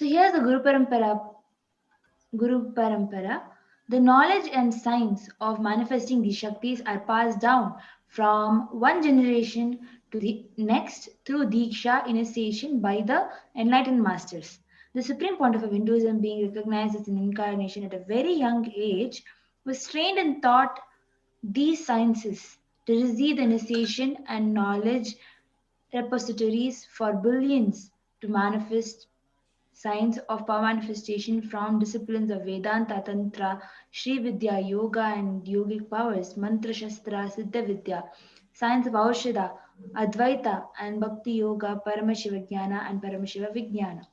So here's the Guru Parampara. The knowledge and science of manifesting these Shaktis are passed down from one generation to the next through Diksha initiation by the enlightened masters. The supreme pontiff of Hinduism, being recognized as an incarnation at a very young age, was trained and taught these sciences to receive the initiation and knowledge repositories for billions to manifest science of power manifestation from disciplines of Vedanta, Tantra, Sri Vidya, Yoga and yogic powers, Mantra Shastra, Siddha Vidya, science of Aushadha, Advaita and Bhakti Yoga, Paramashiva Jnana and Paramashiva Vijnana.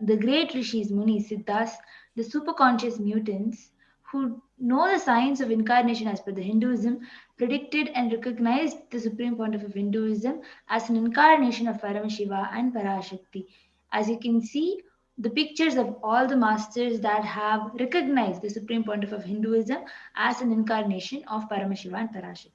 The great rishis, munis, siddhas, the superconscious mutants who know the science of incarnation as per the Hinduism, predicted and recognized the supreme pontiff of Hinduism as an incarnation of Paramashiva and Parashakti. As you can see, the pictures of all the masters that have recognized the supreme pontiff of Hinduism as an incarnation of Paramashiva and Parashakti.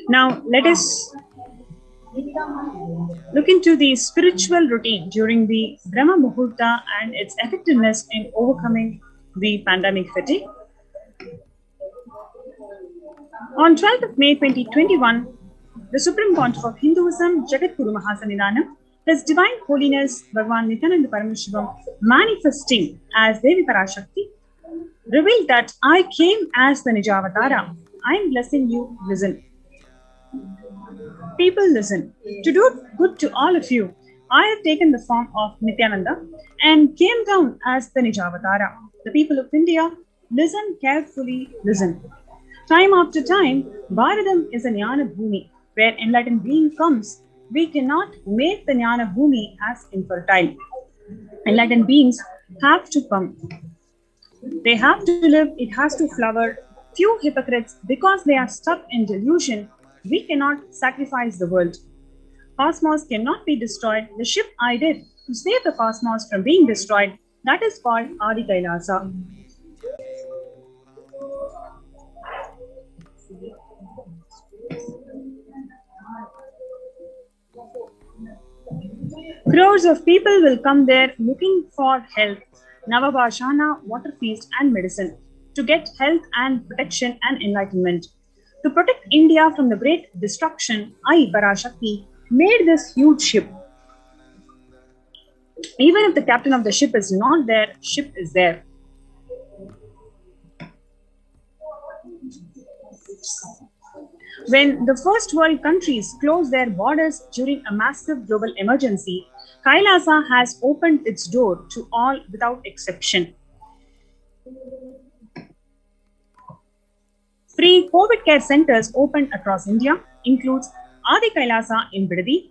Now, let us look into the spiritual routine during the Brahma Muhurta and its effectiveness in overcoming the pandemic fatigue. On 12th of May 2021, the Supreme Pontiff of Hinduism, Jagadguru Mahasannidhanam, His Divine Holiness Bhagavan Nityananda Paramashivam, manifesting as Devi Parashakti, revealed that I came as the Nijavatara. I am blessing you, listen. People, listen. To do good to all of you, I have taken the form of Nityananda and came down as the Nijavatara. The people of India, listen carefully, listen. Time after time, Bharadam is a Jnana Bhumi, where enlightened being comes. We cannot make the Jnana Bhumi as infertile. Enlightened beings have to come. They have to live, it has to flower. Few hypocrites, because they are stuck in delusion, we cannot sacrifice the world. Cosmos cannot be destroyed. The ship I did to save the cosmos from being destroyed, that is called Adi KAILASA. Crores of people will come there looking for health, Navabhashana, water feast and medicine, to get health and protection and enlightenment. To protect India from the great destruction, I, Parashakti, made this huge ship. Even if the captain of the ship is not there, ship is there. When the first world countries closed their borders during a massive global emergency, Kailasa has opened its door to all without exception. Free COVID care centers opened across India includes Adi Kailasa in Bidadi,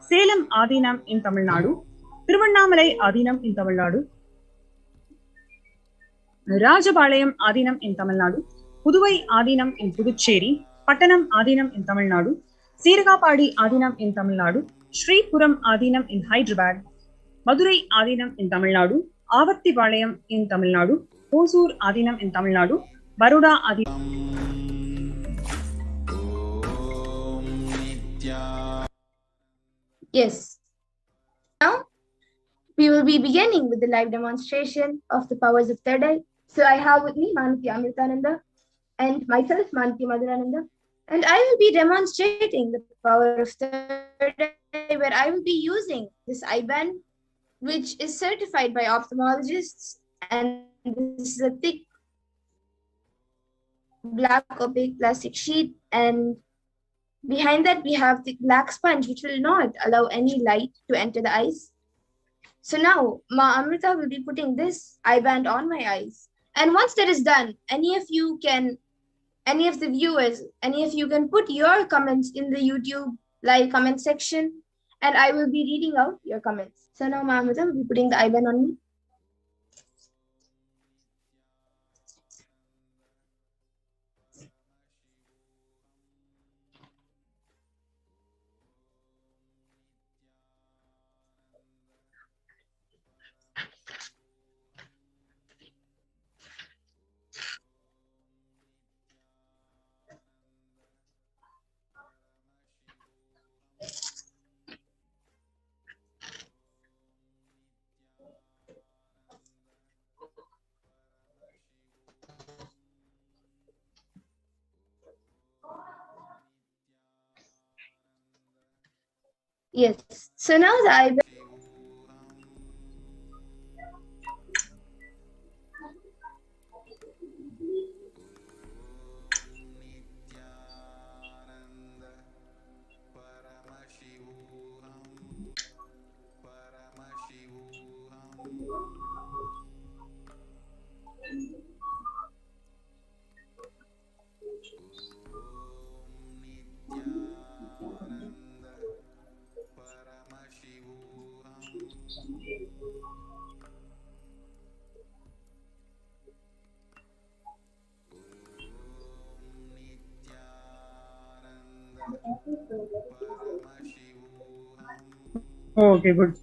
Salem Adheenam in Tamil Nadu, Tiruvannamalai Adheenam in Tamil Nadu, Rajapalayam Adheenam in Tamil Nadu, Puduvai Adheenam in Puducherry, Pattanam Adheenam in Tamil Nadu, Siragapadi Adheenam in Tamil Nadu, Sri Puram Adheenam in Hyderabad, Madurai Adheenam in Tamil Nadu, Avattipalayam in Tamil Nadu, Hosur Adheenam in Tamil Nadu, Baroda Adheenam. Yes. Now, we will be beginning with the live demonstration of the powers of third eye. So I have with me Manati Amritananda and myself, Manati Madhurananda. And I will be demonstrating the power of third eye, where I will be using this eye band, which is certified by ophthalmologists. And this is a thick black opaque plastic sheet. And behind that, we have the black sponge, which will not allow any light to enter the eyes. So now, Ma Amrita will be putting this eye band on my eyes. And once that is done, any of the viewers, any of you can put your comments in the YouTube live comment section, and I will be reading out your comments. So now Ma Amrita will be putting the eye band on me. Yes. So now the eye band. Oh, okay, good.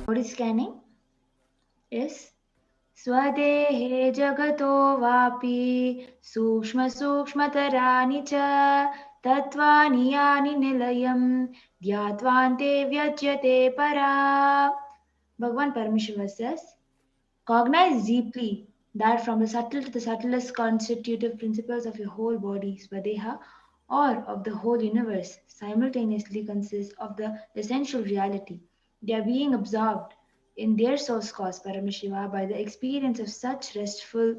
Body scanning is Swadehe jagato vapi sukshma sukshmatarani cha tattvani yani nilayam dhyatvante vyajyate para. Bhagavan Paramashiva says, cognize deeply that from the subtle to the subtlest constitutive principles of your whole body, Swadeha, or of the whole universe, simultaneously consist of the essential reality. They are being absorbed in their source cause, Paramashiva, by the experience of such restful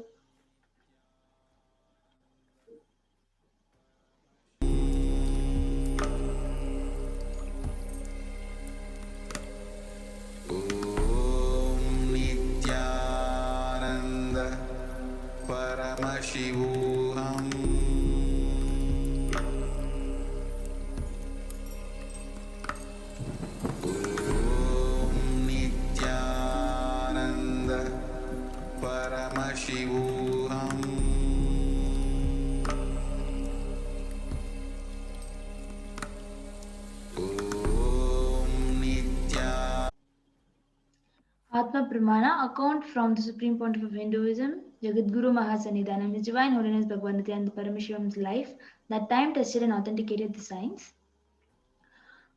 Atma Pramana account from the Supreme Pontiff of Hinduism, Jagadguru Mahasanidhanam, His Divine Holiness Bhagavan Nityananda Parameshivam's life that time tested and authenticated the science.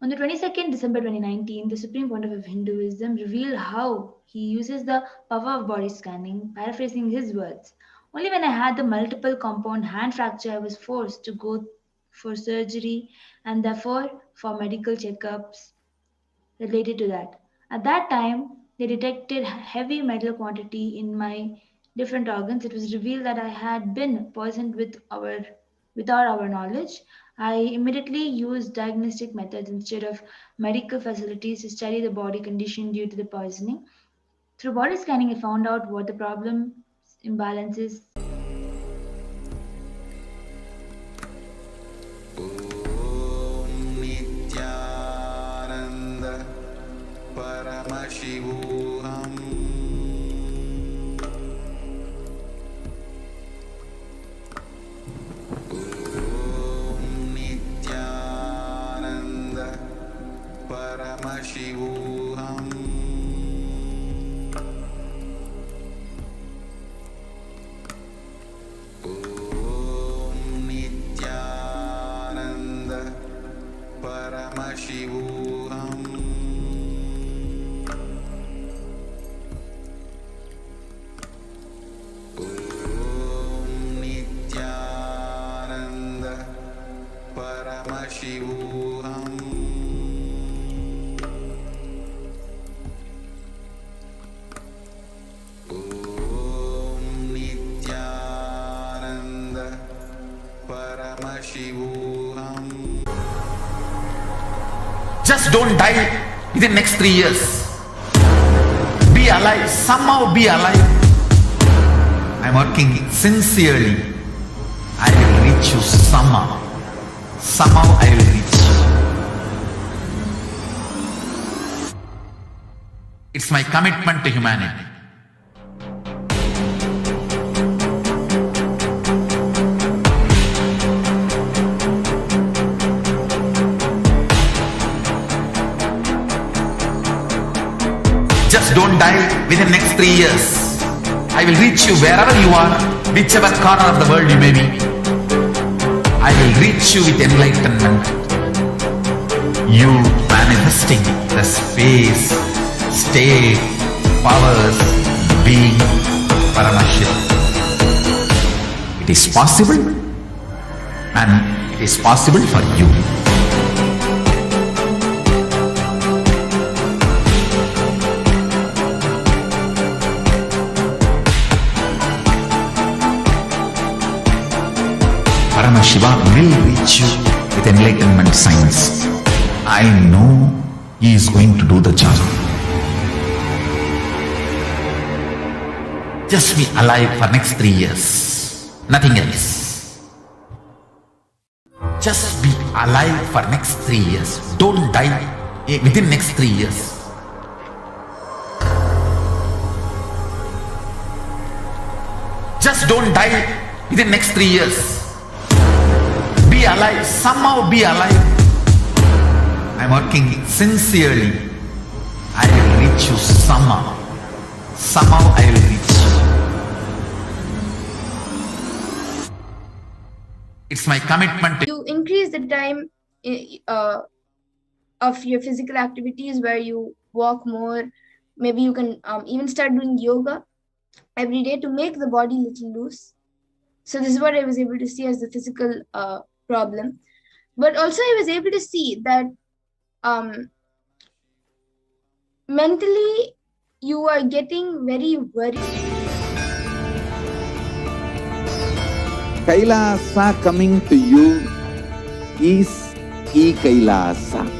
On the 22nd December 2019, the Supreme Pontiff of Hinduism revealed how he uses the power of body scanning, paraphrasing his words. Only when I had the multiple compound hand fracture, I was forced to go for surgery and therefore for medical checkups related to that. At that time, they detected heavy metal quantity in my different organs. It was revealed that I had been poisoned without our knowledge. I immediately used diagnostic methods instead of medical facilities to study the body condition due to the poisoning. Through body scanning, I found out what the problem imbalances. Just don't die in the next 3 years. Be alive, somehow be alive. I'm working sincerely. I will reach you somehow. Somehow I will reach you. It's my commitment to humanity. Just don't die within next 3 years. I will reach you wherever you are, whichever corner of the world you may be. I will reach you with enlightenment. You manifesting the space, state, powers, being, Parashakti. It is possible, and it is possible for you. Shiva will reach you with enlightenment science. I know he is going to do the job. Just be alive for next 3 years. Nothing else. Just be alive for next 3 years. Don't die within next 3 years. Just don't die within next 3 years. Be alive, somehow be alive. I'm working sincerely. I will reach you somehow. Somehow I will reach you. It's my commitment to You increase the time of your physical activities where you walk more. Maybe you can even start doing yoga every day to make the body a little loose. So this is what I was able to see as the physical problem. But also I was able to see that mentally you are getting very worried. Kailasa coming to you is KAILASA.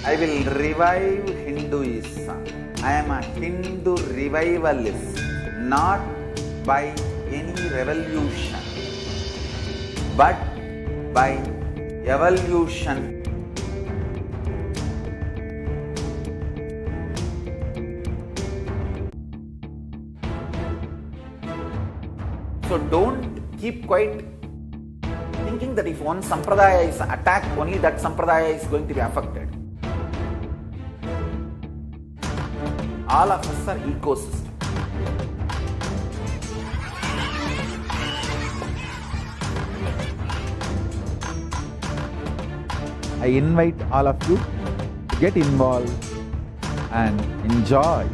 I will revive Hinduism. I am a Hindu revivalist, not by any revolution, but by evolution. So don't keep quiet thinking that if one sampradaya is attacked, only that sampradaya is going to be affected. All of us are ecosystem. I invite all of you to get involved and enjoy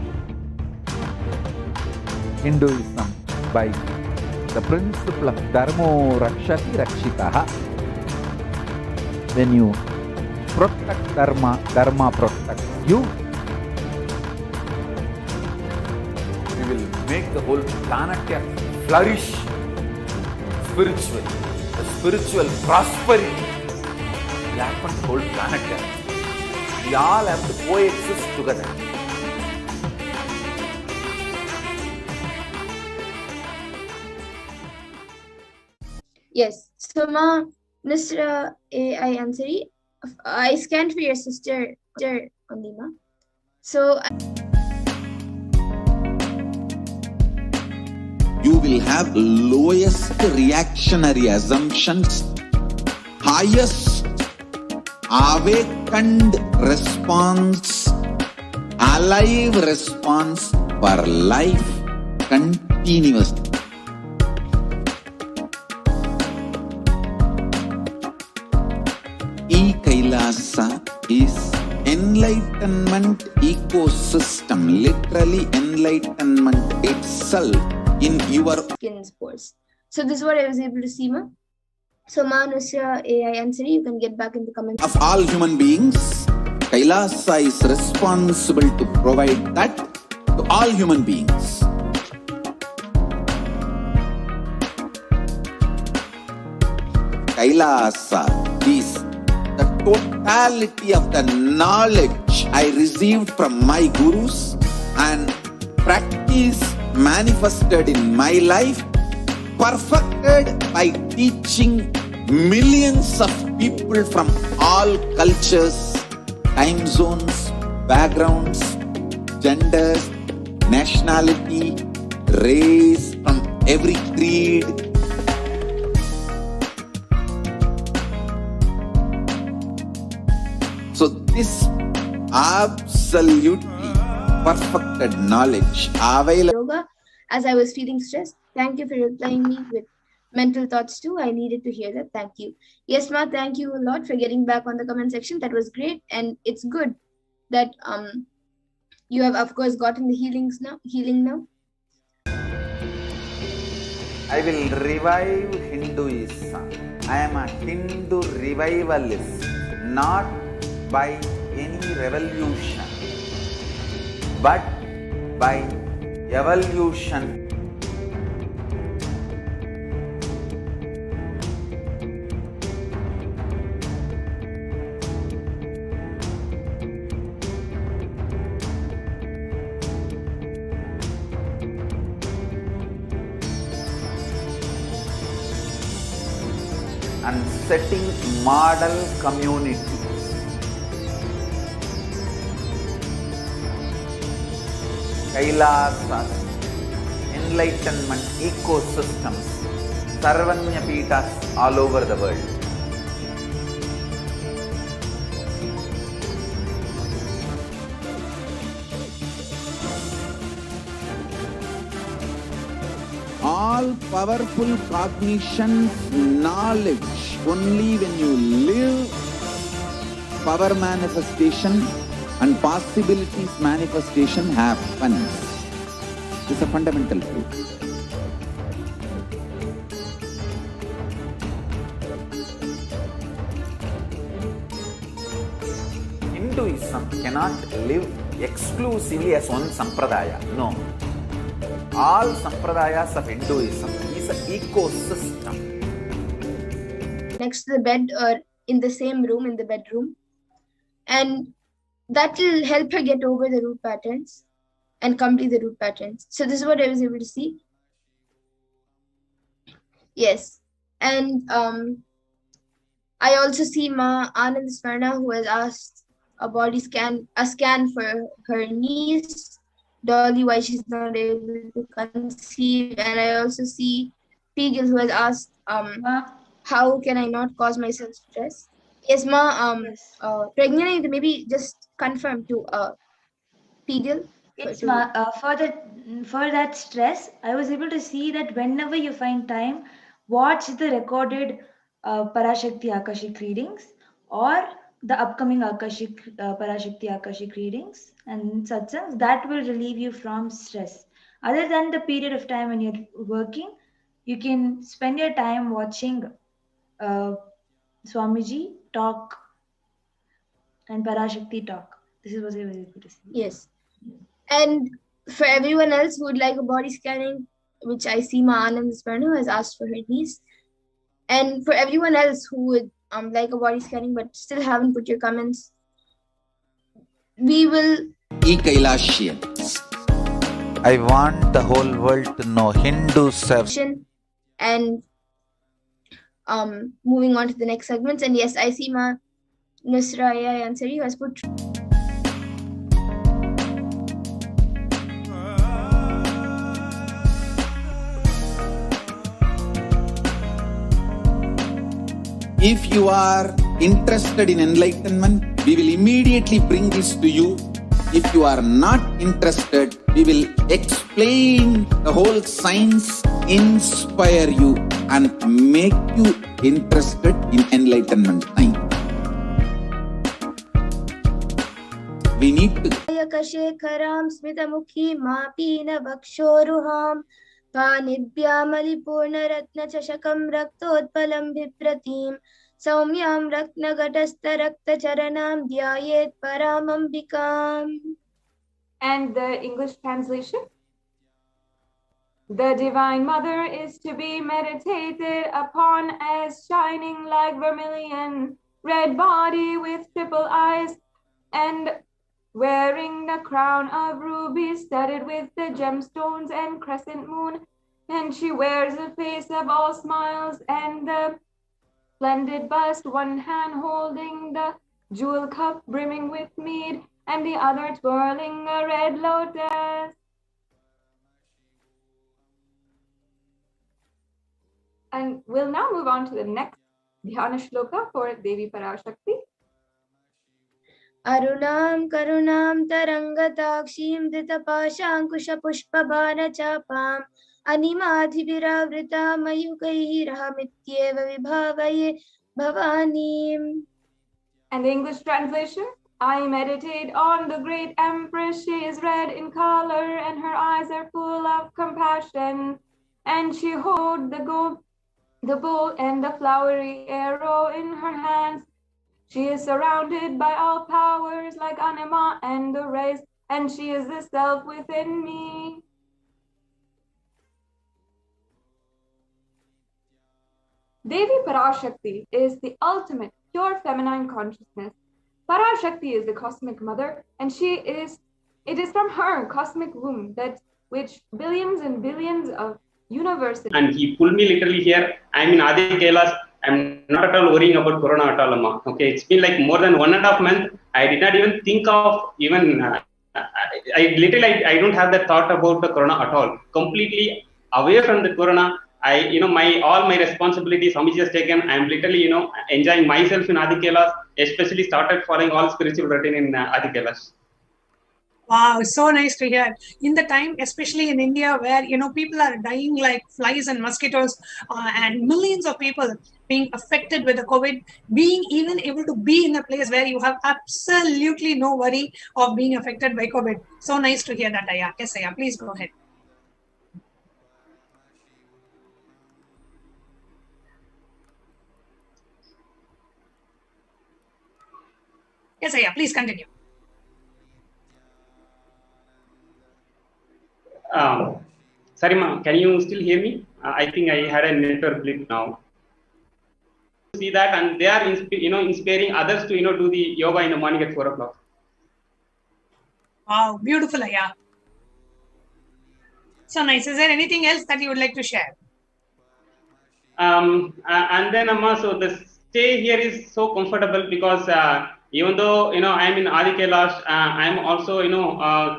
Hinduism by the principle of Dharma Rakshati Rakshitaha. When you protect Dharma, Dharma protects you. We will make the whole planet flourish spiritually. The spiritual prosperity will happen to the whole planet. We all have to coexist together. Yes. So ma Mr. AI Ansari, I scanned for your sister only ma. So You will have lowest reactionary assumptions, highest awakened response, alive response for life continuously. KAILASA is enlightenment ecosystem, literally enlightenment itself in your skin spores. So this is what I was able to see ma. So ma Nusra AI Ansari, you can get back in the comments. of all human beings. KAILASA is responsible to provide that to all human beings. KAILASA is the totality of the knowledge I received from my gurus and practice manifested in my life, perfected by teaching millions of people from all cultures, time zones, backgrounds, genders, nationality, race, from every creed. So this absolutely perfected knowledge available. Yoga as I was feeling stressed. Thank you for replying me with mental thoughts too. I needed to hear that. Thank you. Yes, Ma, thank you a lot for getting back on the comment section. That was great. And it's good that you have of course gotten the healing now. I will revive Hinduism. I am a Hindu revivalist, not by any revolution, but by evolution. And setting model communities. Kailasas, enlightenment ecosystems, Sarvanya Peethas all over the world. All powerful cognition, knowledge, only when you live, power manifestation and possibilities manifestation happens. This is a fundamental truth. Hinduism cannot live exclusively as one sampradaya. No. All sampradayas of Hinduism is an ecosystem. Next to the bed or in the same room, in the bedroom. And that will help her get over the root patterns and complete the root patterns. So this is what I was able to see. Yes. And I also see Ma Anand Smarna, who has asked a scan for her niece, Dolly, why she's not able to conceive. And I also see Pegel, who has asked, how can I not cause myself stress? Yes, Ma, Yes. Pragnana, maybe just confirm to Pegel. It's for that stress. I was able to see that whenever you find time, watch the recorded Parashakti Akashic readings or the upcoming Parashakti Akashic readings and satsangs. That will relieve you from stress. Other than the period of time when you're working, you can spend your time watching Swamiji talk and Parashakti talk. This is what I was able to see. Yes. And for everyone else who would like a body scanning, which I see Ma Anand Smarna has asked for her niece. And for everyone else who would like a body scanning but still haven't put your comments, we will KAILAShians. I want the whole world to know Hindu session and moving on to the next segments. And yes, I see Ma Nusraya Ansari who has put If you are interested in enlightenment, we will immediately bring this to you. If you are not interested, we will explain the whole science, inspire you and make you interested in enlightenment time. We need to Akashekaram Smitamukhi Mapina Vakshoruham Panibhyamali Ratna Chashakam Raktotpalam Vipratim Saumyam Rakna Gatasta Rakta Charanam Dhyayet Paramambikam. And the English translation? The Divine Mother is to be meditated upon as shining like vermilion, red body with triple eyes, and wearing the crown of rubies studded with the gemstones and crescent moon. And she wears a face of all smiles and the splendid bust, one hand holding the jewel cup brimming with mead, and the other twirling a red lotus. And we'll now move on to the next Dhyana Shloka for Devi Parashakti. Arunam karunam tarangatakshim ditapaşankuşapuşpabanachapam animadhiviravrita mayukairahamityeva vibhavaye bhavanim. And the English translation, I meditate on the great Empress. She is red in color and her eyes are full of compassion. And she holds the bow and the flowery arrow in her hands. She is surrounded by all powers like Anima and the rays, and she is the self within me. Devi Parashakti is the ultimate pure feminine consciousness. Parashakti is the cosmic mother, and it is from her cosmic womb that which billions and billions of universes. And he pulled me literally here. I'm in Adi Kailas. I'm not at all worrying about Corona at all, Amma. Okay, it's been like more than 1.5 months. I did not even think of even. I don't have that thought about the Corona at all. Completely away from the Corona. All my responsibilities Swamiji has taken. I'm literally, enjoying myself in Adi Kailas. Especially started following all spiritual routine in Adi Kailas. Wow, so nice to hear. In the time, especially in India, where people are dying like flies and mosquitoes, and millions of people being affected with the COVID, being even able to be in a place where you have absolutely no worry of being affected by COVID. So nice to hear that, Aya. Yes, Aya, please go ahead. Yes, Aya, please continue. Sorry, ma, can you still hear me? I think I had a network blip now. See that, and they are inspiring others to do the yoga in the morning at 4 o'clock. Wow, beautiful, Aya. So nice. Is there anything else that you would like to share? And then, Amma, so the stay here is so comfortable because even though I'm in Adi Kailash, I'm also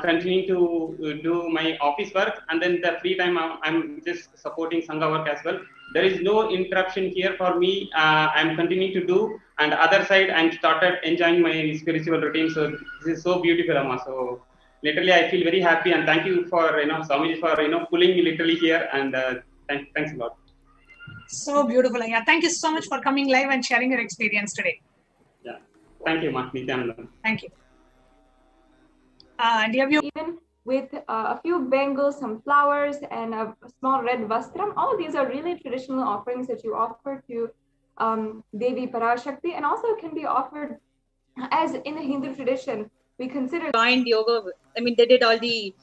continuing to do my office work, and then the free time I'm just supporting Sangha work as well. There is no interruption here for me. I'm continuing to do, and other side I'm started enjoying my spiritual routine. So this is so beautiful, Amma. So literally I feel very happy, and thank you for Swamiji for pulling me literally here, and thanks a lot. So beautiful, Aya. Thank you so much for coming live and sharing your experience today. Yeah, thank you, Ma. Nityananda. Thank you. And have you even with a few bangles, some flowers, and a small red vastram. All these are really traditional offerings that you offer to Devi Parashakti, and also can be offered as in the Hindu tradition. We consider joined yoga. I mean, they did all the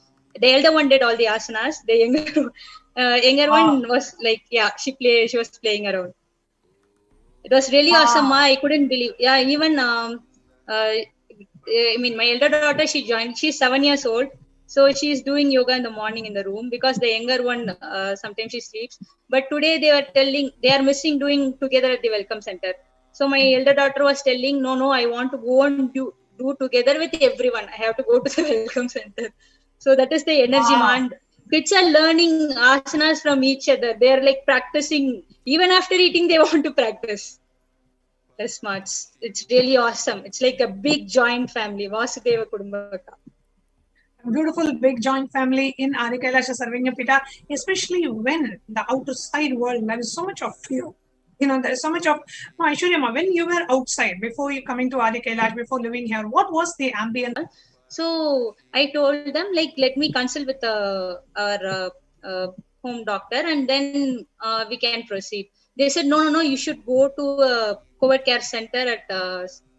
elder one did all the asanas. The younger one was like, she was playing around. It was really awesome. I couldn't believe. Yeah, even I mean, my elder daughter, she joined. She's 7 years old, so she's doing yoga in the morning in the room because the younger one sometimes she sleeps. But today they were telling they are missing doing together at the welcome center. So my elder daughter was telling, no, I want to go and do together with everyone. I have to go to the welcome center. So that is the energy, man. Kids are learning asanas from each other. They are like practicing. Even after eating, they want to practice. That's smart. It's really awesome. It's like a big joint family. Vasudeva Kudumbaka. Beautiful big joint family in Adi Kailasha serving a pita, especially when the outside world, there is so much of fear. There is so much of Aishwarya, when you were outside, before you coming to Adi Kailash, before living here, what was the ambience? So I told them, like, let me consult with our home doctor and then we can proceed. They said, no, you should go to a COVID care center at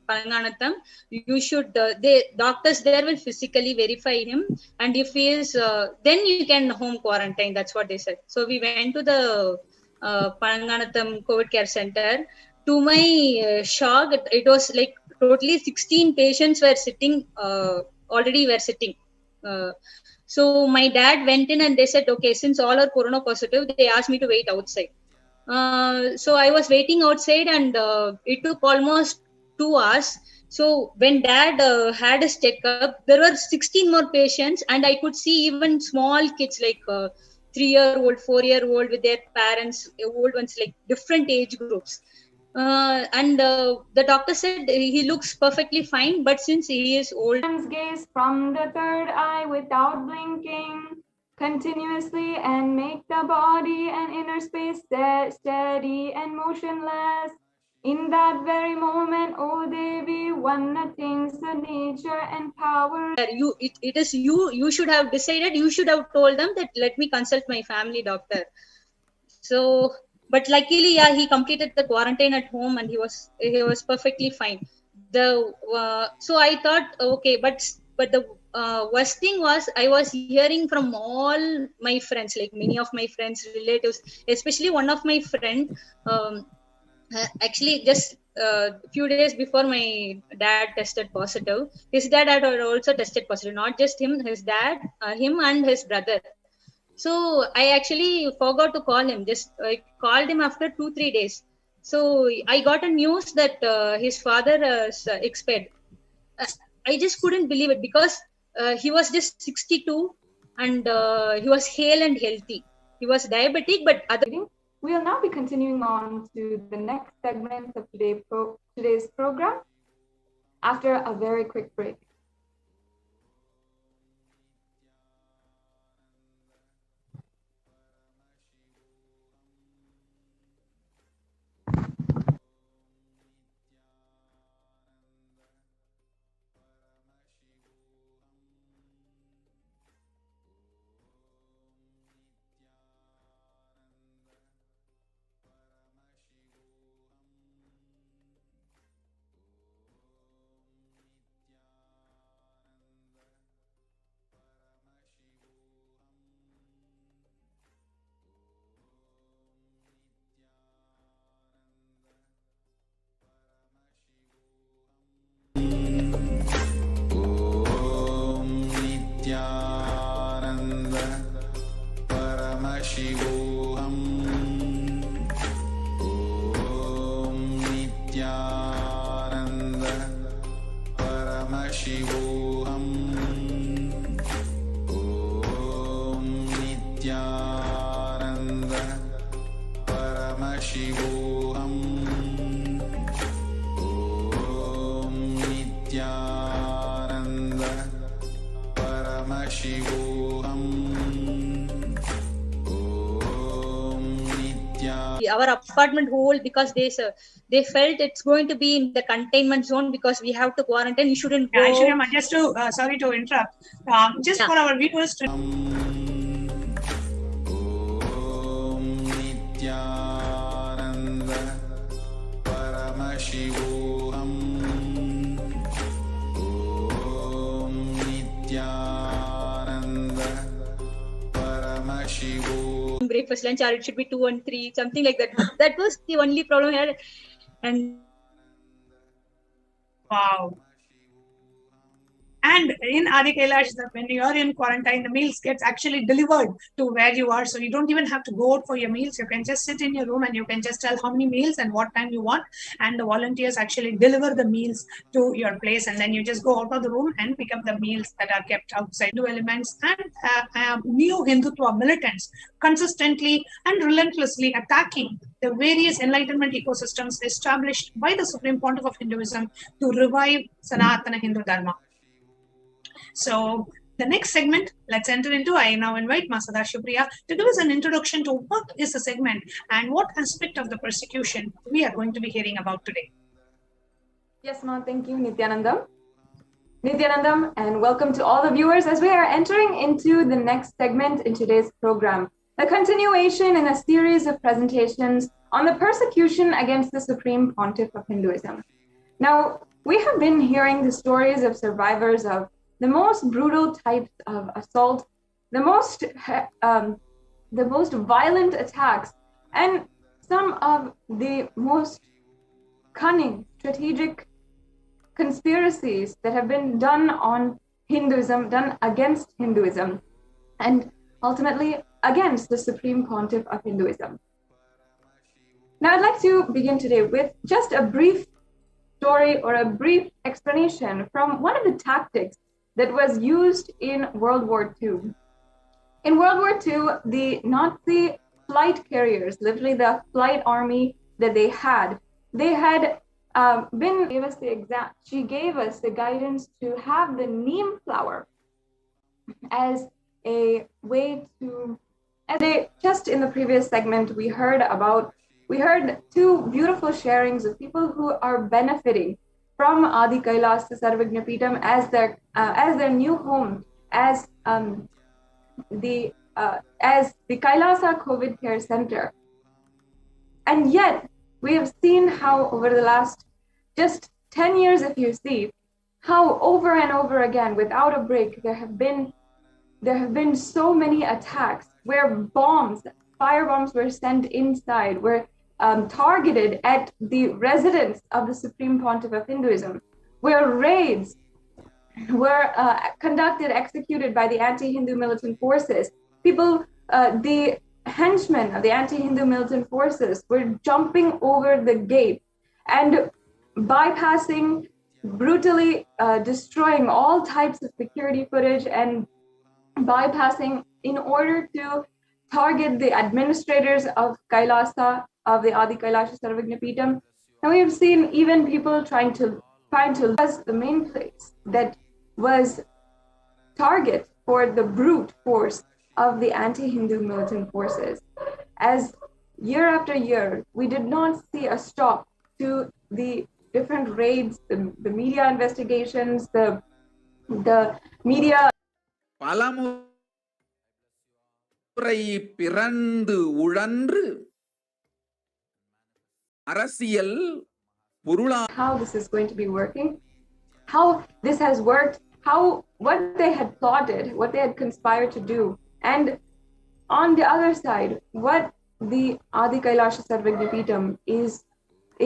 Palanganatham, you should, doctors there will physically verify him, and if he is, then you can home quarantine. That's what they said. So we went to the Palanganatham COVID Care Center. To my shock, it was like totally 16 patients were sitting, already were sitting. So my dad went in and they said, okay, since all are corona positive, they asked me to wait outside. So I was waiting outside, and it took almost 2 hours. So when dad had his checkup, there were 16 more patients, and I could see even small kids like 3-year-old, 4-year-old with their parents, old ones, like different age groups. And the doctor said he looks perfectly fine, but since he is old, gaze from the third eye without blinking continuously, and make the body and inner space steady and motionless. In that very moment, O Devi, one nothing's the nature and power. It is you should have decided, you should have told them that let me consult my family doctor. So, but luckily, yeah, he completed the quarantine at home, and he was perfectly fine. So I thought, okay, but the worst thing was, I was hearing from all my friends, like many of my friends, relatives, especially one of my friend, actually just a few days before my dad tested positive, his dad had also tested positive, not just him, his dad, him and his brother. So I actually forgot to call him. I called him after 2-3 days. So I got a news that his father has expired. I just couldn't believe it, because he was just 62, and he was hale and healthy. He was diabetic, but We'll now be continuing on to the next segment of today's program after a very quick break. Our apartment whole, because they felt it's going to be in the containment zone, because we have to quarantine. You shouldn't go. Actually, just to sorry to interrupt. Just for our viewers to. Breakfast, lunch, or it should be 2 and 3, something like that. That was the only problem I had. And Wow. And in Adi Kailash, when you are in quarantine, the meals gets actually delivered to where you are. So you don't even have to go out for your meals. You can just sit in your room and you can just tell how many meals and what time you want. And the volunteers actually deliver the meals to your place. And then you just go out of the room and pick up the meals that are kept outside. Hindu elements and new Hindutva militants consistently and relentlessly attacking the various enlightenment ecosystems established by the Supreme Pontiff of Hinduism to revive Sanatana Hindu Dharma. So the next segment, let's enter into. I now invite Masada Shupriya to give us an introduction to what is the segment and what aspect of the persecution we are going to be hearing about today. Yes, ma'am. Thank you, Nityanandam. And welcome to all the viewers as we are entering into the next segment in today's program, a continuation in a series of presentations on the persecution against the Supreme Pontiff of Hinduism. Now, We have been hearing the stories of survivors of the most brutal types of assault, the most violent attacks, and some of the most cunning, strategic conspiracies that have been done on Hinduism, done against Hinduism, and ultimately against the Supreme Pontiff of Hinduism. Now, I'd like to begin today with just a brief story or a brief explanation from one of the tactics that was used in World War II. In World War II, the Nazi flight carriers, literally the flight army that they had she gave us the guidance to have the neem flower as a way to, just in the previous segment, we heard two beautiful sharings of people who are benefiting from Adi KAILASA Sarvagnapeetham as their new home, as the KAILASA COVID Care Center. And yet, we have seen how over the last just 10 years, if you see, how over and over again, without a break, there have been so many attacks where firebombs were sent inside, were targeted at the residents of the Supreme Pontiff of Hinduism, where raids were executed by the anti-Hindu militant forces. People, the henchmen of the anti-Hindu militant forces were jumping over the gate and bypassing, brutally destroying all types of security footage and bypassing in order to target the administrators of KAILASA, of the Adi KAILASA Sarvagnapeetham. And we have seen even people trying to was the main place that was target for the brute force of the anti-Hindu militant forces. As year after year, we did not see a stop to the different raids, the media investigations, the media. பலமுறை பிறந்து உழன்று அரசியல் பொருளா how this is going to be working, how this has worked, what they had plotted, what they had conspired to do, and on the other side, what the Adi KAILASA Sarvagnapeetham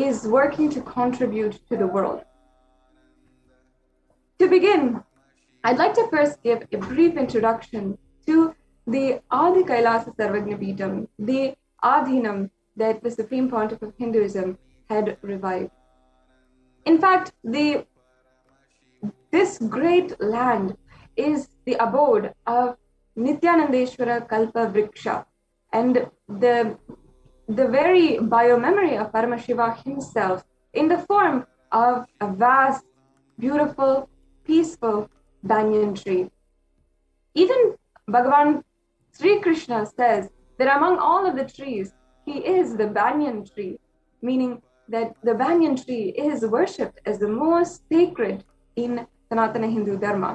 is working to contribute to the world. To begin, I'd like to first give a brief introduction to the Adi KAILASA Sarvagnapeetham, the Adheenam that the Supreme Pontiff of Hinduism had revived. In fact, this great land is the abode of Nityanandeshwara Kalpa Vriksha, and the very biomemory of Paramashiva himself in the form of a vast, beautiful, peaceful banyan tree. Even Bhagavan Sri Krishna says that among all of the trees, he is the banyan tree, meaning that the banyan tree is worshipped as the most sacred in Sanatana Hindu Dharma.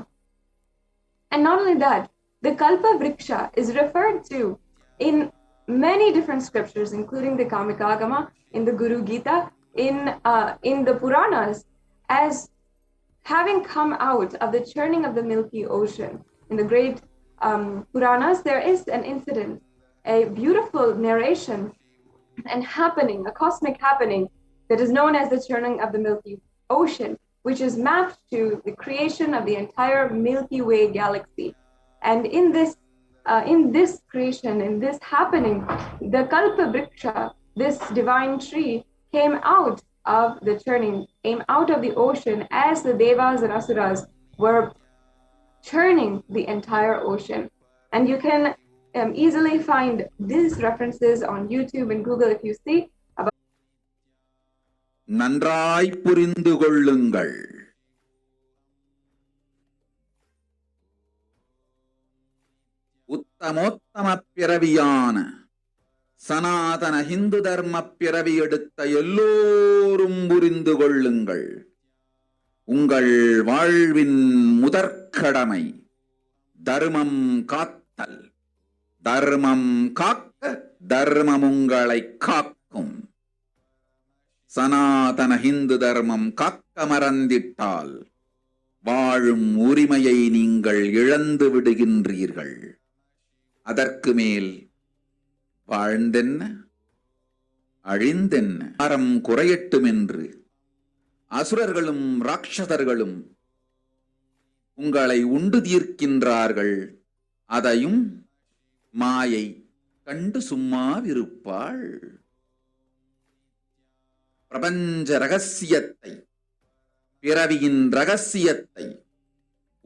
And not only that, the Kalpa Vriksha is referred to in many different scriptures, including the Kamikagama, in the Guru Gita, in the Puranas, as having come out of the churning of the Milky Ocean. In the great Puranas, there is an incident, a beautiful narration and happening, a cosmic happening that is known as the churning of the Milky Ocean, which is mapped to the creation of the entire Milky Way galaxy. And in this creation, in this happening, the Kalpa Vriksha, this divine tree, came out of the churning, came out of the ocean as the Devas and Asuras were churning the entire ocean. And you can easily find these references on YouTube and Google if you see. நன்றாய் புரிந்து கொள்ளுங்கள். உத்தமோத்தம பிறவியான சனாதன ஹிந்து தர்ம பிறவி எடுத்த எல்லோரும் புரிந்து கொள்ளுங்கள். உங்கள் வாழ்வின் முதற்கடமை தர்மம் காத்தல். தர்மம் காக்க தர்மம் உங்களை காக்கும். சனாதன ஹிந்து தர்மம் காக்க மறந்திட்டால் வாழும் உரிமையை நீங்கள் இழந்து விடுகின்றீர்கள். அதற்கு மேல் வாழ்ந்தென்ன அழிந்தென்ன, அறம் குறையட்டும் என்று அசுரர்களும் ராட்சதர்களும் உங்களை உண்டு தீர்க்கின்றார்கள். அதையும் மாயை கண்டு சும்மாவிருப்பாள். பிரபஞ்ச ரகசியத்தை, பிறவியின் ரகசியத்தை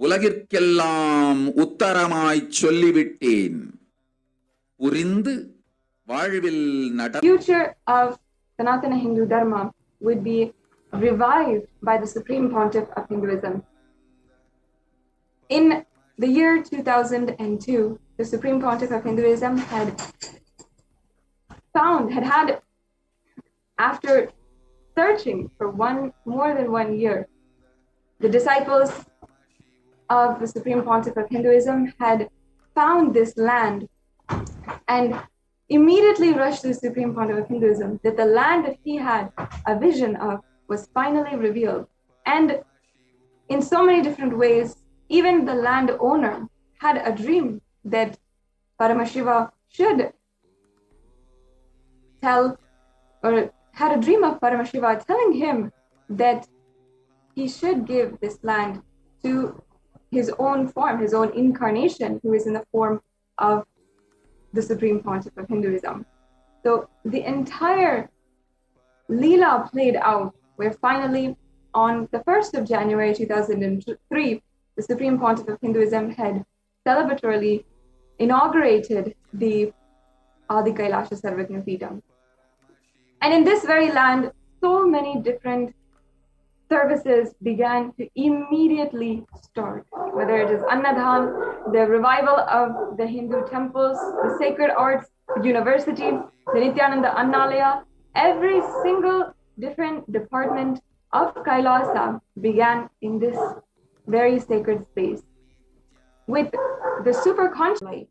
உலகிற்கெல்லாம் உத்தரமாய்ச் சொல்லிவிட்டேன். புரிந்து வாழ்வில் future of Sanatana Hindu Dharma would be revived by the Supreme Pontiff of Hinduism. In the year 2002, the Supreme Pontiff of Hinduism had after searching for more than 1 year, the disciples of the Supreme Pontiff of Hinduism had found this land and immediately rushed to the Supreme Pontiff of Hinduism that the land that he had a vision of was finally revealed. And in so many different ways, even the landowner had a dream that Paramashiva should had a dream of Paramashiva telling him that he should give this land to his own form, his own incarnation, who is in the form of the Supreme Pontiff of Hinduism. So the entire Leela played out, where finally on the 1st of January 2003, the Supreme Pontiff of Hinduism had celebratorily inaugurated the Adi KAILASA Sarvajna Peetham. And in this very land, so many different services began to immediately start, whether it is Annadhan, the revival of the Hindu temples, the sacred arts university, the Nityananda Annalaya, every single different department of Kailasa began in this very sacred space with the superconscious light.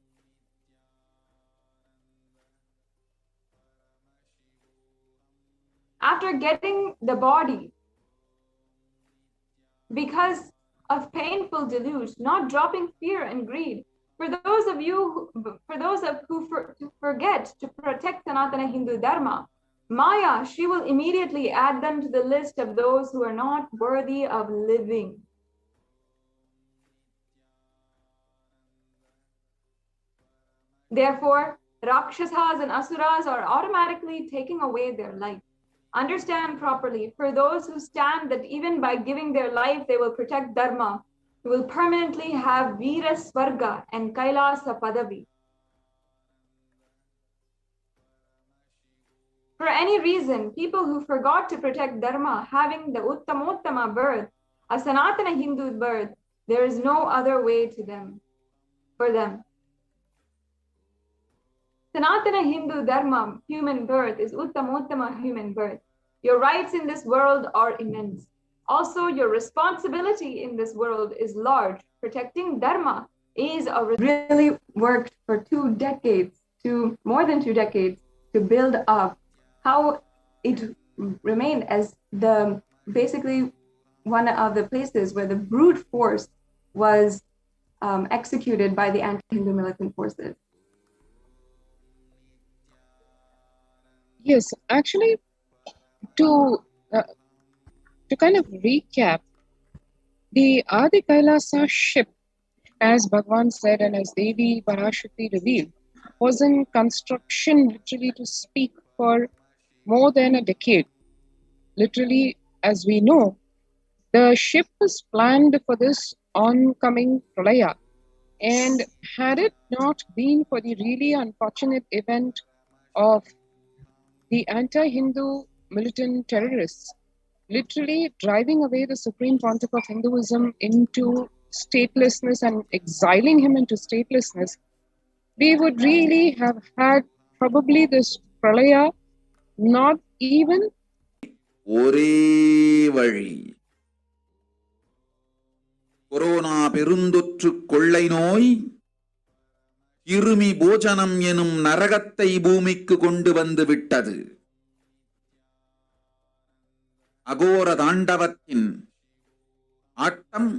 After getting the body, because of painful deluge, not dropping fear and greed, for those of you who forget to protect Sanatana Hindu Dharma, Maya, she will immediately add them to the list of those who are not worthy of living. Therefore, Rakshasas and Asuras are automatically taking away their life. Understand properly, for those who stand that even by giving their life they will protect Dharma, who will permanently have Veera Swarga and Kailasa Padavi. For any reason, people who forgot to protect Dharma, having the Uttamottama birth, a Sanatana Hindu birth, there is no other way for them. Sanatana Hindu Dharma, human birth, is Uttamottama human birth. Your rights in this world are immense. Also, your responsibility in this world is large. Protecting Dharma is really worked for more than 2 decades, to build up how it remained as basically one of the places where the brute force was executed by the anti-Hindu militant forces. Yes, actually, to kind of recap, the Adi Kailasa ship, as Bhagwan said and as Devi Parashakti revealed, was in construction literally to speak for more than a decade. Literally, as we know, the ship was planned for this oncoming Pralaya. And had it not been for the really unfortunate event of the anti-Hindu militant terrorists literally driving away the Supreme Pontiff of Hinduism into statelessness and exiling him into statelessness, we would really have had probably this Pralaya not even ஒரே வழி. Corona பெருந்தொற்று கொள்ளை நோய் இருமி போஜனம் எனும் நரகத்தை பூமிக்கு கொண்டு வந்து விட்டது. அகோர தாண்டவத்தின் ஆட்டம்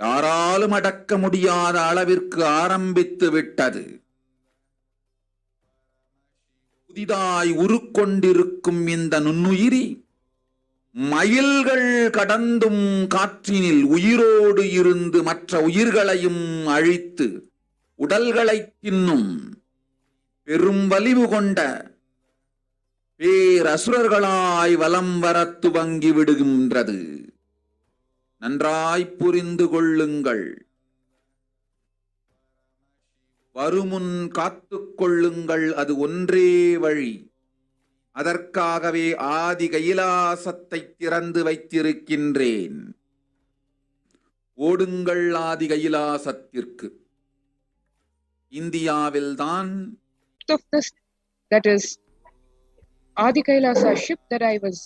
யாராலும் அடக்க முடியாத அளவிற்கு ஆரம்பித்து விட்டது. புதிதாய் உருக்கொண்டிருக்கும் இந்த நுண்ணுயிரி மைல்கள் கடந்தும் காற்றினில் உயிரோடு இருந்து மற்ற உயிர்களையும் அழித்து உடல்களை தின்னும் பெரும் வலிவு கொண்ட பேரசுரர்களாய் வலம் வர துவங்கி விடுகின்றது. நன்றாய் புரிந்து கொள்ளுங்கள். வருமுன் காத்துக் கொள்ளுங்கள். அது ஒன்றே வழி. அதற்காகவே ஆதி கைலாசத்தை திறந்து வைத்திருக்கின்றேன். ஓடுங்கள் ஆதி கைலாசத்திற்கு. இந்தியாவில்தான் of this, that is Adi Kailasa ship that I was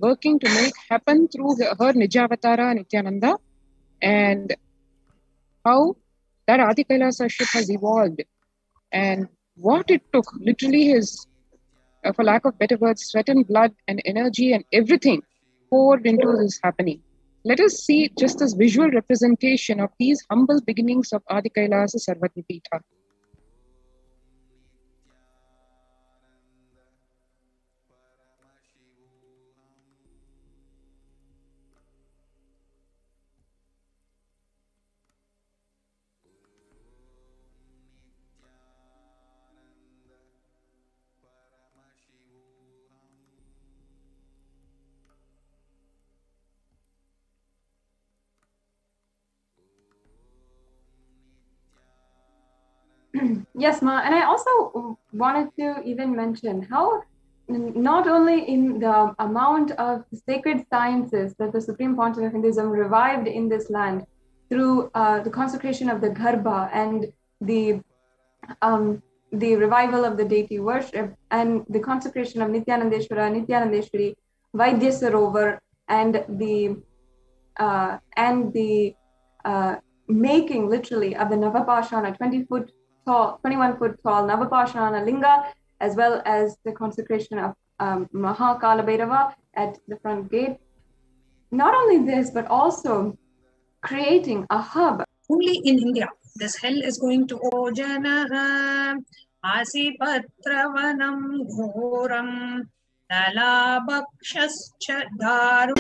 working to make happen through her Nijavatara Nityananda, and how that Adi Kailasa ship has evolved and what it took, literally his, for lack of better words, sweat and blood and energy and everything poured into this happening. Let us see just this visual representation of these humble beginnings of Adi Kailasa Sarvatipita. Yes, Ma, and I also wanted to even mention how not only in the amount of sacred sciences that the Supreme Pontiff of Hinduism revived in this land through the consecration of the Garbha and the revival of the deity worship and the consecration of Nityanandeshwara, Nityanandeshwari, Vaidya Sarovar, and the making literally of the Navapashana 20-foot tall, 21-foot tall Navapashana Linga, as well as the consecration of Mahakala Bhairava at the front gate. Not only this, but also creating a hub. Only in India, this hell is going to Ojanaha Asipatravanam Ghoram Dalabakshascha Dharu.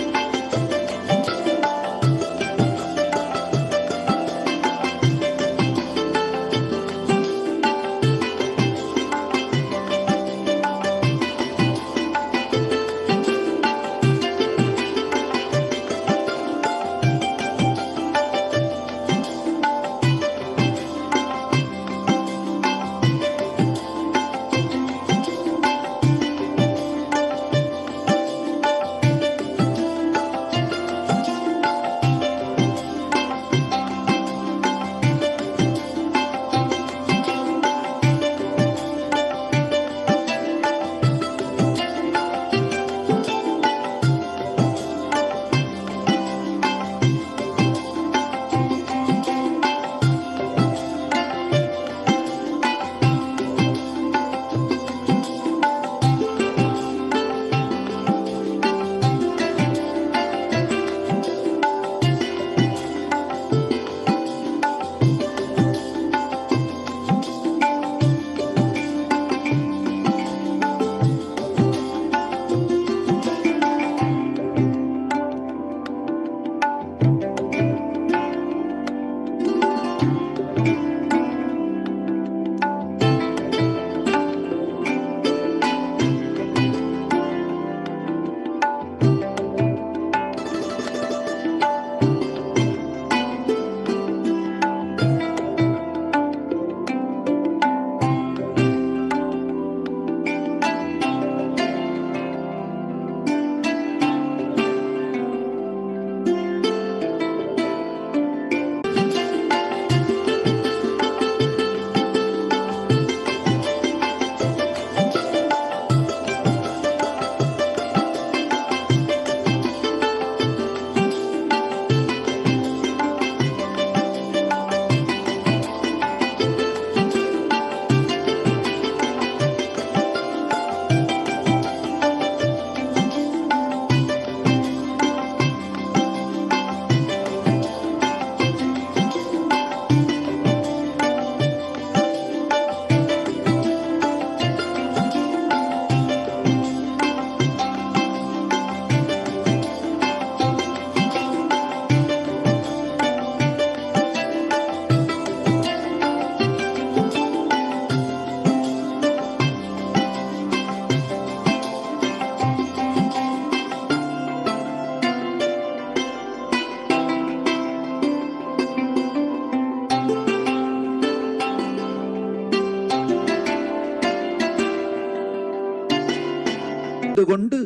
கொண்டு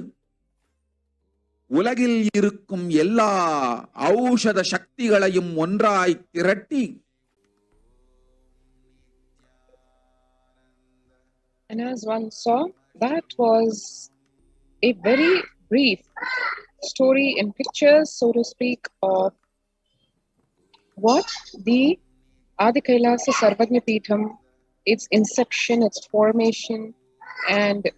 உலகில் இருக்கும் எல்லா ஔஷத சக்திகளையும் ஒன்றாய் திரட்டி And as one saw, that was a very brief story in pictures, so to speak, of what the Adi Kailasa Sarvajna Peetham, its inception, its formation, and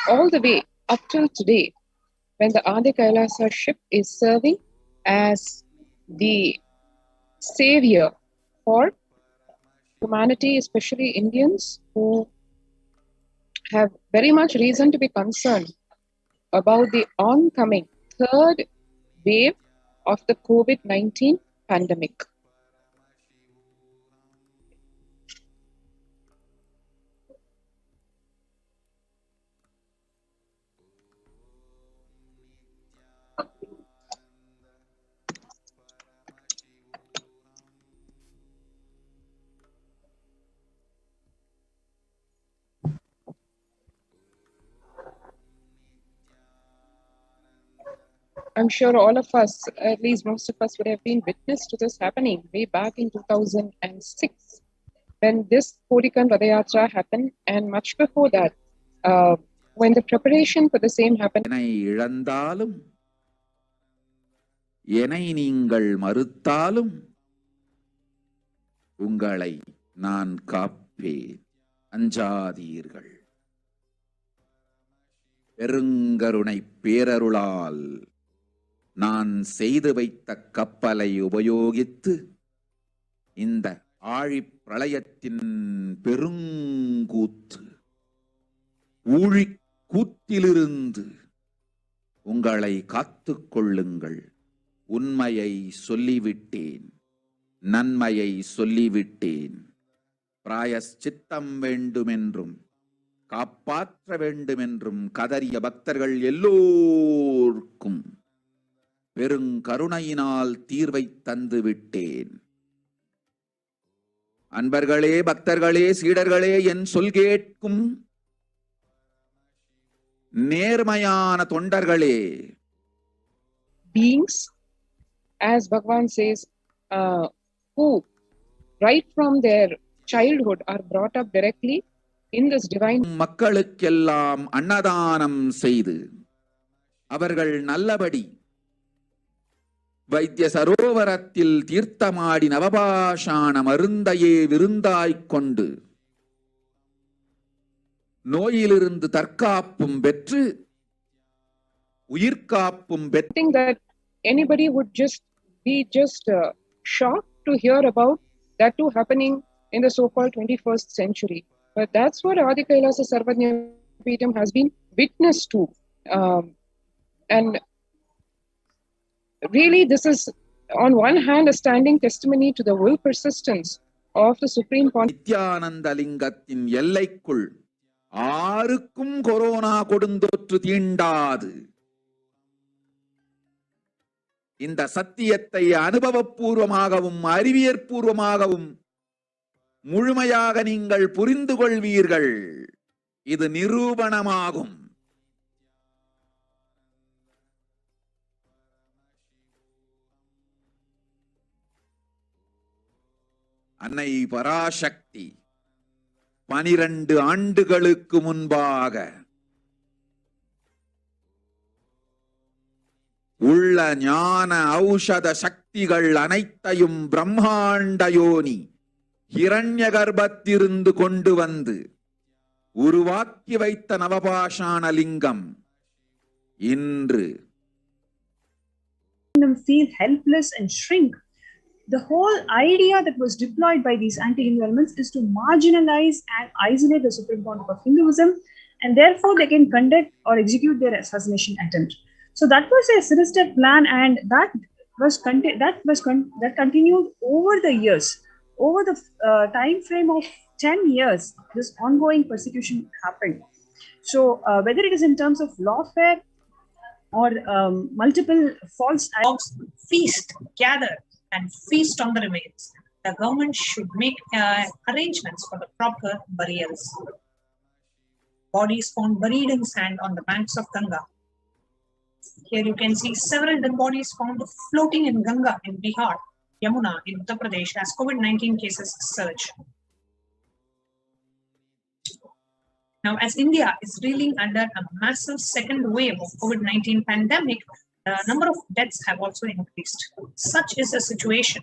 all the way up till today, when the Adi Kailasa ship is serving as the savior for humanity, especially Indians, who have very much reason to be concerned about the oncoming third wave of the COVID-19 pandemic. I'm sure all of us, at least most of us, would have been witness to this happening way back in 2006, when this Kodikan Radayatra happened, and much before that, when the preparation for the same happened. என்னை இழந்தாலும் என்னை நீங்கள் மறுத்தாலும் உங்களை நான் காப்பேன், அஞ்சாதீர்கள். பெருங்கருணை பேரருளால் நான் செய்து வைத்த கப்பலை உபயோகித்து இந்த ஆழிப் பிரளயத்தின் பெருங்கூத்து ஊழிக் கூத்திலிருந்து உங்களை காத்துக் கொள்ளுங்கள். உண்மையை சொல்லிவிட்டேன், நன்மையை சொல்லிவிட்டேன். பிராயச்சித்தம் வேண்டுமென்றும் காப்பாற்ற வேண்டுமென்றும் கதறிய பக்தர்கள் எல்லோருக்கும் பெருங்கருணையினால் தீர்வை தந்து விட்டேன். அன்பர்களே, பக்தர்களே, சீடர்களே, என் சொல் கேட்கும் நேர்மையான தொண்டர்களே, beings, as Bhagavan says, who right from their childhood are brought up directly in this divine. மக்களுக்கெல்லாம் அன்னதானம் செய்து அவர்கள் நல்லபடி வைத்திய சரோவரத்தில் தீர்த்தமாடி நவபாஷான மருந்தையே விருந்தாய்க் கொண்டு நோயிலிருந்து தற்காப்பும் பெற்று உயிர்காப்பும் பெற்று. Think that anybody would be shocked to hear about that too happening in the so-called 21st century. But that's what Adi Kailasa Sarvajna Peetham has been witness to. And really, this is on one hand a standing testimony to the will persistence of the Supreme Pontiff. Nityananda லிங்கத்தின் எல்லைக்குள் ஆருக்கும் corona கொடுந்தொற்று தீண்டாது. இந்த சத்தியத்தை அனுபவபூர்வமாகவும் அறிவியற்பூர்வமாகவும் முழுமையாக நீங்கள் புரிந்து கொள்வீர்கள். இது நிரூபணமாகும். அன்னை பராசக்தி 12 ஆண்டுகளுக்கு முன்பாக உள்ள ஞான ஔஷத சக்திகள் அனைத்தையும் பிரம்மாண்ட யோனி ஹிரண்ய கர்ப்பத்திலிருந்து கொண்டு வந்து உருவாக்கி வைத்த நவபாஷான லிங்கம் இன்று feel helpless and shrink. The whole idea that was deployed by these anti-Hindu elements is to marginalize and isolate the Supreme Pontiff of Hinduism, and therefore they can conduct or execute their assassination attempt. So that was a sinister plan, and that continued over the years. Over the time frame of 10 years, this ongoing persecution happened. So whether it is in terms of lawfare or multiple false feast, gather and feast on the remains. The government should make arrangements for the proper burials. bodies found buried in sand on the banks of Ganga. Here you can see several dead bodies found floating in Ganga in Bihar, Yamuna in Uttar Pradesh as COVID-19 cases surge. Now, as India is reeling under a massive second wave of COVID-19 pandemic, the number of deaths have also increased. Such is the situation.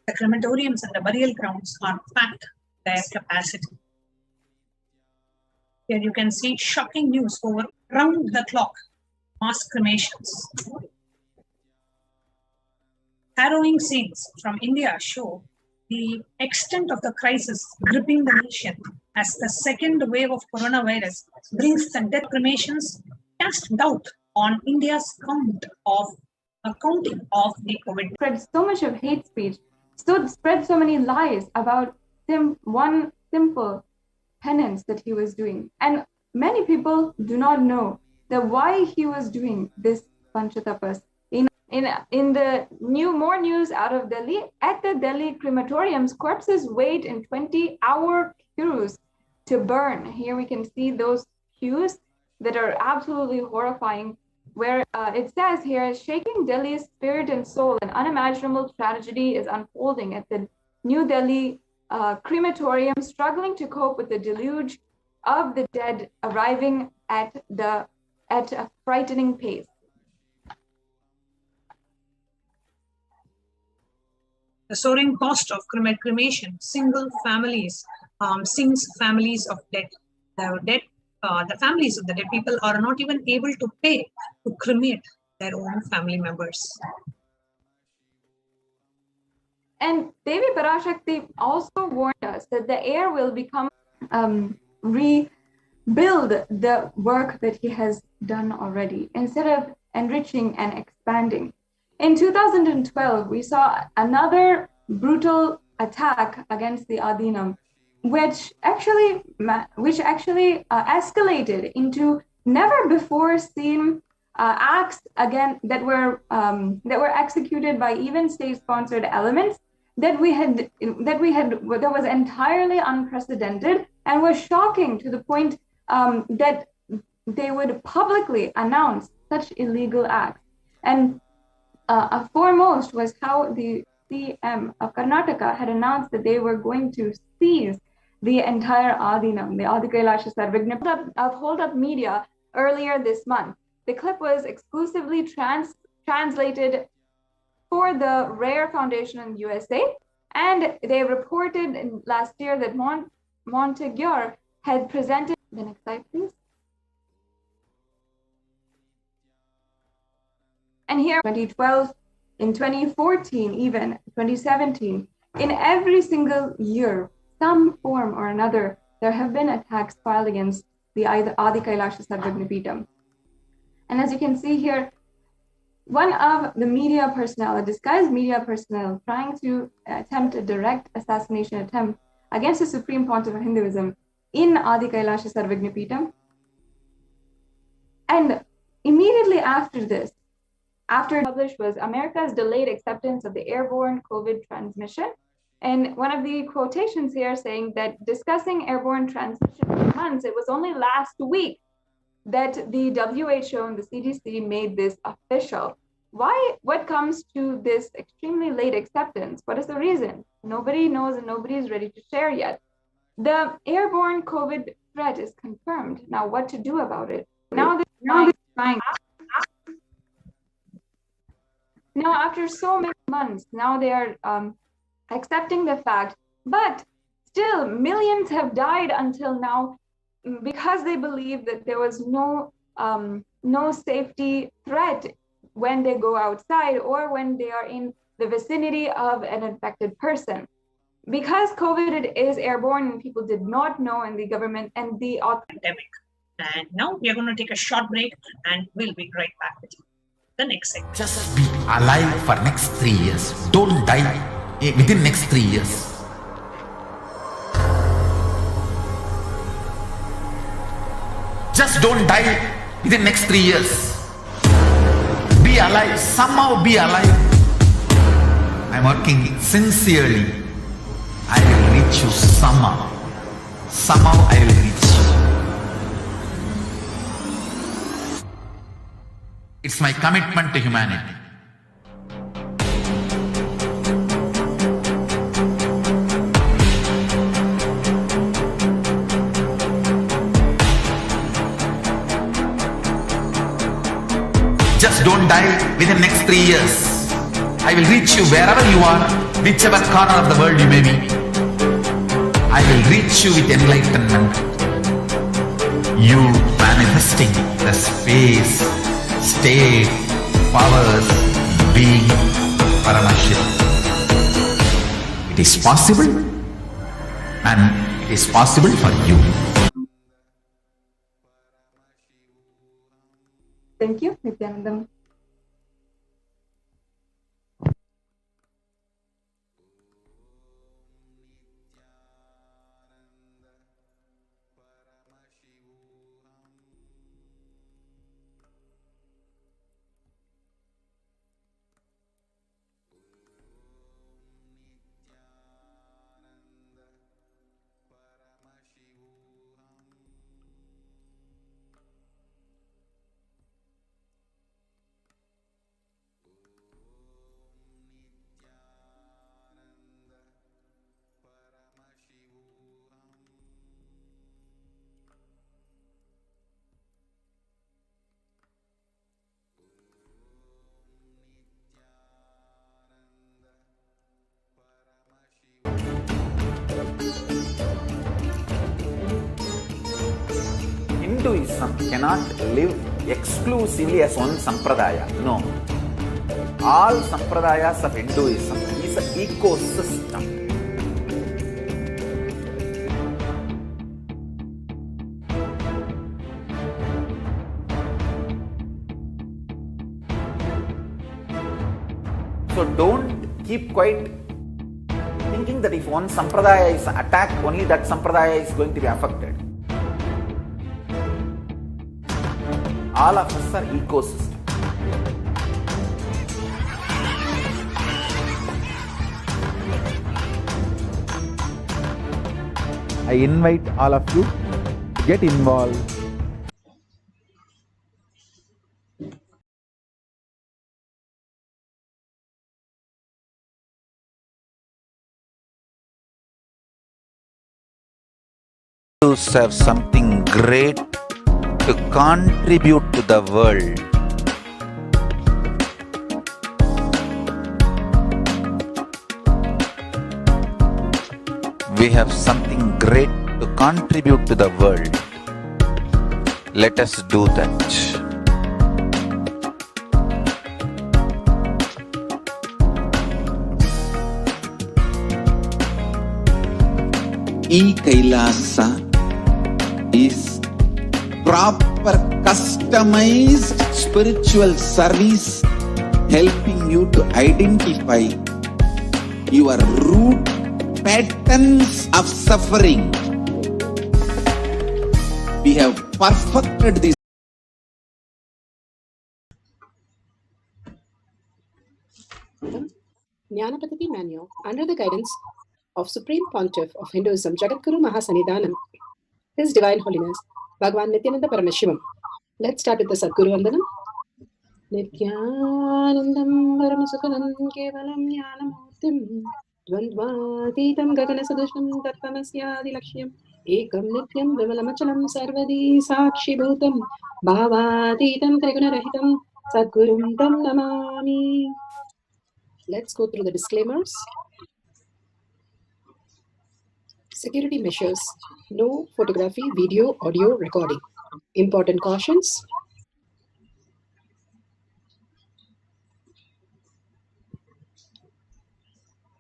The crematoriums and the burial grounds are packed their capacity. Here you can see shocking news over round the clock mass cremations. Harrowing scenes from India show the extent of the crisis gripping the nation as the second wave of coronavirus brings the death. Cremations cast doubt on India's accounting of the COVID. Spread so much of hate speech, spread so many lies about one simple penance that he was doing. And many people do not know that why he was doing this Panchatapas. In the more news out of Delhi, at the Delhi crematoriums, corpses wait in 20-hour queues to burn. Here we can see those queues that are absolutely horrifying, where it says here, shaking Delhi's spirit and soul, an unimaginable tragedy is unfolding at the New Delhi crematorium, struggling to cope with the deluge of the dead arriving at a frightening pace. The soaring cost of cremation sinks families of dead. The families of the dead people are not even able to pay to cremate their own family members. And Devi Parashakti also warned us that the air will become rebuild the work that he has done already, instead of enriching and expanding. In 2012, we saw another brutal attack against the Adheenam, which actually escalated into never before seen acts again that were executed by even state-sponsored elements that was entirely unprecedented and was shocking to the point that they would publicly announce such illegal acts. And foremost was how the CM of Karnataka had announced that they were going to seize the entire Adheenam, the Adi KAILASA Sarvagna, of Hold Up Media earlier this month. The clip was exclusively translated for the Rare Foundation in the USA, and they reported last year that Montague had presented. The next slide, please. And here, 2012, in 2014, even 2017, in every single year, some form or another, there have been attacks filed against the Adi KAILASA Sarvagna Peetham. And as you can see here, one of the media personnel, a disguised media personnel, trying to attempt a direct assassination attempt against the Supreme Pontiff of Hinduism in Adi KAILASA Sarvagna Peetham. And immediately after this, published was America's delayed acceptance of the airborne COVID transmission. And one of the quotations here saying that discussing airborne transmission for months, it was only last week that the WHO and the CDC made this official. Why? What comes to this extremely late acceptance? What is the reason? Nobody knows and nobody is ready to share yet. The airborne COVID threat is confirmed. Now, what to do about it? Now after so many months, now they are accepting the fact, but still millions have died until now because they believe that there was no safety threat when they go outside or when they are in the vicinity of an infected person. Because COVID is airborne and people did not know, and the government and the pandemic. And now we are going to take a short break and we'll be right back with you. The next segment. Just be alive for next 3 years. Don't die within next 3 years. Just don't die within next 3 years. alive, somehow be alive. I'm working sincerely. I will reach you somehow. Somehow I will reach you. It's my commitment to humanity. Just don't die within next 3 years. I will reach you wherever you are, whichever corner of the world you may be. I will reach you with enlightenment. You manifesting the space, state, powers, being, Paramashakti. It is possible, and it is possible for you. Thank you, Nityanandam. Hinduism cannot live exclusively as one sampradaya. No. All sampradayas of Hinduism is an ecosystem. So don't keep quiet thinking that if one sampradaya is attacked, only that sampradaya is going to be affected. All of us are ecosystem. I invite all of you to get involved. To serve something great to contribute to the world. We have something great to contribute to the world. Let us do that. KAILASA is proper customized spiritual service helping you to identify your root patterns of suffering. We have perfected this. Jnanapatati Manual under the guidance of Supreme Pontiff of Hinduism, Jagadguru Mahasanidhanam, His Divine Holiness, Bhagavan Nityananda Paramashivam. Let's start with the Sadguru Vandanam. Nityanandam Paramasukhanam Kevalam Jnanamurtim Dvandvatitam Gaganasadusham Tattvamasya Laksham Ekam Nityam Vimalamachalam Sarvadi Sakshi Bhutam Bhavatitam Trigunarahitam Sadgurum Tam Namami. Let's go through the disclaimers. Security measures. No photography, video, audio recording. Important cautions.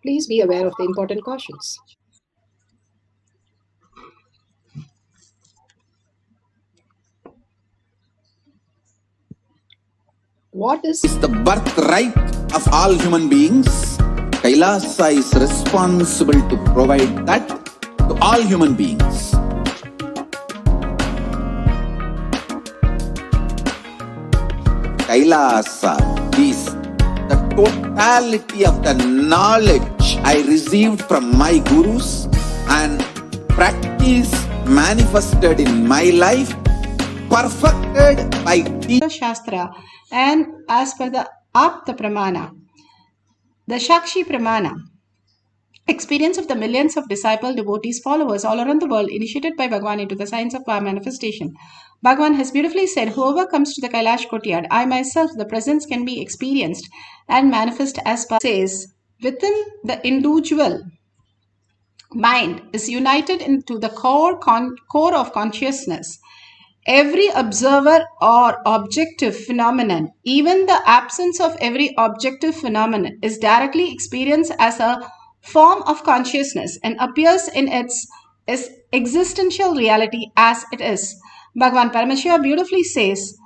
Please be aware of the important cautions. What is the birthright of all human beings? KAILASA is responsible to provide that to all human beings. KAILASA totality of the knowledge I received from my gurus and practice manifested in my life, perfected by Shastra, and as per the Apta Pramana, the Shakshi Pramana, experience of the millions of disciple devotees followers all around the world initiated by Bhagwan into the science of manifestation. Bhagwan has beautifully said, whoever comes to the Kailash courtyard, I myself, the presence can be experienced and manifest as says, within the individual mind is united into the core of consciousness. Every observer or objective phenomenon, even the absence of every objective phenomenon, is directly experienced as a form of consciousness and appears in its existential reality as it is. Bhagavan Paramashiva beautifully says,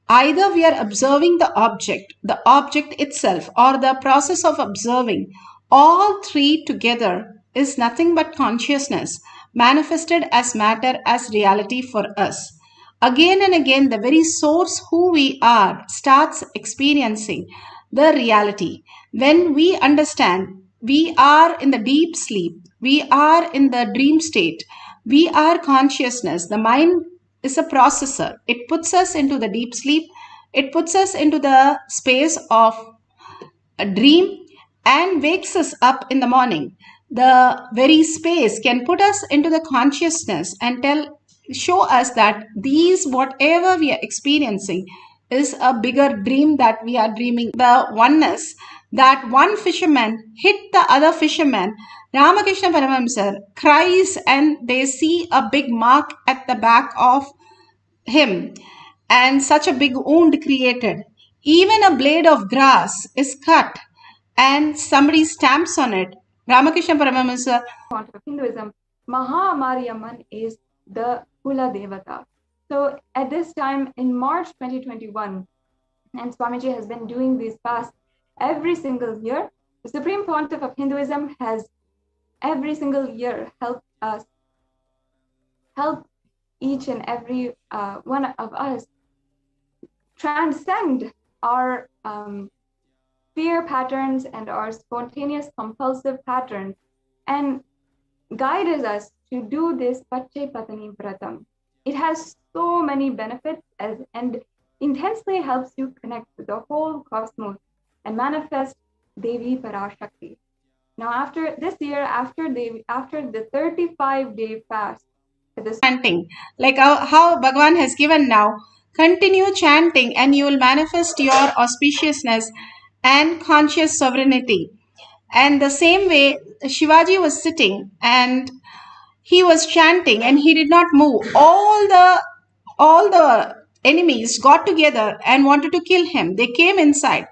either we are observing the object itself, or the process of observing. All three together is nothing but consciousness, manifested as matter, as reality for us. Again and again, the very source who we are starts experiencing the reality. When we understand we are in the deep sleep, we are in the dream state, we are consciousness, the mind is a processor. It puts us into the deep sleep. It puts us into the space of a dream and wakes us up in the morning. The very space can put us into the consciousness and show us that these, whatever we are experiencing, is a bigger dream that we are dreaming. The oneness that one fisherman hit the other fisherman, Ramakrishna Paramahamsa cries and they see a big mark at the back of him and such a big wound created. Even a blade of grass is cut and somebody stamps on it. Ramakrishna Paramahamsa Of Hinduism, Maha Mariamman is the Kula Devata. So at this time in March 2021, and Swamiji has been doing these fasts every single year, the Supreme Pontiff of Hinduism has every single year helped us, help each and every one of us transcend our fear patterns and our spontaneous compulsive patterns, and guided us to do this Pache Patani Vratam. It has so many benefits and intensely helps you connect with the whole cosmos and manifest Devi Parashakti. Now, after this year, after the 35-day fast, chanting, like how Bhagavan has given now, continue chanting and you will manifest your auspiciousness and conscious sovereignty. And the same way, Shivaji was sitting and he was chanting and he did not move. All the enemies got together and wanted to kill him. They came inside.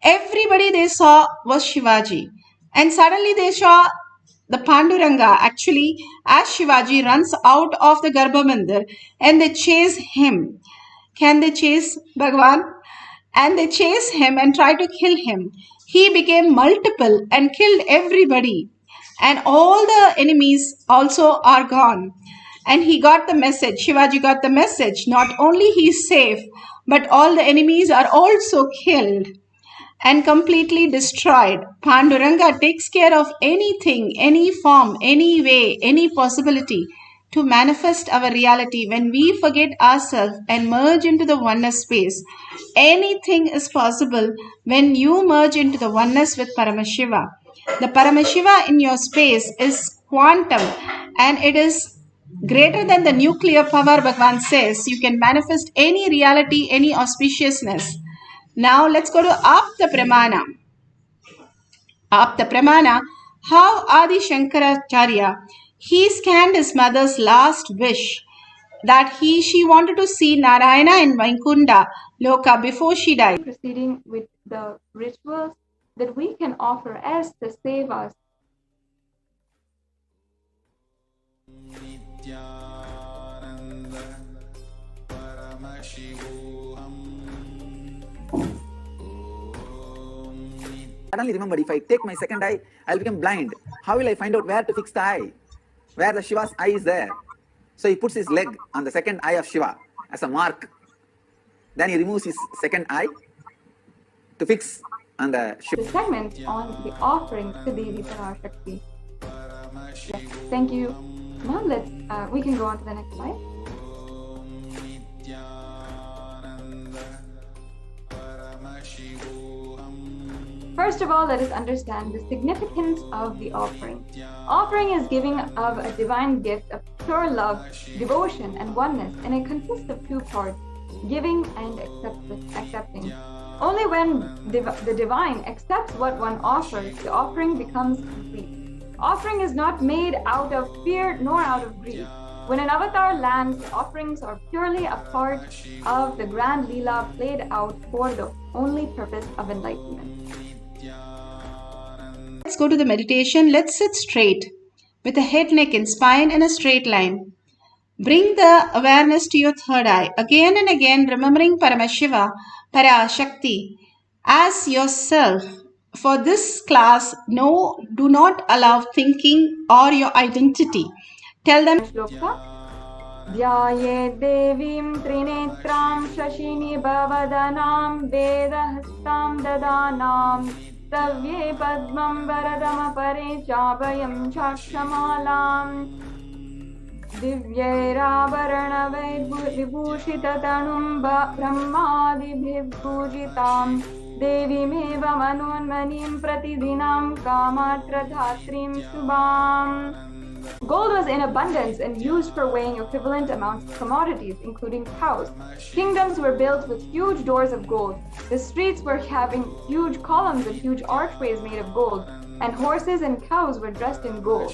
Everybody they saw was Shivaji. And suddenly they saw the Panduranga actually as Shivaji runs out of the Garbhamandir and they chase him. Can they chase Bhagwan? And they chase him and try to kill him. He became multiple and killed everybody. And all the enemies also are gone. And he got the message. Shivaji got the message. Not only he is safe, but all the enemies are also killed and completely destroyed. Panduranga takes care of anything, any form, any way, any possibility to manifest our reality. When we forget ourselves and merge into the oneness space, anything is possible when you merge into the oneness with Paramashiva. The Paramashiva in your space is quantum and it is greater than the nuclear power. Bhagavan says you can manifest any reality, any auspiciousness. Now let's go to Apta Pramana. Apta Pramana, how Adi Shankaracharya, he scanned his mother's last wish that she wanted to see Narayana in Vaikunta Loka before she died. Proceeding with the rituals that we can offer as the sevas. Suddenly remembered, if I take my second eye, I'll become blind. How will I find out where to fix the eye? Where the Shiva's eye is there. So he puts his leg on the second eye of Shiva as a mark. Then he removes his second eye to fix அந்த the segment on the offering to Devi Parashakti. Yes, thank you. Now we can go on to the next slide. First of all, let us understand the significance of the offering. Offering is giving of a divine gift of pure love, devotion, and oneness, and it consists of two parts, giving and accepting. Only when the divine accepts what one offers, the offering becomes complete. Offering is not made out of fear nor out of greed. When an avatar lands, the offerings are purely a part of the grand Leela played out for the only purpose of enlightenment. Let's go to the meditation. Let's sit straight with the head, neck, and spine in a straight line. Bring the awareness to your third eye. Again and again, remembering Paramashiva, Parashakti as yourself. For this class, do not allow thinking or your identity. Tell them. Dhyaye devim trinetram shashini bhavadanam vedahastam dadanam savye padmam varadam apare chabhayam chakshamalam divyairavarana vibhushitatanum brahmadibhibhujitam devimeva manonmanim pratidinam kamatradhatrim subham. Gold was in abundance and used for weighing equivalent amounts of commodities, including cows. Kingdoms were built with huge doors of gold. The streets were having huge columns and huge archways made of gold, and horses and cows were dressed in gold.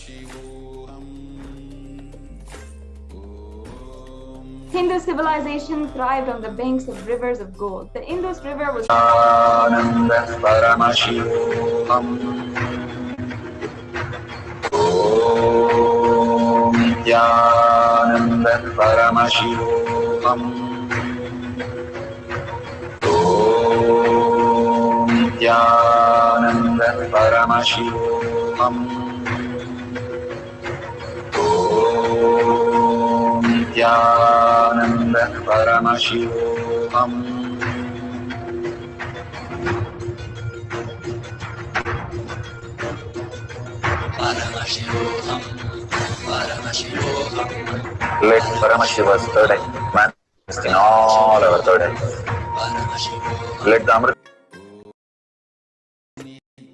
Hindu civilization thrived on the banks of rivers of gold. The Indus River was Nityananda Paramashivam Om Nityananda Paramashivam Om Nityananda Paramashivam Let Paramashiva's third eye manifest in all our third eyes. Let the Amrit.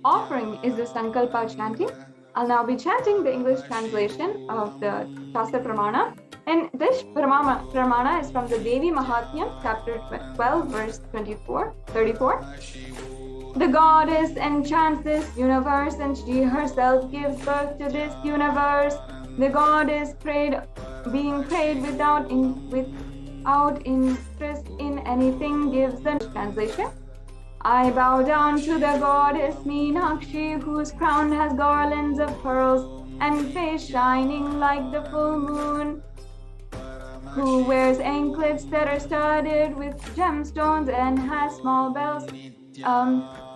Offering is the Sankalpa chanting. I'll now be chanting the English translation of the Shastra Pramana. And this Pramana is from the Devi Mahatmya, chapter 12, verse 34. The goddess enchants this universe, and she herself gives birth to this universe. The goddess being prayed without interest in anything, gives the translation. I bow down to the goddess Meenakshi, whose crown has garlands of pearls and face shining like the full moon, who wears anklets that are studded with gemstones and has small bells,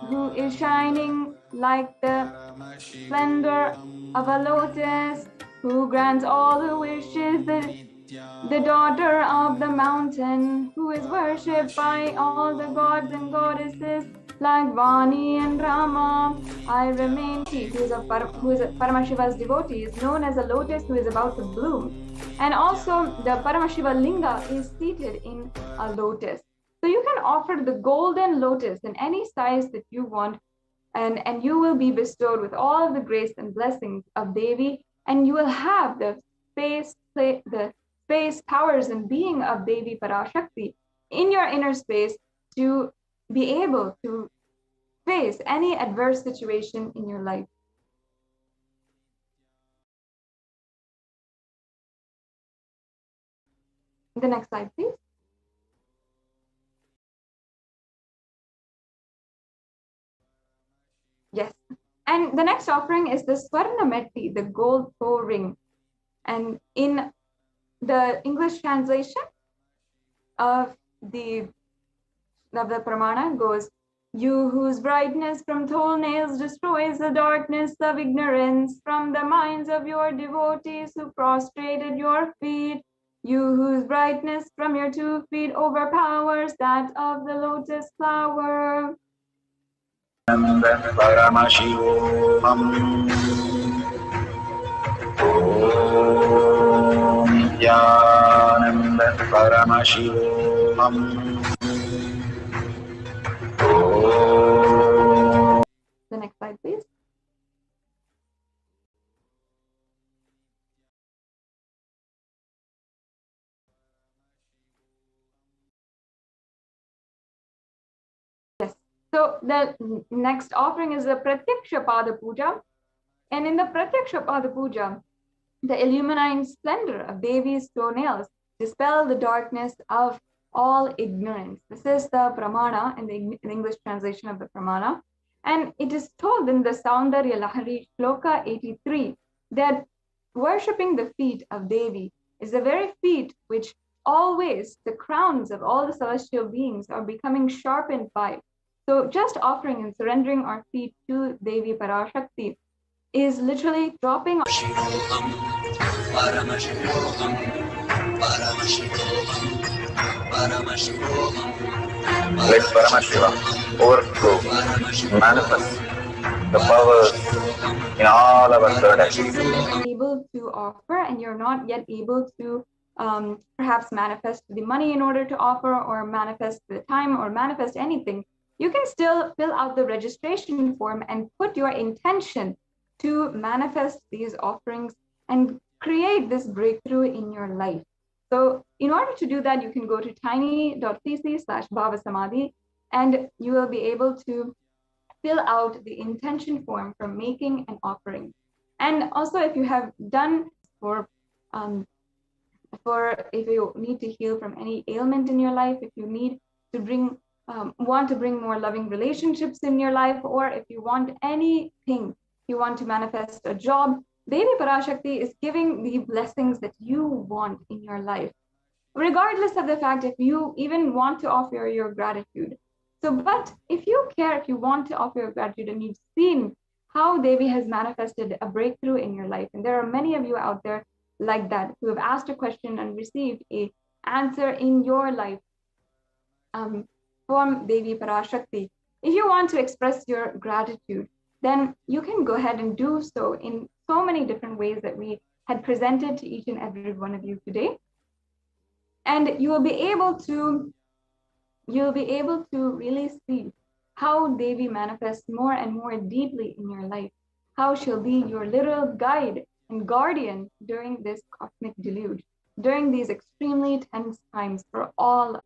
who is shining like the splendor of a lotus, who grants all the wishes, the daughter of the mountain, who is worshipped by all the gods and goddesses like Vani and Rama. I remain who is Paramashiva's devotee, is known as a lotus who is about to bloom. And also the Paramashiva Linga is seated in a lotus. So you can offer the golden lotus in any size that you want, and you will be bestowed with all the grace and blessings of Devi, and you will have the space, powers, and being of Devi Parashakti in your inner space to be able to face any adverse situation in your life. The next slide, please. Yes. And the next offering is the Swarna Metti, the gold bow ring. And in the English translation of the Pramana goes, you whose brightness from toenails destroys the darkness of ignorance from the minds of your devotees who prostrated your feet, you whose brightness from your 2 feet overpowers that of the lotus flower. Satchidananda Paramashivoham. Om Nityananda Paramashivoham. The next slide, please. Yes. So the next offering is the Pratyaksha Pada Puja. And in the Pratyaksha Pada Puja, the illuminine splendor of Devi's toenails dispel the darkness of all ignorance. This is the Pramana in the English translation of the Pramana. And it is told in the Saundarya Lahari Shloka 83 that worshipping the feet of Devi is the very feet which always the crowns of all the celestial beings are becoming sharpened by. So just offering and surrendering our feet to Devi Parashakti is literally dropping. Let Paramashiva overflow, manifest the powers in all our third eye. Able to offer, and you're not yet able to perhaps manifest the money in order to offer, or manifest the time, or manifest anything, you can still fill out the registration form and put your intention to manifest these offerings and create this breakthrough in your life. So in order to do that, you can go to tiny.cc/bhavasamadhi, and you will be able to fill out the intention form for making an offering. And also, if you have done for if you need to heal from any ailment in your life, if you need to want to bring more loving relationships in your life, or if you want anything, you want to manifest a job, Devi Parashakti is giving the blessings that you want in your life, regardless of the fact if you even want to offer your gratitude. So, but if you care, if you want to offer your gratitude, and you've seen how Devi has manifested a breakthrough in your life, and there are many of you out there like that who have asked a question and received an answer in your life from Devi Parashakti. If you want to express your gratitude, then you can go ahead and do so in so many different ways that we had presented to each and every one of you today. And you will be able to really see how Devi manifests more and more deeply in your life, how she'll be your little guide and guardian during this cosmic deluge, during these extremely tense times for all.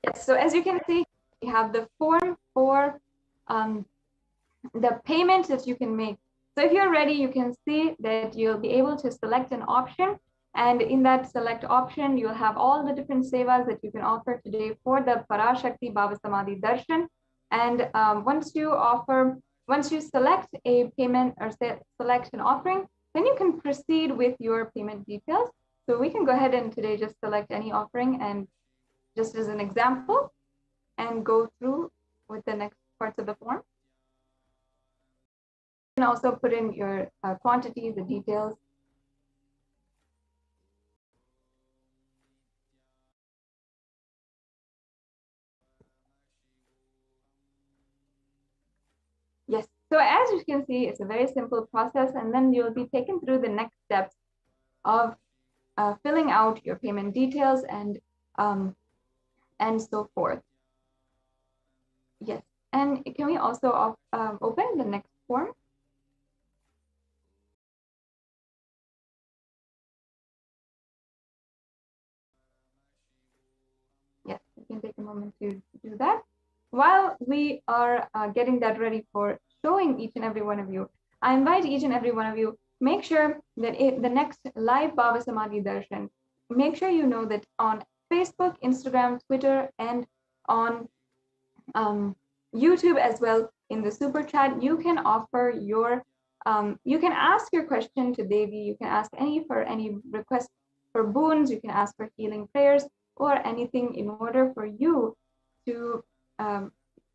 Yes, so as you can see, we have the form for the payment that you can make. So if you're ready, you can see that you'll be able to select an option. And in that select option, you'll have all the different sevas that you can offer today for the Parashakti Bhavasamadhi Darshan. And once you select a payment or select an offering, then you can proceed with your payment details. So we can go ahead and today just select any offering, and just as an example, and go through with the next parts of the form. You can also put in your quantity, the details. Yes, so as you can see, it's a very simple process, and then you'll be taken through the next steps of filling out your payment details and so forth. Yes, and can we also open the next form? Yes, you can take a moment to do that. While we are getting that ready for showing each and every one of you, I invite each and every one of you, make sure that the next live Bhava Samadhi Darshan, make sure you know that on Facebook, Instagram, Twitter, and on YouTube as well, in the super chat, you can offer your, you can ask your question to Devi, you can ask any request for boons, you can ask for healing prayers, or anything in order for you to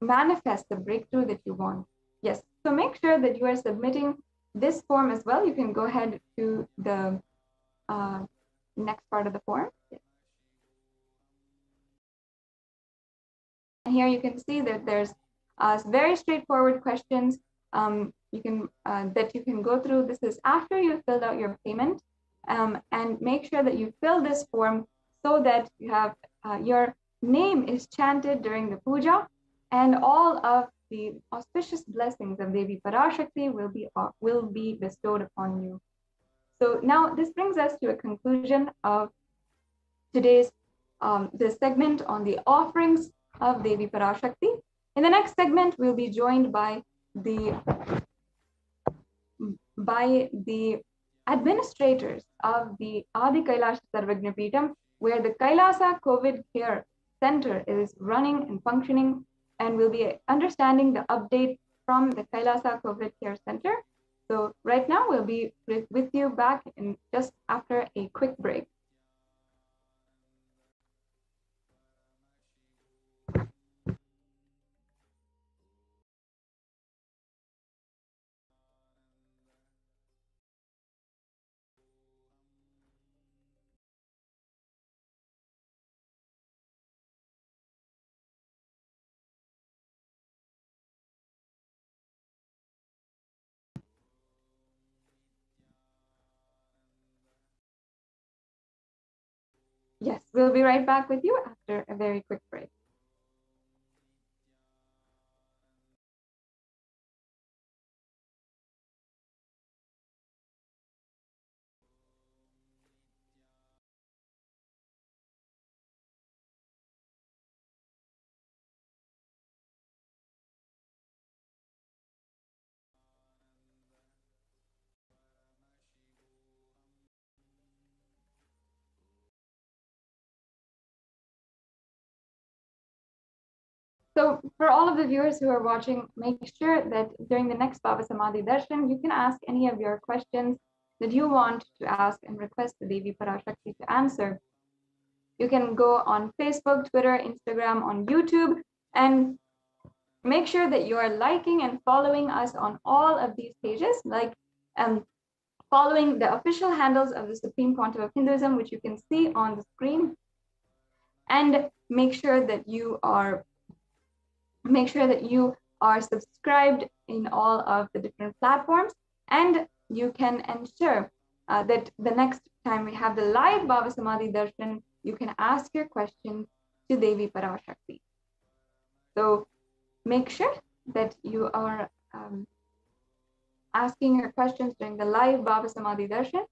manifest the breakthrough that you want. Yes, so make sure that you are submitting this form as well. You can go ahead to the next part of the form. And here you can see that there's very straightforward questions that you can go through. This is after you've filled out your payment, and make sure that you fill this form so that you have your name is chanted during the puja, and all of the auspicious blessings of Devi Parashakti will be bestowed upon you. So now this brings us to a conclusion of today's this segment on the offerings of Devi Parashakti. In the next segment, we'll be joined by the administrators of the Adi Kailasa Sarvagna Peetham, where the Kailasa COVID Care Center is running and functioning, and we'll be understanding the update from the Kailasa COVID Care Center. So right now, we'll be with you back in just after a quick break. Yes, we'll be right back with you after a very quick break. So for all of the viewers who are watching, make sure that during the next Baba Samadhi Darshan, you can ask any of your questions that you want to ask and request the Devi Parashakti to answer. You can go on Facebook, Twitter, Instagram, on YouTube, and make sure that you are liking and following us on all of these pages, like following the official handles of the Supreme Pontiff of Hinduism, which you can see on the screen, and make sure that you are subscribed in all of the different platforms, and you can ensure that the next time we have the live Baba Samadhi Darshan, you can ask your questions to Devi Parashakti. So make sure that you are asking your questions during the live Baba Samadhi Darshan.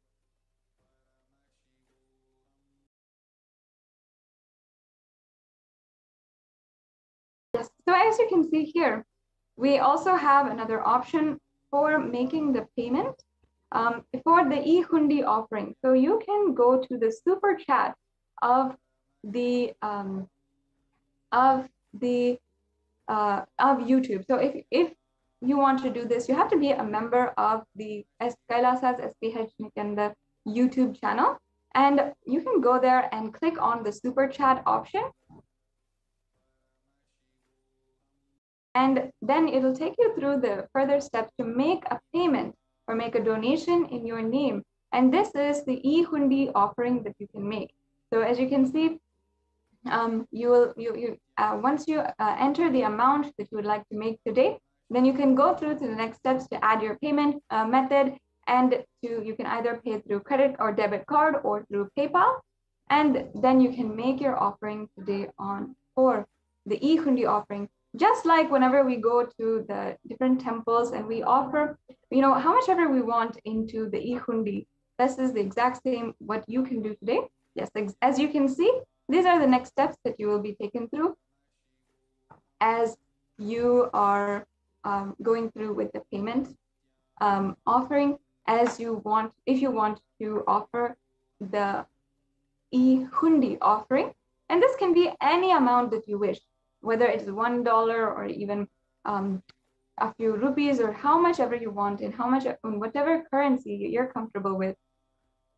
Yes, so as you can see here, we also have another option for making the payment for the e-hundi offering. So you can go to the super chat of YouTube. So if you want to do this, you have to be a member of the Kailasa's SPH Nikanda YouTube channel, and you can go there and click on the super chat option, and then it'll take you through the further steps to make a payment or make a donation in your name. And this is the e-hundi offering that you can make. So as you can see, once you enter the amount that you would like to make today, then you can go through to the next steps to add your payment method, and you can either pay through credit or debit card or through PayPal, and then you can make your offering today for the e-hundi offering. Just like whenever we go to the different temples and we offer, how much ever we want into the e-hundi, this is the exact same what you can do today. Yes, as you can see, these are the next steps that you will be taken through as you are going through with the payment offering. If you want to offer the e-hundi offering, and this can be any amount that you wish, whether it's $1 or even a few rupees, or how much ever you want, and whatever currency you're comfortable with,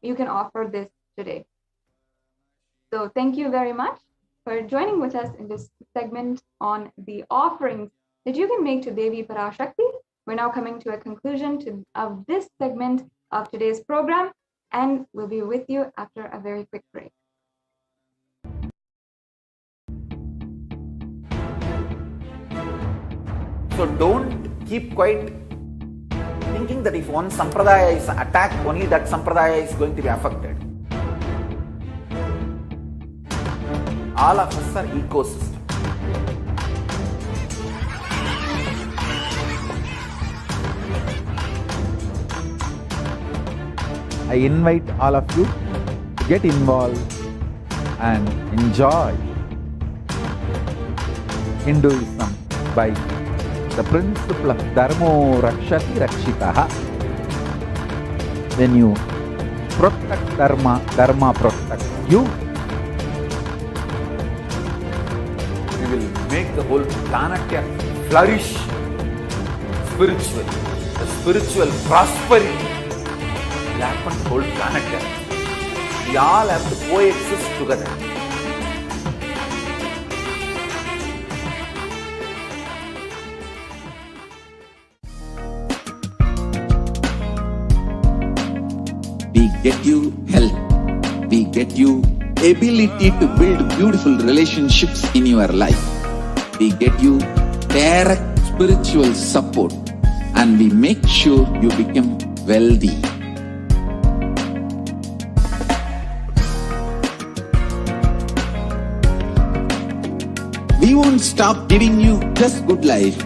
you can offer this today. So thank you very much for joining with us in this segment on the offerings that you can make to Devi Parashakti. We're now coming to a conclusion of this segment of today's program, and we'll be with you after a very quick break. So don't keep quiet thinking that if one sampradaya is attacked, only that sampradaya is going to be affected. All of us are ecosystem. I invite all of you to get involved and enjoy Hinduism by the principle of Dharmo Rakshati Rakshitaha. When you protect Dharma, Dharma protects you. We will make the whole planet flourish spiritually. The spiritual prosperity will happen to the whole planet. We all have to coexist together. We get you health. We get you ability to build beautiful relationships in your life. We get you direct spiritual support, and we make sure you become wealthy. We won't stop giving you just good life.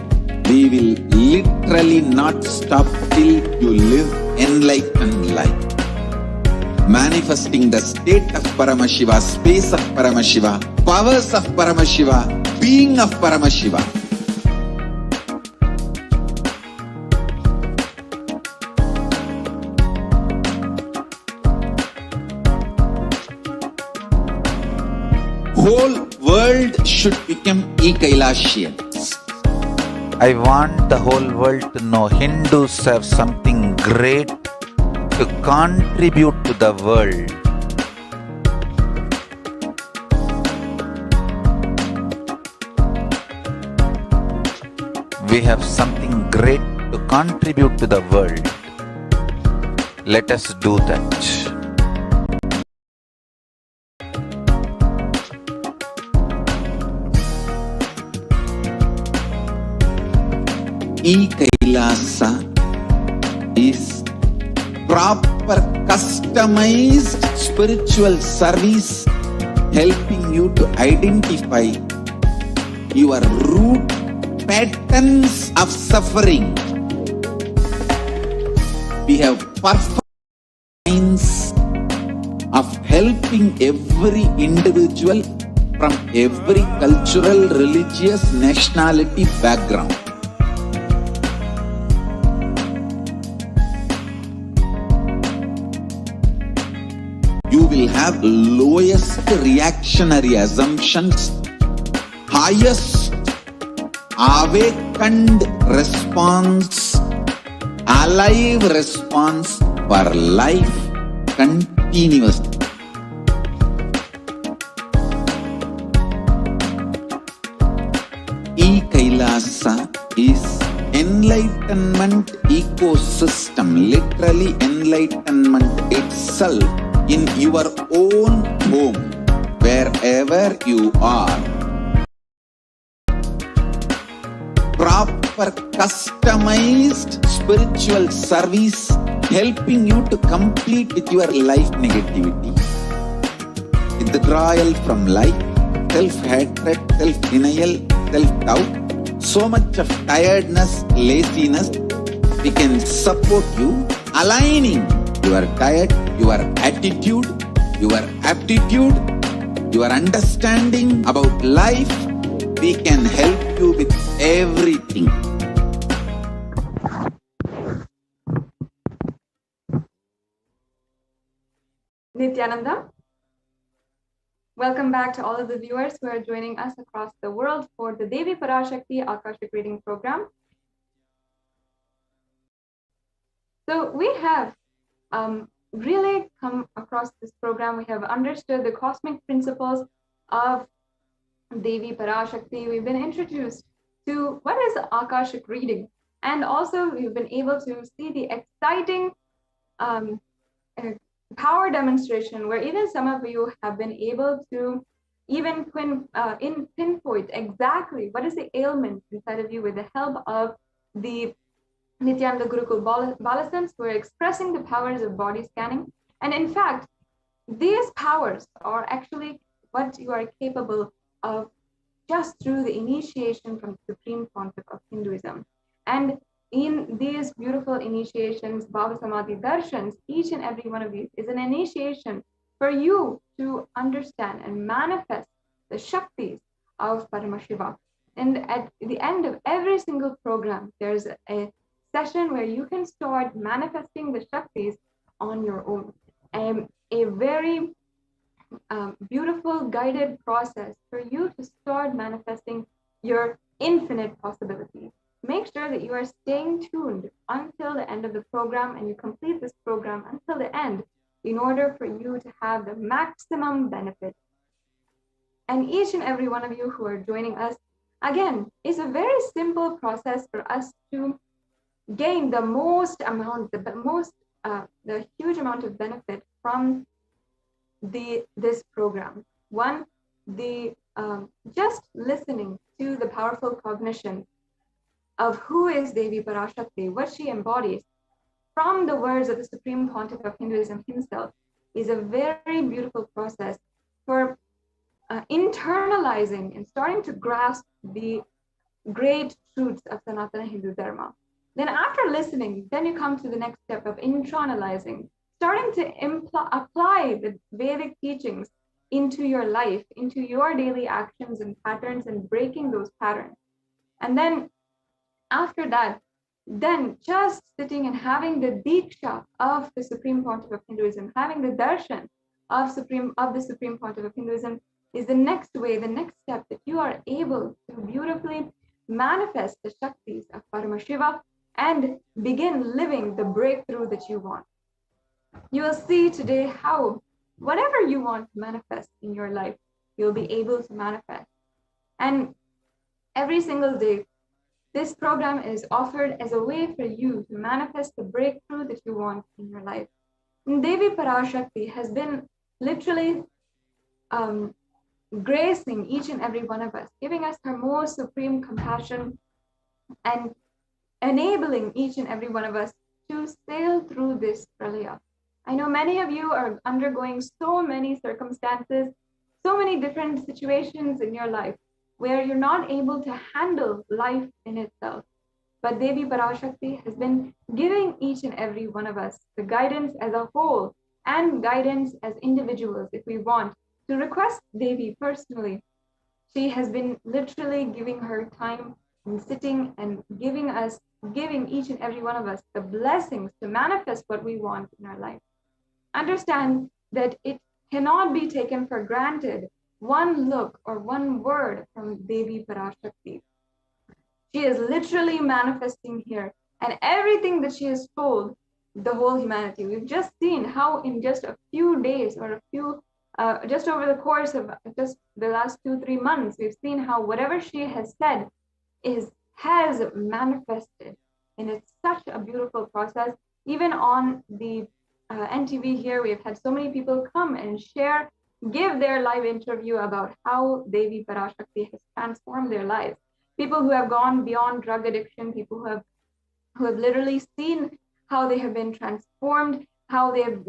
We will literally not stop till you live enlightened life. Manifesting the state of Paramashiva, space of Paramashiva, powers of Paramashiva, being of Paramashiva. Whole world should become KAILASIans. I want the whole world to know Hindus have something great to contribute to the world. We have something great to contribute to the world. Let us do that. KAILASA is proper customized spiritual service helping you to identify your root patterns of suffering. We have perfect minds of helping every individual from every cultural, religious, nationality background. You will have lowest reactionary assumptions, highest awakened response, alive response for life continuously. KAILASA is enlightenment ecosystem, literally enlightenment itself in your own home, wherever you are. Proper customized spiritual service helping you to complete with your life negativity, withdrawal from life, self-hatred, self-denial, self-doubt, so much of tiredness, laziness. We can support you aligning your diet, your attitude, your aptitude, your understanding about life. We can help you with everything. Nityananda, welcome back to all of the viewers who are joining us across the world for the Devi Parashakti Akashic reading program. So we have really come across this program. We have understood the cosmic principles of Devi Parashakti. We've been introduced to what is Akashic reading, and also we've been able to see the exciting power demonstration where even some of you have been able to even pinpoint exactly what is the ailment inside of you with the help of the Nityananda Gurukul Balasams, who are expressing the powers of body scanning. And in fact, these powers are actually what you are capable of just through the initiation from the Supreme Pontiff of Hinduism. And in these beautiful initiations, Bhava Samadhi Darshans, each and every one of these is an initiation for you to understand and manifest the Shaktis of Paramashiva. And at the end of every single program, there's a session where you can start manifesting the Shaktis on your own. A very beautiful guided process for you to start manifesting your infinite possibilities. Make sure that you are staying tuned until the end of the program and you complete this program until the end in order for you to have the maximum benefit. And each and every one of you who are joining us, again, it's a very simple process for us to gain the most amount, the huge amount of benefit from this program. One, just listening to the powerful cognition of who is Devi Parashakti, what she embodies, from the words of the Supreme Pontiff of Hinduism himself, is a very beautiful process for internalizing and starting to grasp the great truths of Sanatana Hindu Dharma. Then after listening, then you come to the next step of internalizing, starting to apply the Vedic teachings into your life, into your daily actions and patterns, and breaking those patterns. And then after that, then just sitting and having the Diksha of the Supreme Pontiff of Hinduism, having the darshan of the Supreme Pontiff of Hinduism is the next way, the next step that you are able to beautifully manifest the Shaktis of Paramashiva and begin living the breakthrough that you want. You will see today how whatever you want to manifest in your life, you'll be able to manifest. And every single day, this program is offered as a way for you to manifest the breakthrough that you want in your life. And Devi Parashakti has been literally gracing each and every one of us, giving us her most supreme compassion and enabling each and every one of us to sail through this pralaya. I know many of you are undergoing so many circumstances, so many different situations in your life where you're not able to handle life in itself. But Devi Parashakti has been giving each and every one of us the guidance as a whole and guidance as individuals if we want to request Devi personally. She has been literally giving her time and sitting and giving each and every one of us the blessings to manifest what we want in our life. Understand that it cannot be taken for granted one look or one word from Devi Parashakti. She is literally manifesting here, and everything that she has told the whole humanity. We've just seen how in just a few days or just over the course of just the last 2-3 months, we've seen how whatever she has said has manifested. And it's such a beautiful process. Even on the NTV here, we've had so many people come and give their live interview about how Devi Parashakti has transformed their lives. People who have gone beyond drug addiction, people who have literally seen how they have been transformed, how they have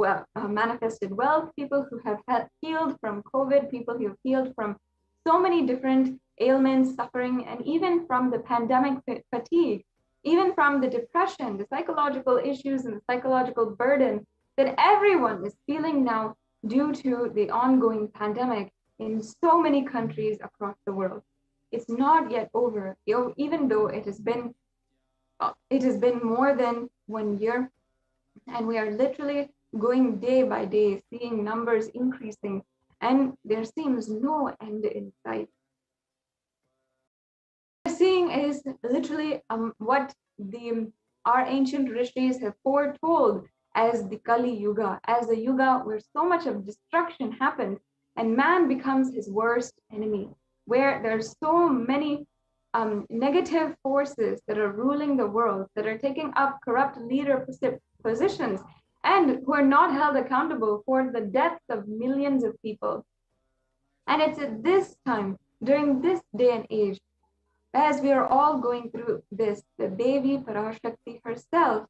manifested wealth, people who have healed from COVID, people who have healed from so many different ailments, suffering, and even from the pandemic fatigue, even from the depression, the psychological issues and the psychological burden that everyone is feeling now due to the ongoing pandemic in so many countries across the world. It's not yet over, even though it has been more than 1 year, and we are literally going day by day, seeing numbers increasing, and there seems no end in sight. What we're seeing is literally what our ancient rishis have foretold as the Kali Yuga, as a yuga where so much of destruction happens and man becomes his worst enemy, where there's so many negative forces that are ruling the world, that are taking up corrupt leader positions, and who are not held accountable for the deaths of millions of people. And it's at this time, during this day and age, as we are all going through this, the Devi Parashakti herself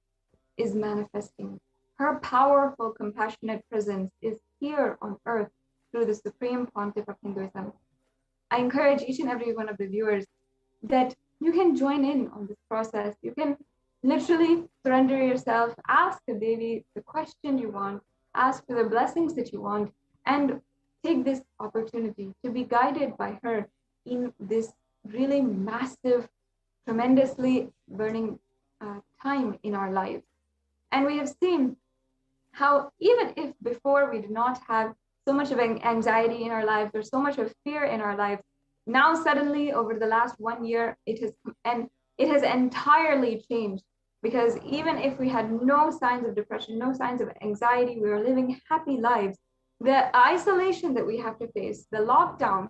is manifesting. Her powerful, compassionate presence is here on earth through the Supreme Pontiff of Hinduism. I encourage each and every one of the viewers that you can join in on this process. You can literally surrender yourself, ask the Devi the question you want, ask for the blessings that you want, and take this opportunity to be guided by her in this really massive, tremendously burning time in our lives. And we have seen how even if before we did not have so much of anxiety in our lives or so much of fear in our lives, now suddenly over the last 1 year, it has entirely changed. Because even if we had no signs of depression, no signs of anxiety, we were living happy lives, the isolation that we have to face, the lockdown,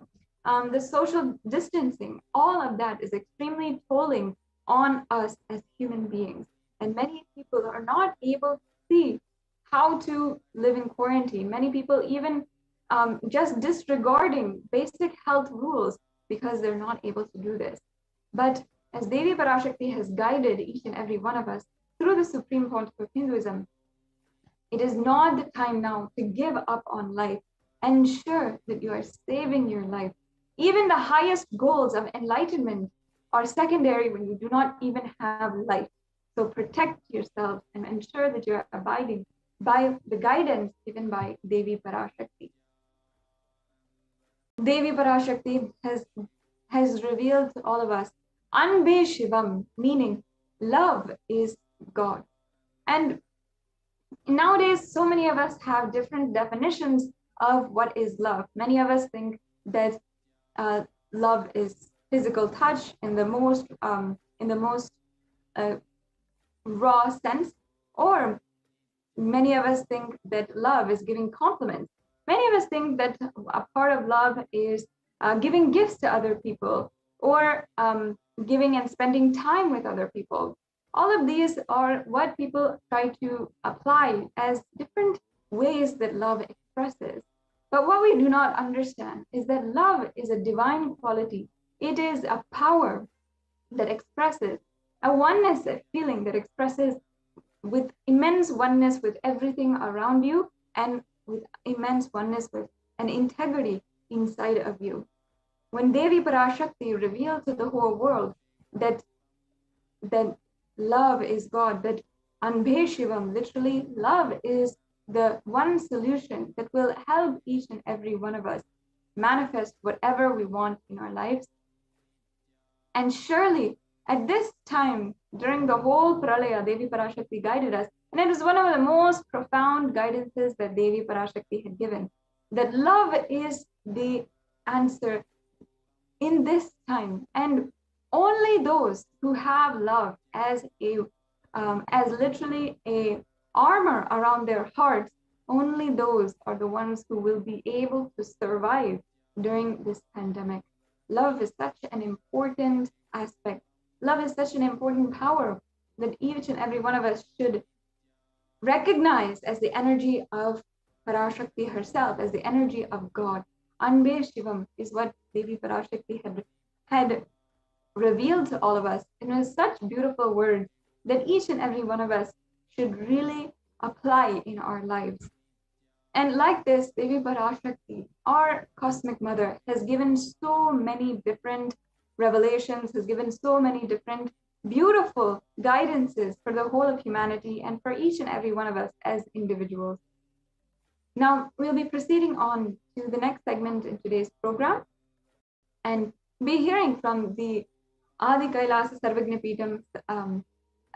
the social distancing, all of that is extremely tolling on us as human beings. And many people are not able to see how to live in quarantine. Many people even just disregarding basic health rules because they're not able to do this. But as Devi Parashakti has guided each and every one of us through the Supreme Pontiff of Hinduism, it is not the time now to give up on life. Ensure that you are saving your life. Even the highest goals of enlightenment are secondary when you do not even have life. So protect yourself and ensure that you're abiding by the guidance given by Devi Parashakti. Devi Parashakti has revealed to all of us Anbe Shivam, meaning love is God. And nowadays, so many of us have different definitions of what is love. Many of us think that love is physical touch in the most raw sense, or many of us think that love is giving compliments. Many of us think that a part of love is giving gifts to other people, or giving and spending time with other people. All of these are what people try to apply as different ways that love expresses. But what we do not understand is that love is a divine quality. It is a power that expresses a oneness, a feeling that expresses with immense oneness with everything around you, and with immense oneness with an integrity inside of you. When Devi Parashakti revealed to the whole world that love is God, that Anbhe Shivam, literally love is the one solution that will help each and every one of us manifest whatever we want in our lives. And surely at this time, during the whole Pralaya, Devi Parashakti guided us. And it was one of the most profound guidances that Devi Parashakti had given, that love is the answer in this time. And only those who have love as literally a armor around their hearts, only those are the ones who will be able to survive during this pandemic. Love is such an important aspect. Love is such an important power that each and every one of us should recognize as the energy of Parashakti herself, as the energy of God. Anbe Shivam is what Devi Parashakti had revealed to all of us. It was such beautiful words that each and every one of us should really apply in our lives. And like this, Devi Parashakti, our cosmic mother, has given so many different revelations, has given so many different beautiful guidances for the whole of humanity and for each and every one of us as individuals. Now, we'll be proceeding on to the next segment in today's program and be hearing from the Adi KAILASA Sarvagna Peetam's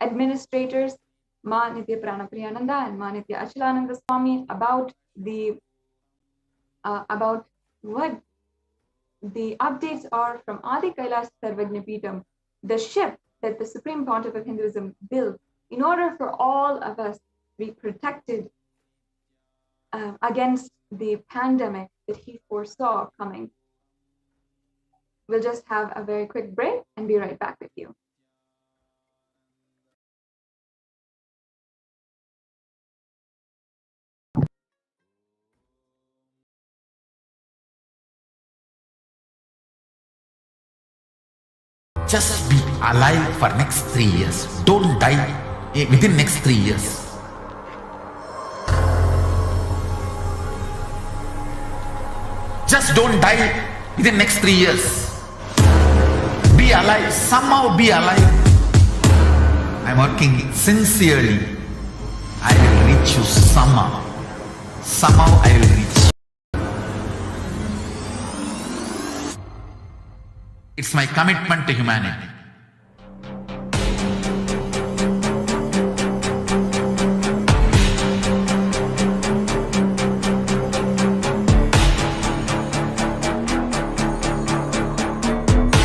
administrators, Ma Nitya Pranapriyananda and Ma Nitya Achalananda Swami, about what the updates are from Adi KAILASA Sarvagna Peetam, the ship that the Supreme Pontiff of Hinduism built in order for all of us to be protected against the pandemic that he foresaw coming. We'll just have a very quick break and be right back with you. Just be alive for next 3 years. Don't die within next 3 years. Just don't die within next 3 years. Be alive. Somehow be alive. I'm working sincerely. I will reach you somehow. Somehow I will reach you. It's my commitment to humanity.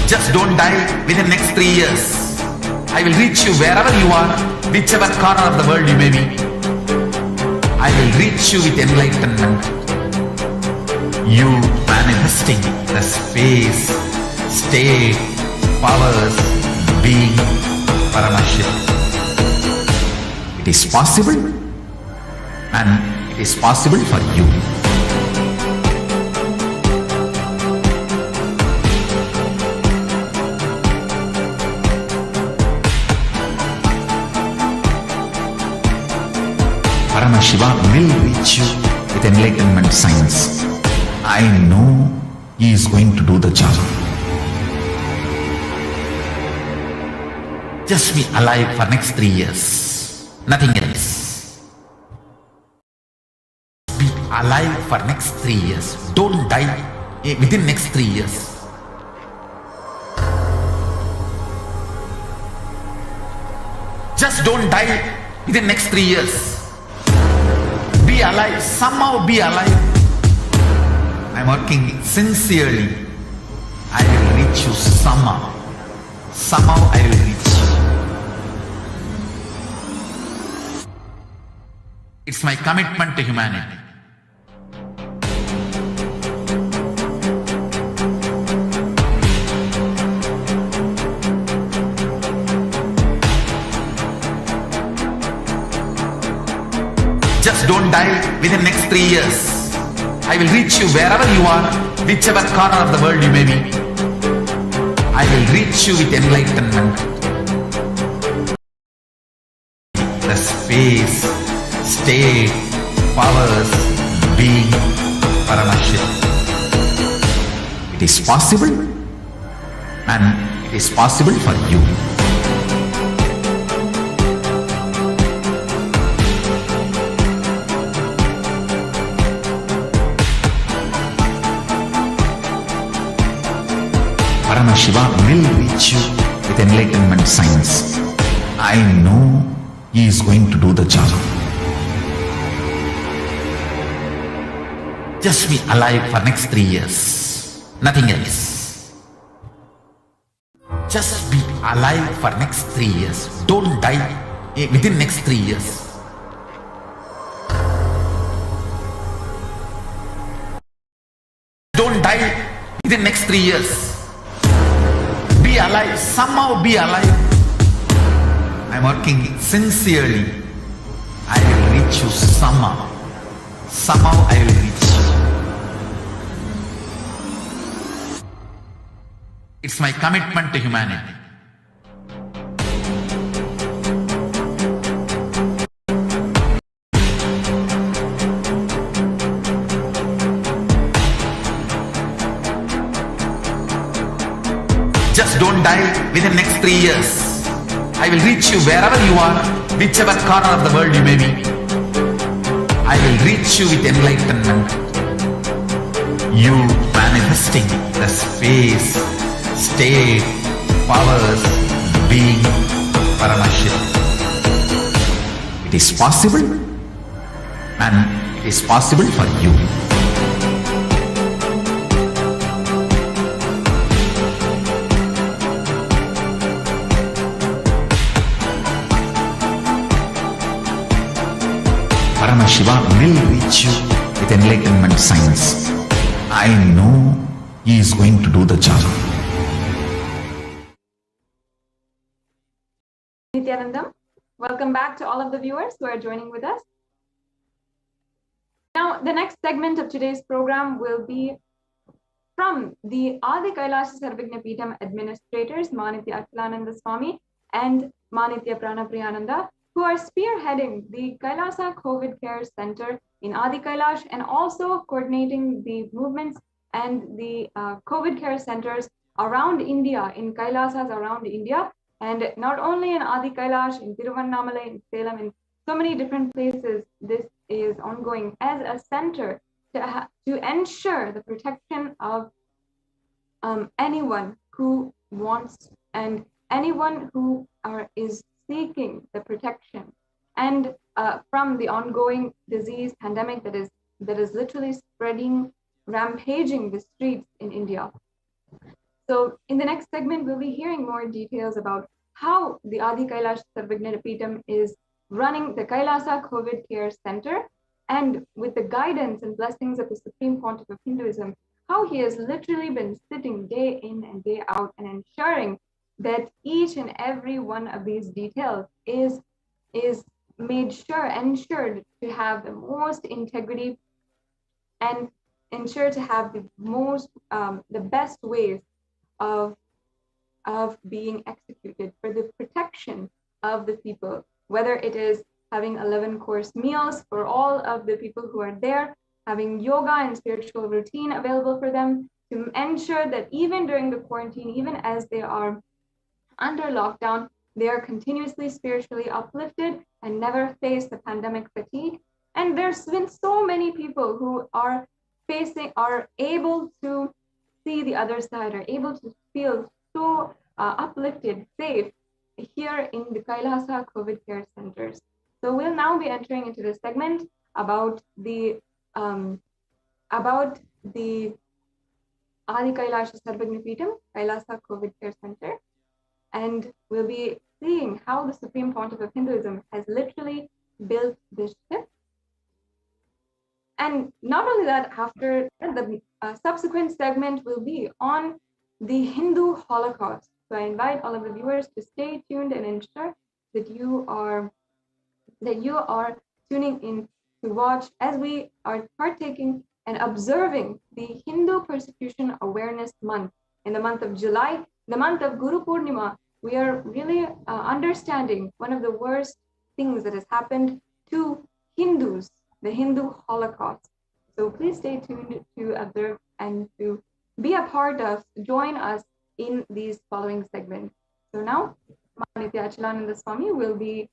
Just don't die within next 3 years. I will reach you wherever you are, whichever corner of the world you may be. I will reach you with enlightenment. You manifesting the space, state, powers, being, Parashakti. It is possible, and it is possible for you. Shiva will reach you with enlightenment science. I know he is going to do the job. Just be alive for next 3 years. Nothing else. Be alive for next 3 years. Don't die within next 3 years. Just don't die within next 3 years. Be alive, somehow be alive. I'm working sincerely. I will reach you somehow. Somehow I will reach you. It's my commitment to humanity. Just don't die within next 3 years. I will reach you wherever you are, whichever corner of the world you may be. I will reach you with enlightenment. The space, state, powers, being, Parashakti. It is possible, and it is possible for you. Shiva will reach you with enlightenment science. I know he is going to do the job. Just be alive for next 3 years. Nothing else. Just be alive for next 3 years. Don't die within next 3 years. Don't die within next 3 years. Be alive, somehow be alive. I'm working sincerely. I will reach you somehow. Somehow I will reach you. It's my commitment to humanity. Just don't die within next 3 years. I will reach you wherever you are, whichever corner of the world you may be. I will reach you with enlightenment. You manifesting the space, state, powers, being, Parashakti. It is possible, and it is possible for you. Shiva will reach you with enlightenment science. I know he is going to do the job. Nityanandam, welcome back to all of the viewers who are joining with us. Now, the next segment of today's program will be from the Adi Kailasa Sarvagnapeetham administrators, Manitya Achilananda Swami and Manitya Pranapriyananda, who are spearheading the Kailasa COVID Care Center in Adi Kailash and also coordinating the movements and the COVID care centers around India, in Kailasas around India, and not only in Adi Kailash, in Tiruvannamalai, in Salem, in so many different places. This is ongoing as a center to ensure the protection of anyone who wants and anyone who is seeking the protection and from the ongoing disease pandemic that is literally spreading, rampaging the streets in India. So in the next segment, we'll be hearing more details about how the Adi Kailash Sarvagnapeetham is running the Kailasa COVID Care Center, and with the guidance and blessings of the Supreme Pontiff of Hinduism, how he has literally been sitting day in and day out and ensuring that each and every one of these details is ensured to have the most integrity and ensured to have the most the best ways of being executed for the protection of the people, whether it is having 11-course meals for all of the people who are there, having yoga and spiritual routine available for them to ensure that even during the quarantine, even as they are under lockdown, they are continuously spiritually uplifted and never face the pandemic fatigue. And there's been so many people who are able to see the other side, are able to feel so uplifted, safe here in the Kailasa COVID care centers. So we'll now be entering into this segment about the Adi Kailasha Sarvagnapeetham, Kailasa COVID Care Center, and we'll be seeing how the Supreme Pontiff of Hinduism has literally built this ship. And not only that, after the subsequent segment will be on the Hindu Holocaust. So I invite all of the viewers to stay tuned and ensure that you are tuning in to watch as we are partaking and observing the Hindu Persecution Awareness Month. In the month of July, the month of Guru Purnima, we are really understanding one of the worst things that has happened to Hindus, the Hindu Holocaust. So please stay tuned to observe and to be a part of, join us in these following segments. So now, Manitya Achilananda Swami will be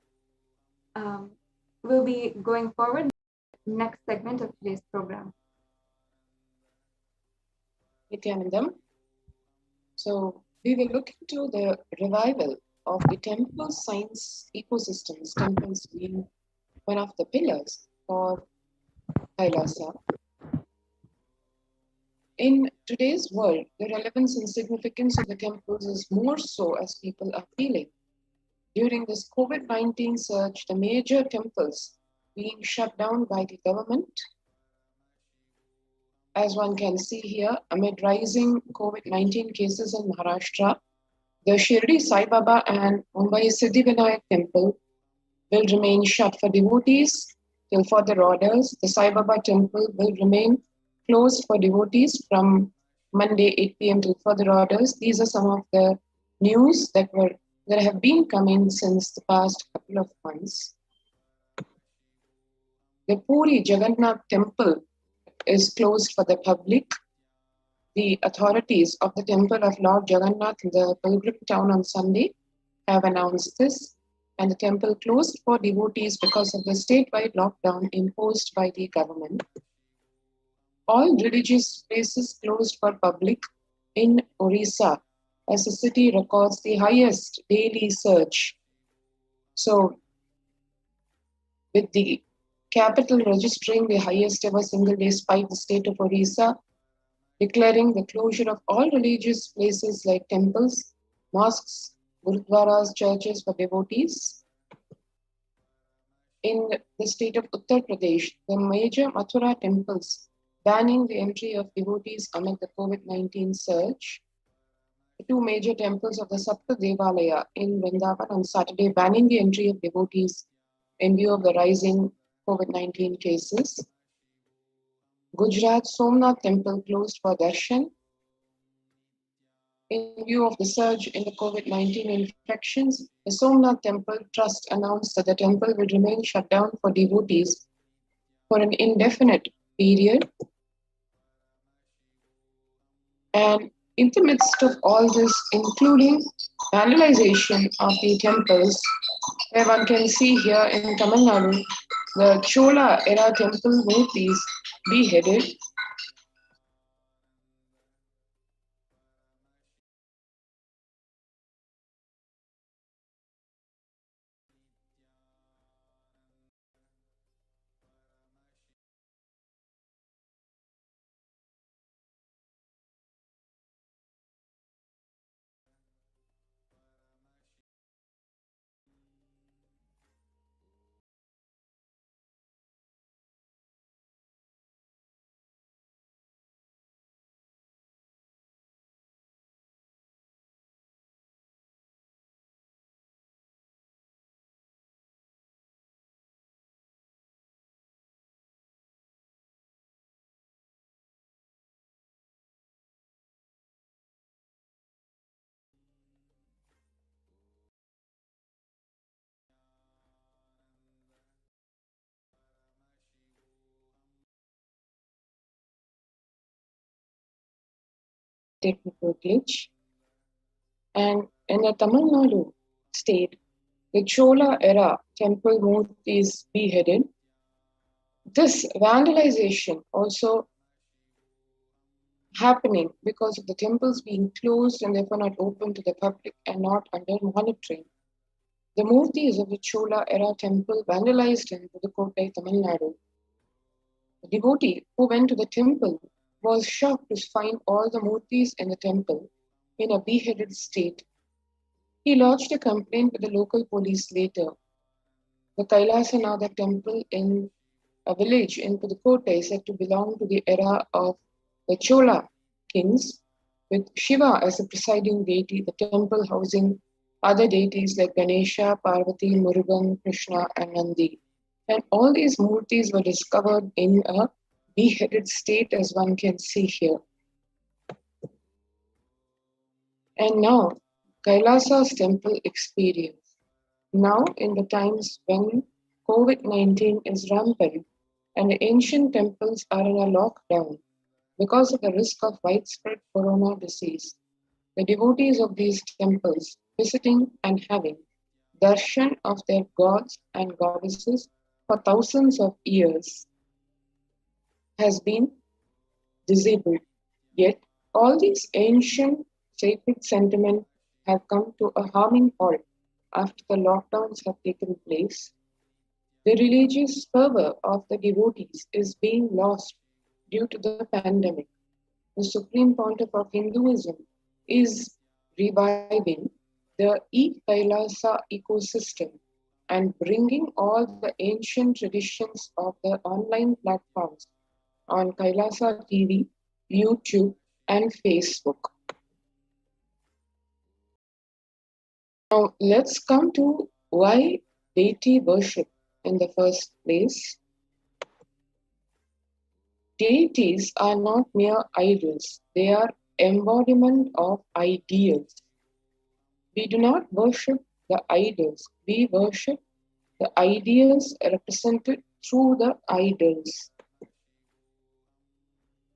going forward next segment of today's program. Nityanandam. So we will look into the revival of the temple science ecosystems, temples being one of the pillars for Kailasa. In today's world, the relevance and significance of the temples is more so as people are feeling. During this COVID-19 surge, the major temples being shut down by the government. As one can see here, amid rising COVID-19 cases in Maharashtra, the Shirdi Sai Baba and Mumbai Siddhivinayak temple will remain shut for devotees till further orders. The Sai Baba temple will remain closed for devotees from Monday 8 p.m. till further orders. These are some of the news that have been coming since the past couple of months. The Puri Jagannath temple is closed for the public. The authorities of the temple of Lord Jagannath in the pilgrim town on Sunday have announced this, and the temple closed for devotees because of the statewide lockdown imposed by the government. All religious places closed for public in Orissa, as the city records the highest daily surge. So, with the capital registering the highest ever single day spike, the state of Orissa declaring the closure of all religious places like temples, mosques, gurudwaras, churches for devotees. In the state of Uttar Pradesh, the major Mathura temples banning the entry of devotees amid the COVID-19 surge. The two major temples of the Sapta Devalaya in Vrindavan on Saturday banning the entry of devotees in view of the rising COVID-19 cases. Gujarat Somnath temple closed for darshan In view of the surge in the COVID-19 infections, the Somnath Temple Trust announced that the temple will remain shut down for devotees for an indefinite period. And in the midst of all this, including vandalization of the temples, where one can see here in Tamil Nadu, the Chola era temple murtis beheaded. Technical glitch. And in the Tamil Nadu state, the Chola era temple murti is beheaded. This vandalization also happening because of the temples being closed and therefore not open to the public and not under monitoring. The murtis of the Chola era temple vandalized in Pudukkottai, Tamil Nadu. The devotee who went to the temple was shocked to find all the murtis in the temple in a beheaded state. He lodged a complaint with the local police later. The KAILASA temple in a village in Pudukkottai is said to belong to the era of the Chola kings, with Shiva as the presiding deity, the temple housing other deities like Ganesha, Parvati, Murugan, Krishna, and Nandi. And all these murtis were discovered in a beheaded state, as one can see here. And now, Kailasa's temple experience. Now, in the times when COVID-19 is rampant and the ancient temples are in a lockdown because of the risk of widespread corona disease, the devotees of these temples visiting and having darshan of their gods and goddesses for thousands of years has been disabled. Yet, all these ancient sacred sentiments have come to a harming halt after the lockdowns have taken place. The religious fervor of the devotees is being lost due to the pandemic. The Supreme Pontiff of Hinduism is reviving the Kailasa ecosystem and bringing all the ancient traditions of the online platforms on Kailasa TV, YouTube, and Facebook. Now, let's come to why deity worship in the first place. Deities are not mere idols, they are embodiment of ideals. We do not worship the idols, we worship the ideals represented through the idols.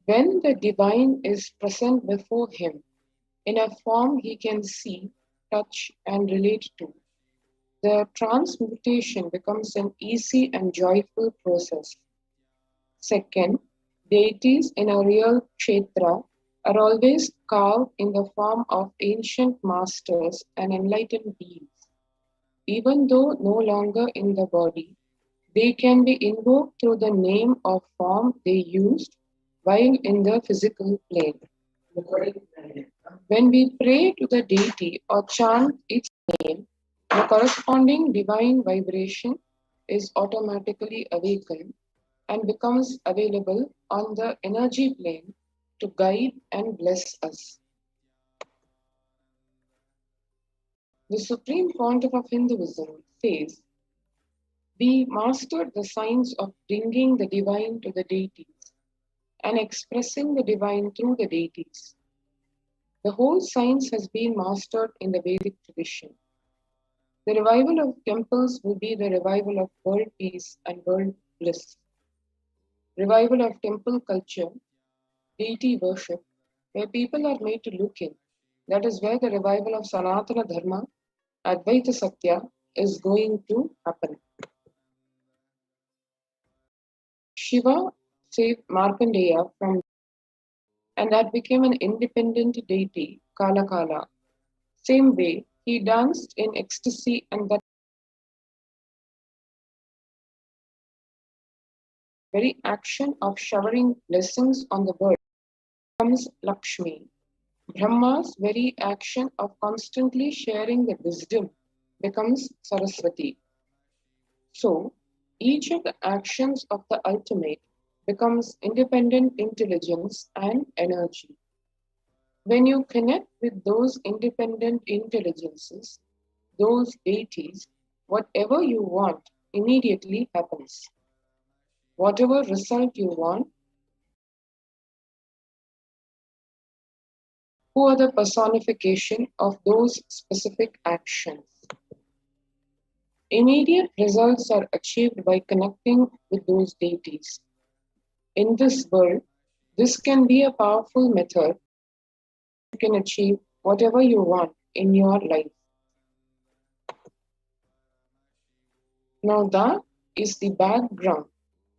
When the divine is present before him in a form he can see, touch, and relate to, the transmutation becomes an easy and joyful process. Second, deities in a real kshetra are always carved in the form of ancient masters and enlightened beings. Even though no longer in the body, they can be invoked through the name or form they used while in the physical plane. When we pray to the deity or chant its name, the corresponding divine vibration is automatically awakened and becomes available on the energy plane to guide and bless us. The Supreme Pontiff of Hinduism says, we mastered the science of bringing the divine to the deities and expressing the divine through the deities. The whole science has been mastered in the Vedic tradition. The revival of temples will be the revival of world peace and world bliss. Revival of temple culture, deity worship, where people are made to look in. That is where the revival of Sanatana Dharma, Advaita Satya, is going to happen. Shiva saved Markandeya from, and that became an independent deity, Kala Kala. Same way, he danced in ecstasy, and that very action of showering blessings on the world becomes Lakshmi. Brahma's very action of constantly sharing the wisdom becomes Saraswati. So, each of the actions of the ultimate becomes independent intelligence and energy. When you connect with those independent intelligences, those deities, whatever you want immediately happens. Whatever result you want, who are the personification of those specific actions. Immediate results are achieved by connecting with those deities. In this world, this can be a powerful method. You can achieve whatever you want in your life. Now that is the background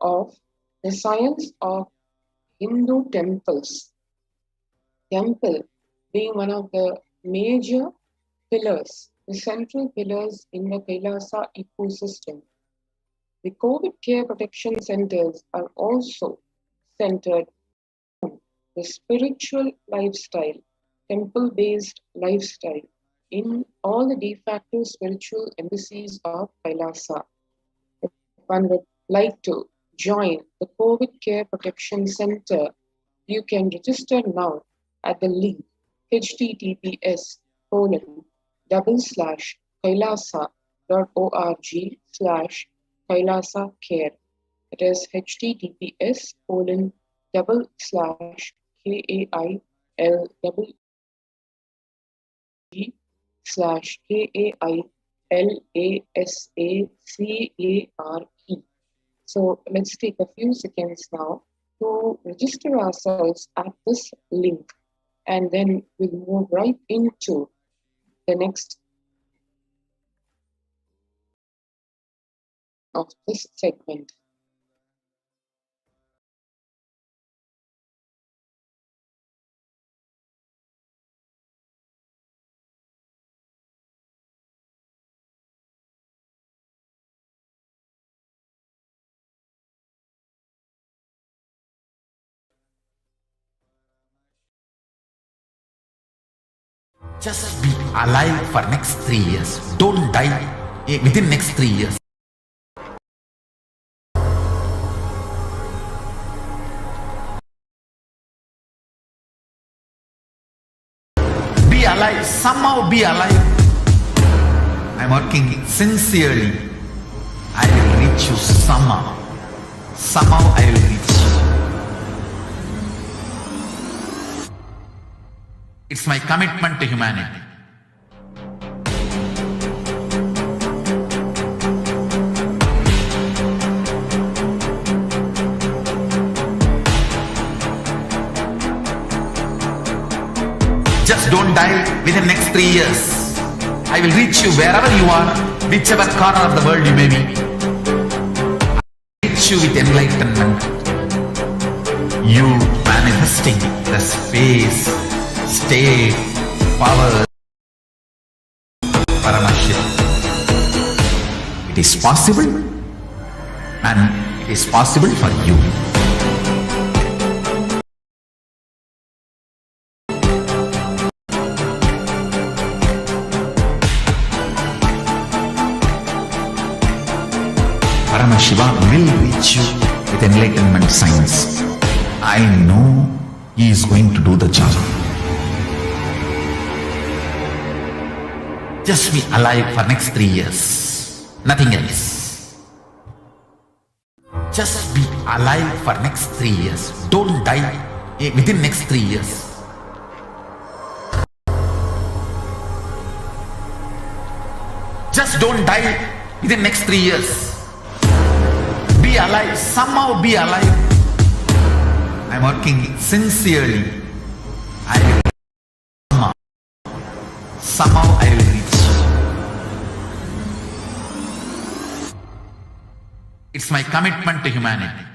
of the science of Hindu temples. Temple being one of the major pillars, the central pillars in the KAILASA ecosystem. The COVID care protection centers are also centered on the spiritual lifestyle, temple-based lifestyle in all the de facto spiritual embassies of KAILASA. If one would like to join the COVID care protection center, you can register now at the link https://kailasa.org/KailasaCare. It is https://KAILASACARE. So let's take a few seconds now to register ourselves at this link, and then we'll move right into the next of this segment. Just be alive for next 3 years. Don't die within next 3 years. Be alive. Somehow be alive. I'm working sincerely. I will reach you somehow. Somehow I will reach you. It's my commitment to humanity. Just don't die within next 3 years. I will reach you wherever you are, whichever corner of the world you may be. I will reach you with enlightenment. You manifesting the space, state, power, Parashakti. It is possible, and it is possible for you. Shiva will reach you with enlightenment science. I know he is going to do the job. Just be alive for next 3 years. Nothing else. Just be alive for next 3 years. Don't die within next 3 years. Just don't die within next 3 years. Be alive, somehow be alive. I'm working sincerely. I will somehow I will reach. It's my commitment to humanity.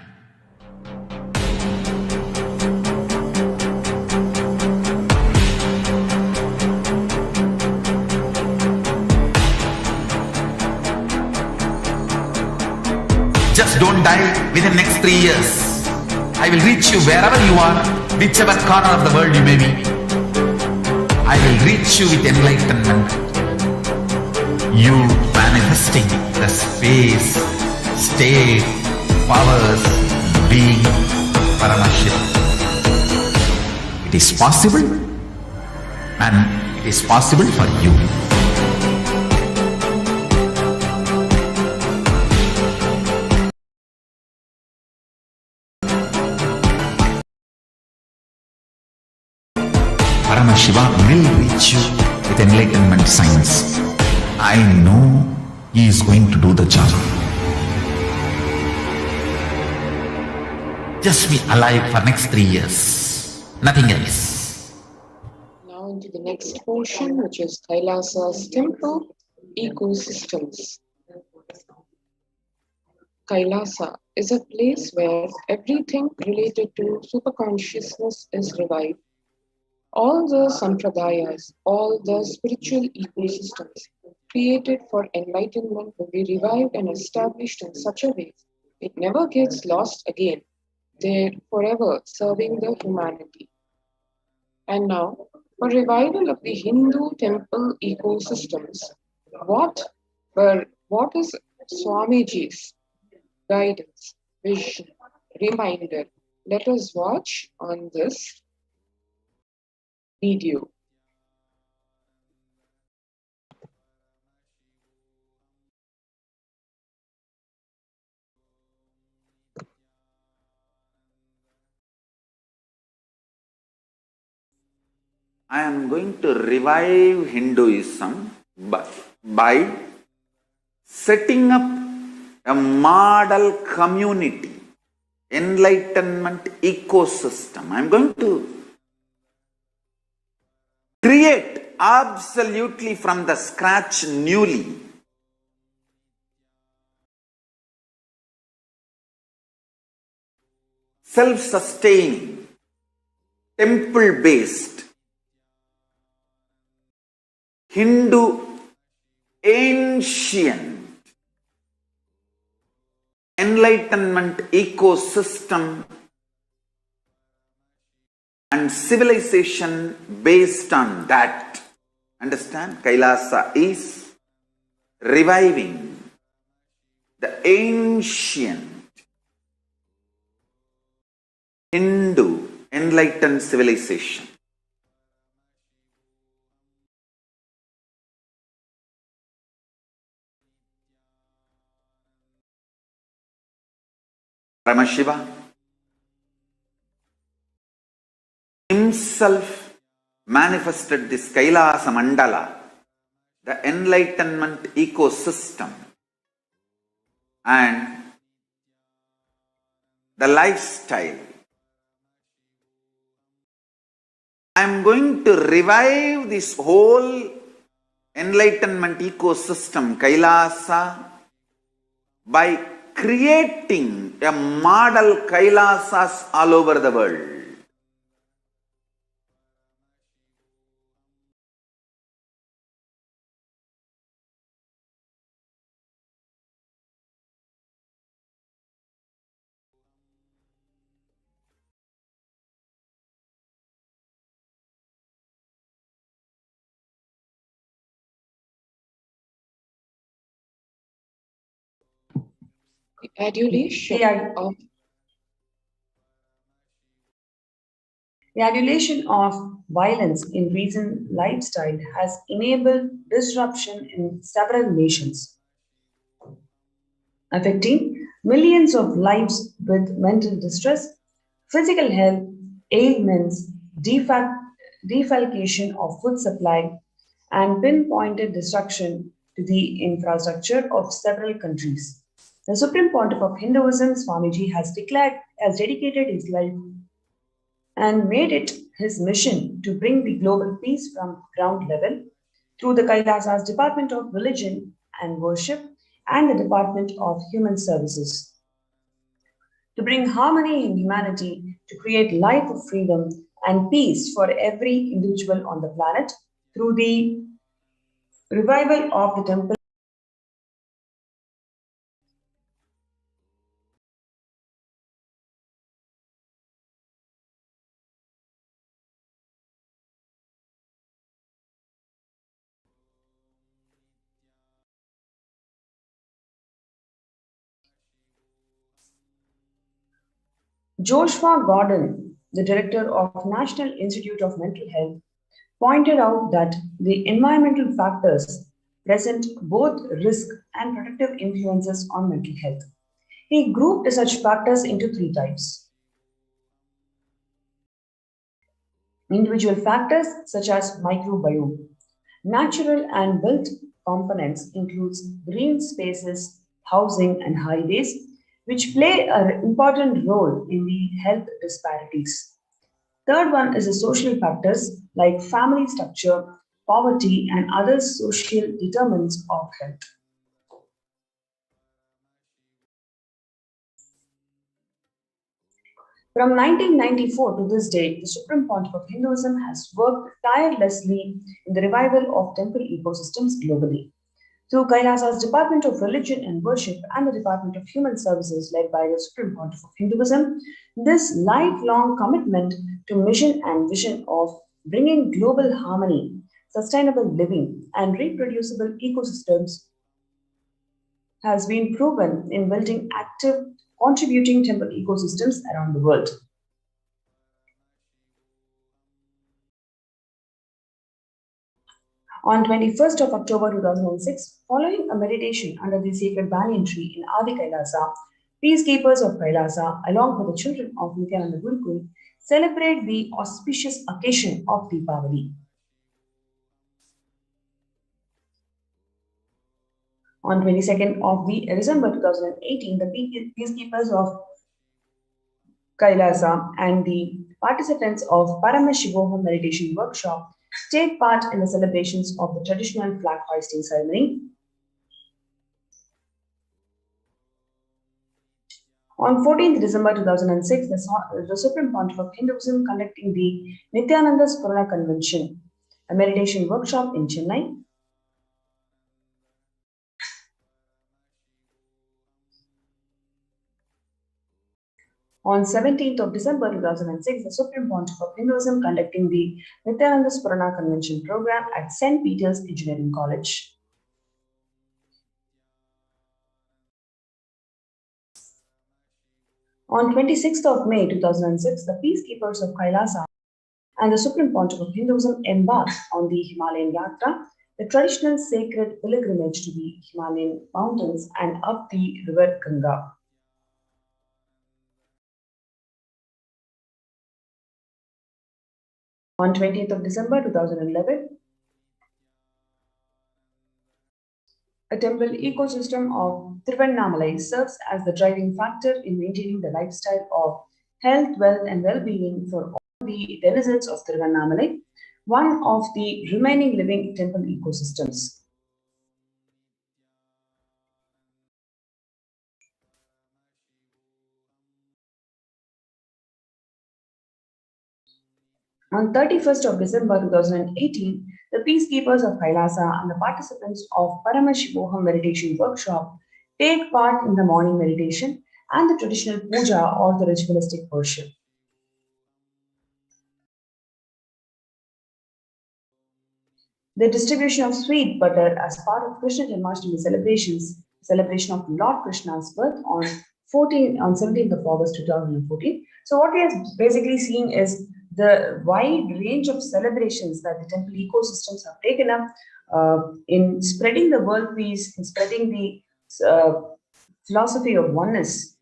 Just don't die within next 3 years. I will reach you wherever you are, whichever corner of the world you may be. I will reach you with enlightenment. You manifesting the space, state, powers, being, Parashakti. It is possible, and it is possible for you. Shiva will reach you with enlightenment science. I know he is going to do the job. Just be alive for next 3 years. Nothing else. Now into the next portion, which is Kailasa's temple ecosystems. Kailasa is a place where everything related to superconsciousness is revived. All the sampradayas, all the spiritual ecosystems created for enlightenment will be revived and established in such a way it never gets lost again. They're forever serving the humanity. And now, for revival of the Hindu temple ecosystems, what is Swamiji's guidance, vision, reminder? Let us watch on this video. I am going to revive Hinduism by setting up a model community, enlightenment ecosystem. I am going to create absolutely from the scratch newly. Self-sustaining, temple-based, Hindu ancient enlightenment ecosystem and civilization based on that. Understand? Kailasa is reviving the ancient Hindu enlightened civilization. Shiva himself manifested this Kailasa Mandala, the enlightenment ecosystem, and the lifestyle. I am going to revive this whole enlightenment ecosystem, Kailasa, by creating a model Kailasas all over the world. The adulation of The adulation of violence in recent lifestyle has enabled disruption in several nations, affecting millions of lives with mental distress, physical health, ailments, defalcation of food supply, and pinpointed destruction to the infrastructure of several countries. The Supreme Pontiff of Hinduism, Swamiji, has dedicated his life and made it his mission to bring the global peace from ground level through the Kailasa's Department of Religion and Worship and the Department of Human Services. To bring harmony in humanity, to create life of freedom and peace for every individual on the planet through the revival of the temple. Joshua Gordon, the director of National Institute of Mental Health, pointed out that the environmental factors present both risk and protective influences on mental health. He grouped such factors into three types. Individual factors such as microbiome. Natural and built components includes green spaces, housing and highways, which play an important role in the health disparities. Third one is the social factors like family structure, poverty, and other social determinants of health. From 1994 to this day, the Supreme Pontiff of Hinduism has worked tirelessly in the revival of temple ecosystems globally. Through Kailasa's Department of Religion and Worship and the Department of Human Services led by the Supreme Pontiff of Hinduism, this lifelong commitment to mission and vision of bringing global harmony, sustainable living, and reproducible ecosystems has been proven in building active, contributing temple ecosystems around the world. On 21st of October 2006, following a meditation under the sacred banyan tree in Adi Kailasa, peacekeepers of Kailasa, along with the children of Nityananda Gurukul, celebrate the auspicious occasion of Deepavali. On 22nd of December 2018, the peacekeepers of Kailasa and the participants of Paramashivoham meditation workshop take part in the celebrations of the traditional flag hoisting ceremony. On 14th December 2006, the Supreme Pontiff of Hinduism conducting the Nityananda Spurana Convention, a meditation workshop in Chennai. On 17th of December 2006, the Supreme Pontiff of Hinduism conducting the Nityananda Spurana Convention program at St. Peter's Engineering College. On 26th of May 2006, the peacekeepers of Kailasa and the Supreme Pontiff of Hinduism embarked on the Himalayan Yatra, the traditional sacred pilgrimage to the Himalayan mountains and up the river Ganga. On 20th of December 2011, a temple ecosystem of Tiruvannamalai serves as the driving factor in maintaining the lifestyle of health, wealth, and well-being for all the denizens of Tiruvannamalai, one of the remaining living temple ecosystems. On 31st of December 2018, the peacekeepers of Kailasa and the participants of Paramashivoham meditation workshop take part in the morning meditation and the traditional puja or the ritualistic worship. The distribution of sweet butter as part of Krishna Janmashtami celebrations, celebration of Lord Krishna's birth on 17th of August 2014. So what we are basically seeing is the wide range of celebrations that the temple ecosystems have taken up in spreading the world peace, in spreading the philosophy of oneness.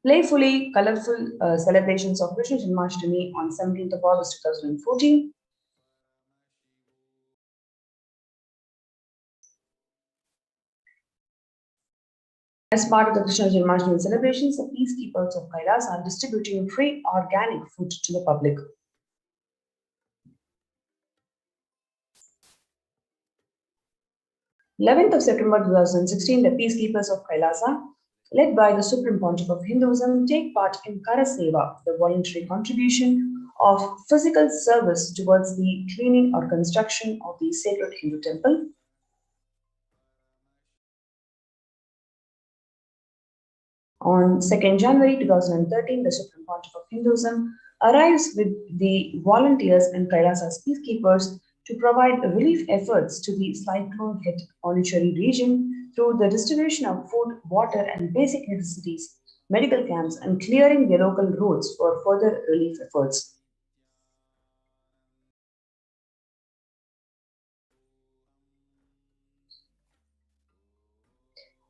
Playfully colorful celebrations of Krishna Janmashtami on 17th of August 2014. As part of the Krishna Janmashtami celebrations, the peacekeepers of KAILASA are distributing free organic food to the public. 11th of September 2016, the peacekeepers of KAILASA, led by the Supreme Pontiff of Hinduism, take part in Kara Seva, the voluntary contribution of physical service towards the cleaning or construction of the sacred Hindu temple. On 2nd January 2013, the Supreme Pontiff of Hinduism arrives with the volunteers and Kailasa's peacekeepers to provide relief efforts to the cyclone-hit Pondicherry region through the distribution of food, water, and basic necessities, medical camps, and clearing the local roads for further relief efforts.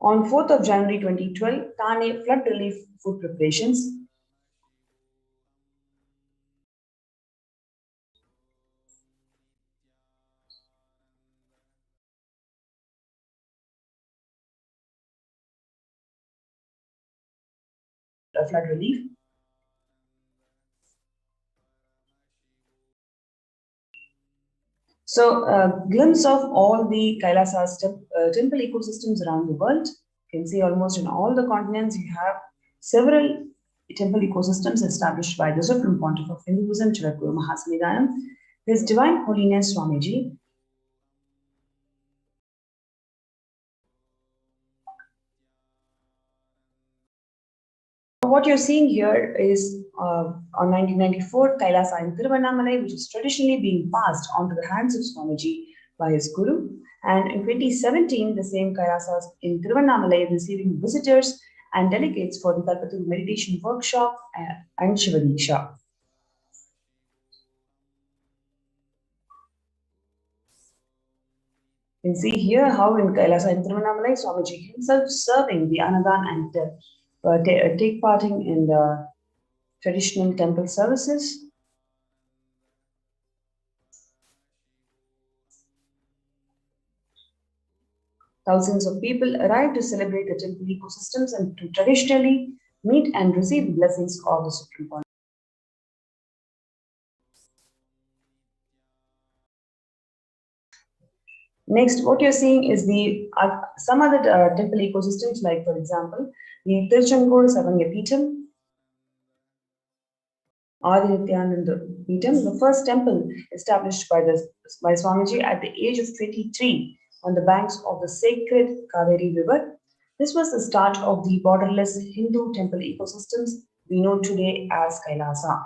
On 4th of January 2012, Thane flood relief food preparations. Flood relief. So, a glimpse of all the Kailasa's temple ecosystems around the world. You can see almost in all the continents you have several temple ecosystems established by the Supreme Pontiff of Hinduism, Jagadguru Mahasanidhanam, His Divine Holiness Swamiji. What you're seeing here is on 1994, Kailasa in Tiruvannamalai, which is traditionally being passed on to the hands of Swamiji by his Guru. And in 2017, the same Kailasas in Tiruvannamalai receiving visitors and delegates for the Kalpataru meditation workshop and Shivadiksha. You can see here how in Kailasa in Tiruvannamalai, Swamiji himself serving the Anadan and take parting in the traditional temple services. Thousands of people arrive to celebrate the temple ecosystems and to traditionally meet and receive the blessings of the Supreme Pontiff. Next, what you're seeing is the some other temple ecosystems, like for example, the Tiruchengodu Savanya Peetham, Adinityananda Peetham, the first temple established by Swamiji at the age of 23 on the banks of the sacred Kaveri River. This was the start of the borderless Hindu temple ecosystems we know today as Kailasa.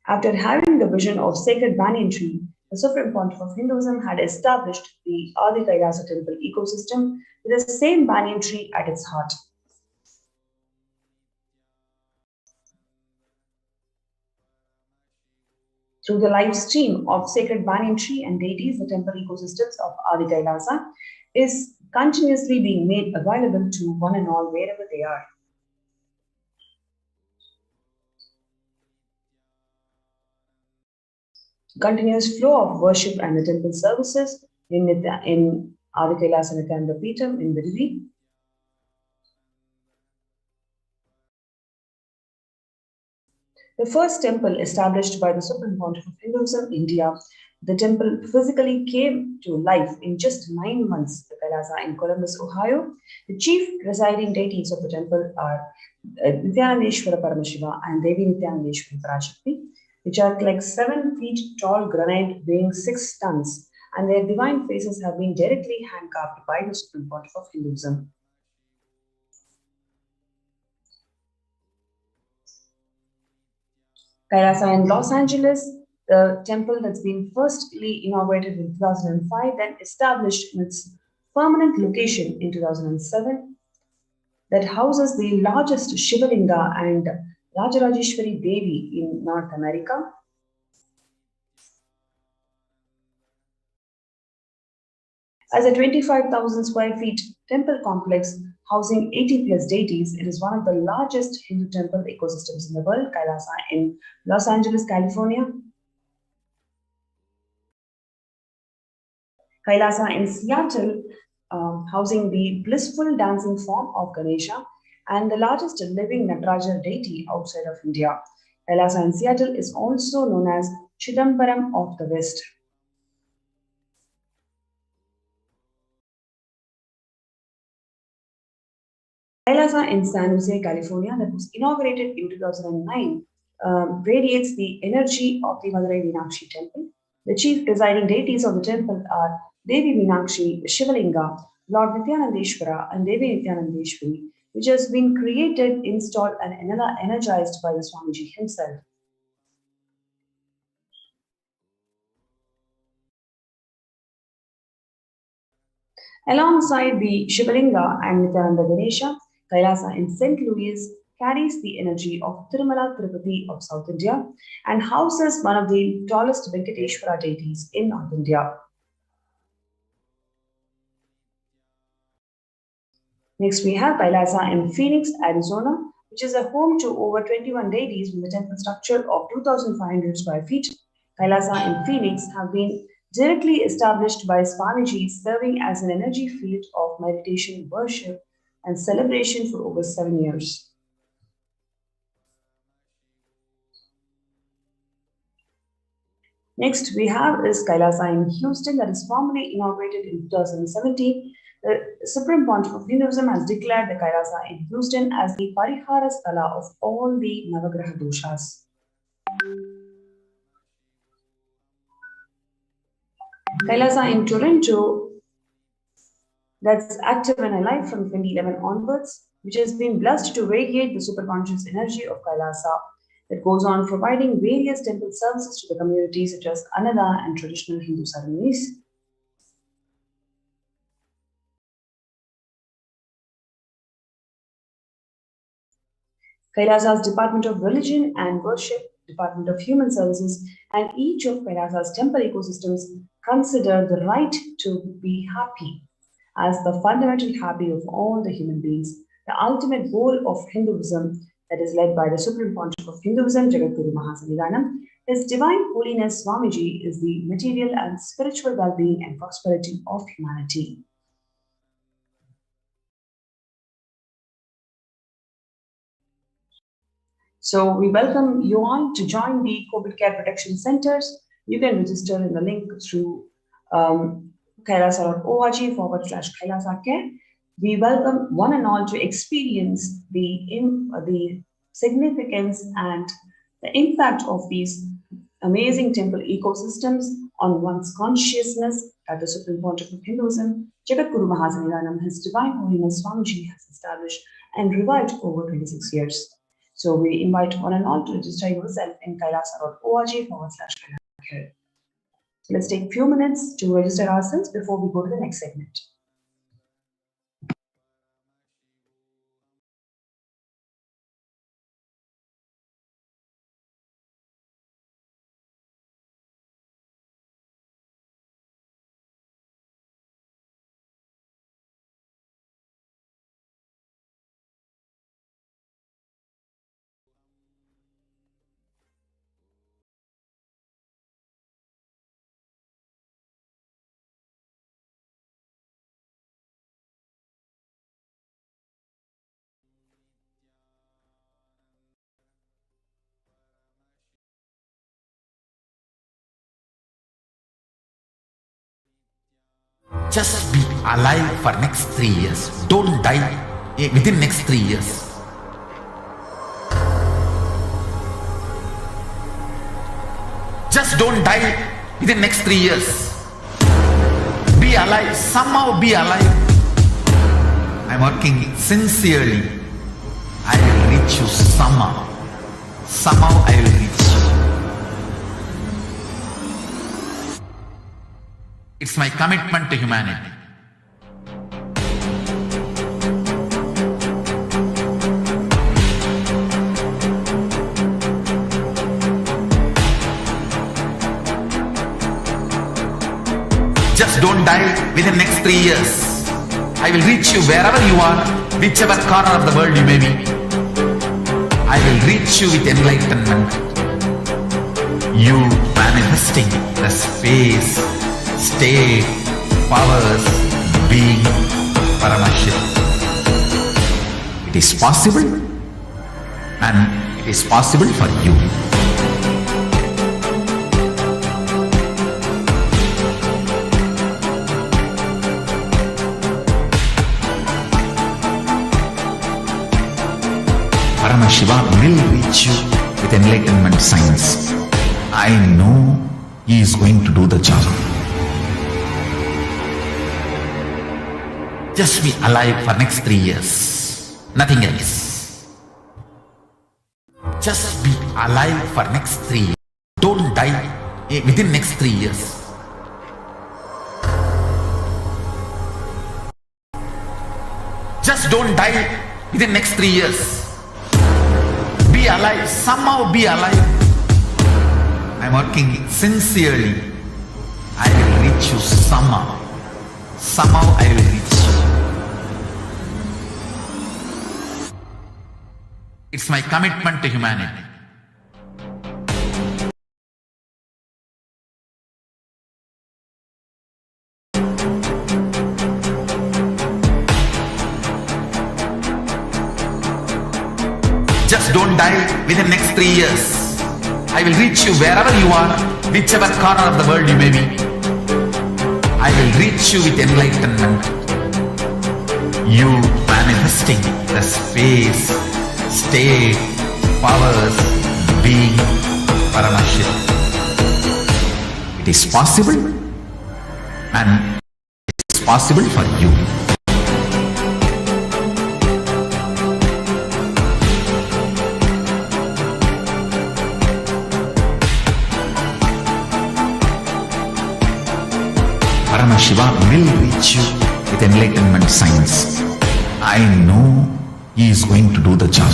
After having the vision of sacred banyan tree, the Supreme Pontiff of Hinduism had established the Adi Kailasa temple ecosystem with the same banyan tree at its heart. Through the live stream of sacred banyan tree and deities, the temple ecosystems of Adi Kailasa is continuously being made available to one and all wherever they are. Continuous flow of worship and the temple services in Adi Kailasa Nityananda Peetham in Vidvi. The first temple established by the Supreme Pontiff of Hinduism, India, the temple physically came to life in just 9 months. The Kailasa in Columbus, Ohio. The chief presiding deities of the temple are Nityanandeshwara Paramashiva and Devi Nityanandeshwari Parashakti, which are like 7 feet tall granite weighing 6 tons, and their divine faces have been directly hand-carved by the Supreme Pontiff of Hinduism. Kailasa in Los Angeles, the temple that's been firstly inaugurated in 2005, then established in its permanent location in 2007, that houses the largest Shivalinga and Rajarajeshwari Devi in North America. As a 25,000 square feet temple complex housing 80 plus deities, it is one of the largest Hindu temple ecosystems in the world. Kailasa in Los Angeles, California. Kailasa in Seattle, housing the blissful dancing form of Ganesha and the largest living Nataraja deity outside of India. Kailasa in Seattle is also known as Chidambaram of the West. Kailasa in San Jose, California, that was inaugurated in 2009, radiates the energy of the Madurai Meenakshi temple. The chief presiding deities of the temple are Devi Meenakshi, Shivalinga, Lord Nityanandeshwara, and Devi Nityanandeshwari, which has been created, installed, and energized by the Swamiji himself. Alongside the Shivalinga and Nityananda Ganesha, Kailasa in St. Louis carries the energy of Tirumala Tirupati of South India and houses one of the tallest Venkateshwara deities in North India. Next, we have Kailasa in Phoenix, Arizona, which is a home to over 21 deities with a temple structure of 2,500 square feet. Kailasa in Phoenix have been directly established by Swamiji, serving as an energy field of meditation, worship, and celebration for over 7 years. Next, we have is Kailasa in Houston, that is formally inaugurated in 2017. The Supreme Pontiff of Hinduism has declared the Kailasa in Houston as the Parihara Sthala of all the Navagraha doshas. Kailasa in Toronto, that's active and alive from 2011 onwards, which has been blessed to radiate the superconscious energy of Kailasa that goes on providing various temple services to the community such as Annada and traditional Hindu ceremonies. Kailasa's Department of Religion and Worship, Department of Human Services, and each of Kailasa's temple ecosystems consider the right to be happy as the fundamental happy of all the human beings, the ultimate goal of Hinduism that is led by the Supreme Pontiff of Hinduism, Jagadguru Mahasannidhanam. His Divine Holiness Swamiji is the material and spiritual well-being and prosperity of humanity. So we welcome you all to join the COVID Care Protection Centers. You can register in the link through kailasa.org/Kailasa Care. We welcome one and all to experience the significance and the impact of these amazing temple ecosystems on one's consciousness that the Supreme Pontiff of Hinduism, Jagadguru Mahasannidhanam, His Divine Holiness Swamiji has established and revived over 26 years. So we invite one and all to register yourself in kailasa.org/Kailasa Care. So let's take a few minutes to register ourselves before we go to the next segment. Just be alive for next 3 years. Don't die within next 3 years. Just don't die within next 3 years. Be alive. Somehow be alive. I'm working sincerely. I will reach you somehow. Somehow I will reach you. It's my commitment to humanity. Just don't die within next 3 years. I will reach you wherever you are, whichever corner of the world you may be. I will reach you with enlightenment. You manifesting the space, state, powers, being, Paramaship. It is possible, and it is possible for you. Paramashiva will reach you with enlightenment science. I know he is going to do the job. Just be alive for next 3 years. Nothing else. Just be alive for next 3 years. Don't die within next 3 years. Just don't die within next 3 years. Be alive, somehow be alive. I'm working sincerely. I will reach you somehow. Somehow I will reach you. It's my commitment to humanity. Just don't die within next 3 years. I will reach you wherever you are, whichever corner of the world you may be. I will reach you with enlightenment. You manifesting the space, state, powers, being, Paramaship. It is possible, and it is possible for you. Paramashiva will reach you with enlightenment science. I know he is going to do the job.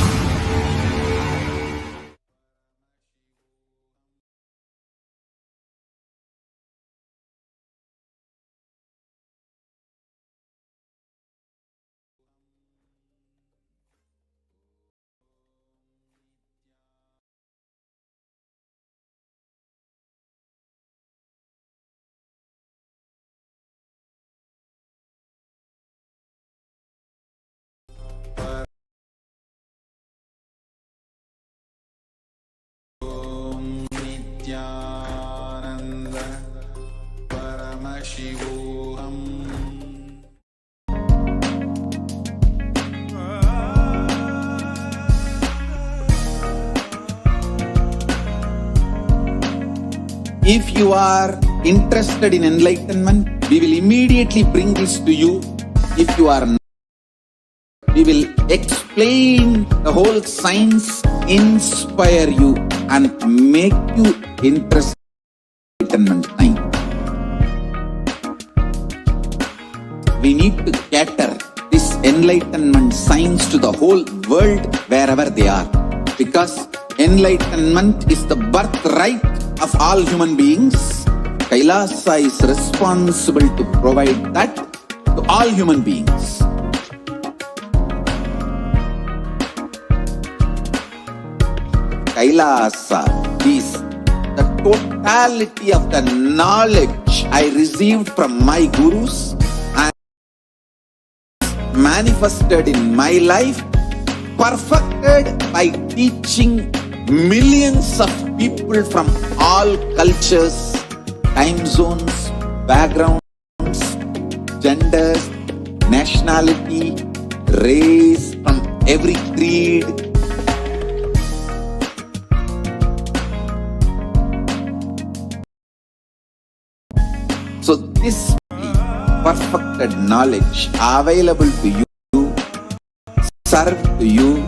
If you are interested in enlightenment, we will immediately bring this to you. If you are not, we will explain the whole science, inspire you and make you interested in enlightenment. We need to cater this enlightenment science to the whole world wherever they are, because enlightenment is the birthright of all human beings. Kailasa is responsible to provide that to all human beings. Kailasa is the totality of the knowledge I received from my gurus and manifested in my life, perfected by teaching millions of people from all cultures, time zones, backgrounds, genders, nationality, race, from every creed. So this perfected knowledge available to you, serve to you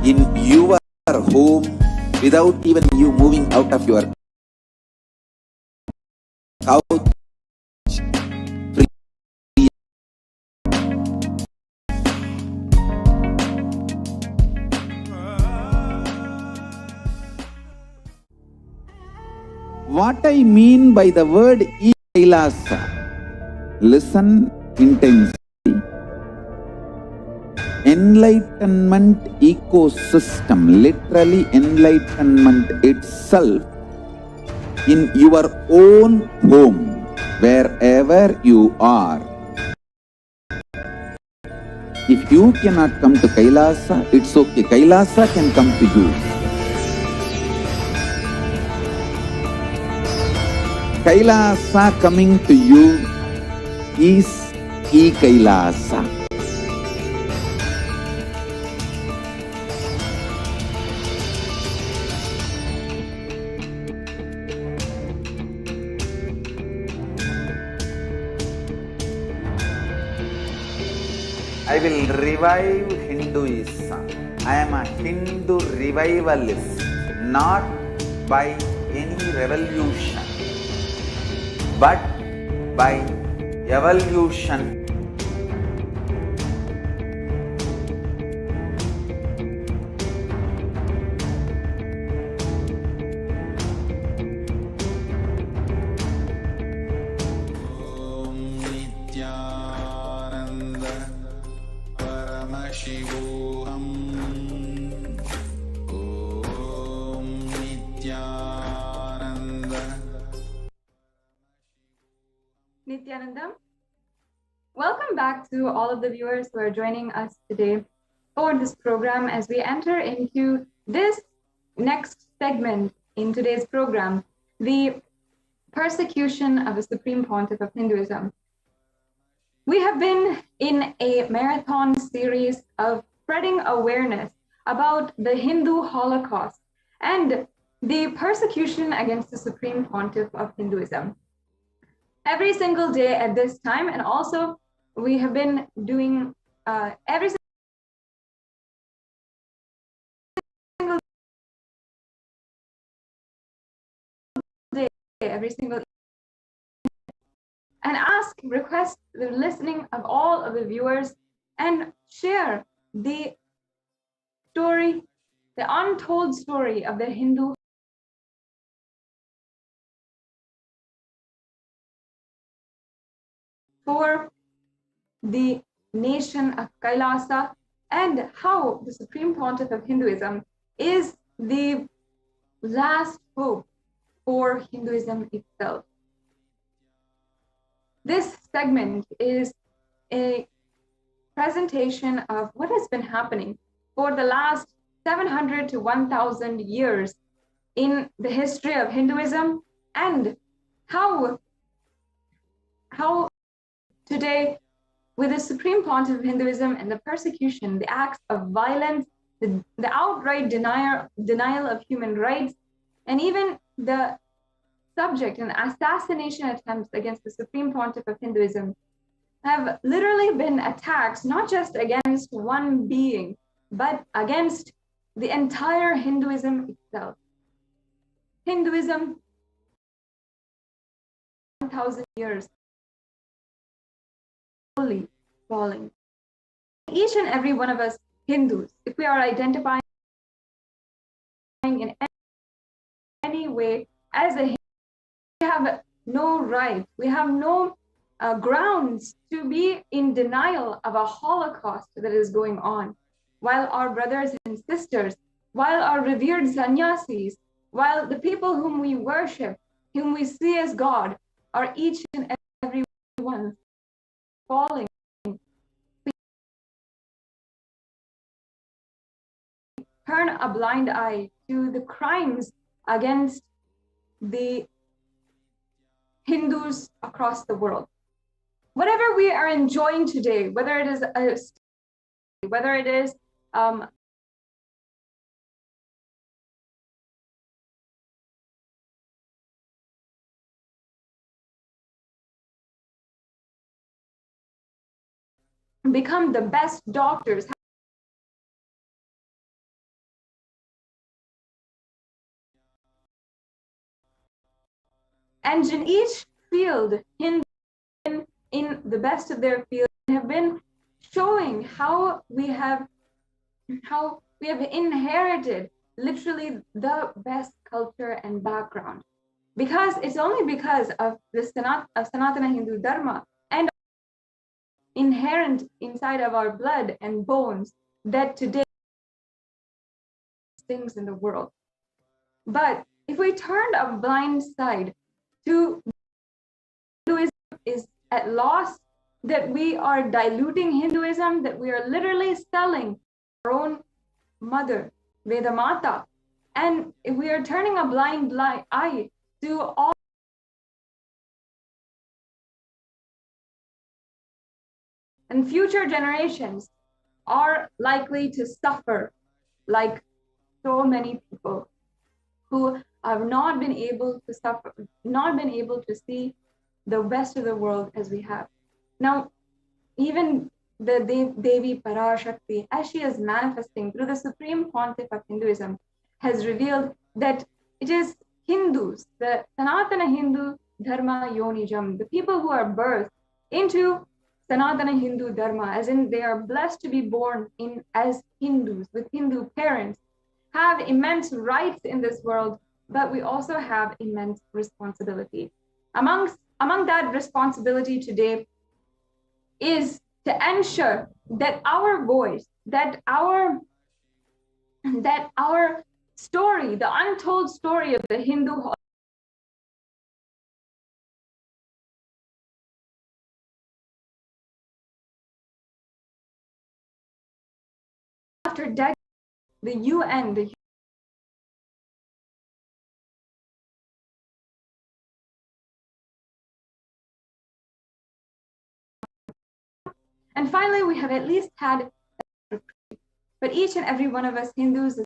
in your home, without even you moving out of your couch. What I mean by the word KAILASA, Listen intensely. Enlightenment ecosystem, literally enlightenment itself, in your own home, wherever you are. If you cannot come to Kailasa, it's okay. Kailasa can come to you. Kailasa coming to you is e-Kailasa. I will revive Hinduism. I am a Hindu revivalist, not by any revolution, but by evolution. Nityanandam. Welcome back to all of the viewers who are joining us today for this program as we enter into this next segment in today's program, the persecution of the Supreme Pontiff of Hinduism. We have been in a marathon series of spreading awareness about the Hindu Holocaust and the persecution against the Supreme Pontiff of Hinduism. Every single day at this time, and also we have been doing every single and request the listening of all of the viewers and share the story, the untold story of the Hindu for the nation of Kailasa and how the Supreme Pontiff of Hinduism is the last hope for Hinduism itself. This segment is a presentation of what has been happening for the last 700 to 1,000 years in the history of Hinduism and how today, with the Supreme Pontiff of Hinduism and the persecution, the acts of violence, the outright denial of human rights, and even the subject and assassination attempts against the Supreme Pontiff of Hinduism have literally been attacks, not just against one being, but against the entire Hinduism itself. Hinduism, 1,000 years, slowly falling. Each and every one of us Hindus, if we are identifying in any way as a Hindu, we have no right, we have no grounds to be in denial of a Holocaust that is going on, while our brothers and sisters, while our revered sannyasis, while the people whom we worship, whom we see as God, are each and every one falling. We turn a blind eye to the crimes against the Hindus across the world. Whatever we are enjoying today, whether it is become the best doctors, and in each field, in the best of their field, have been showing how we have inherited literally the best culture and background. Because it's only because of the Sanatana Hindu Dharma and inherent inside of our blood and bones that today things in the world. But if we turned a blind side to Hinduism is at loss, that we are diluting Hinduism, that we are literally selling our own mother, Vedamata, and if we are turning a blind eye to all and future generations are likely to suffer like so many people who have not been able to suffer, not been able to see the rest of the world as we have. Now, even the Devi Parashakti, as she is manifesting through the Supreme Pontiff of Hinduism, has revealed that it is Hindus, the Sanatana Hindu Dharma Yonijam, the people who are birthed into Sanatana Hindu Dharma, as in they are blessed to be born in as Hindus with Hindu parents, have immense rights in this world, but we also have immense responsibility. Among that responsibility today is to ensure that our voice, that our story, the untold story of the Hindu Holocaust, after decades, the UN, and finally we have at least had, but each and every one of us Hindus,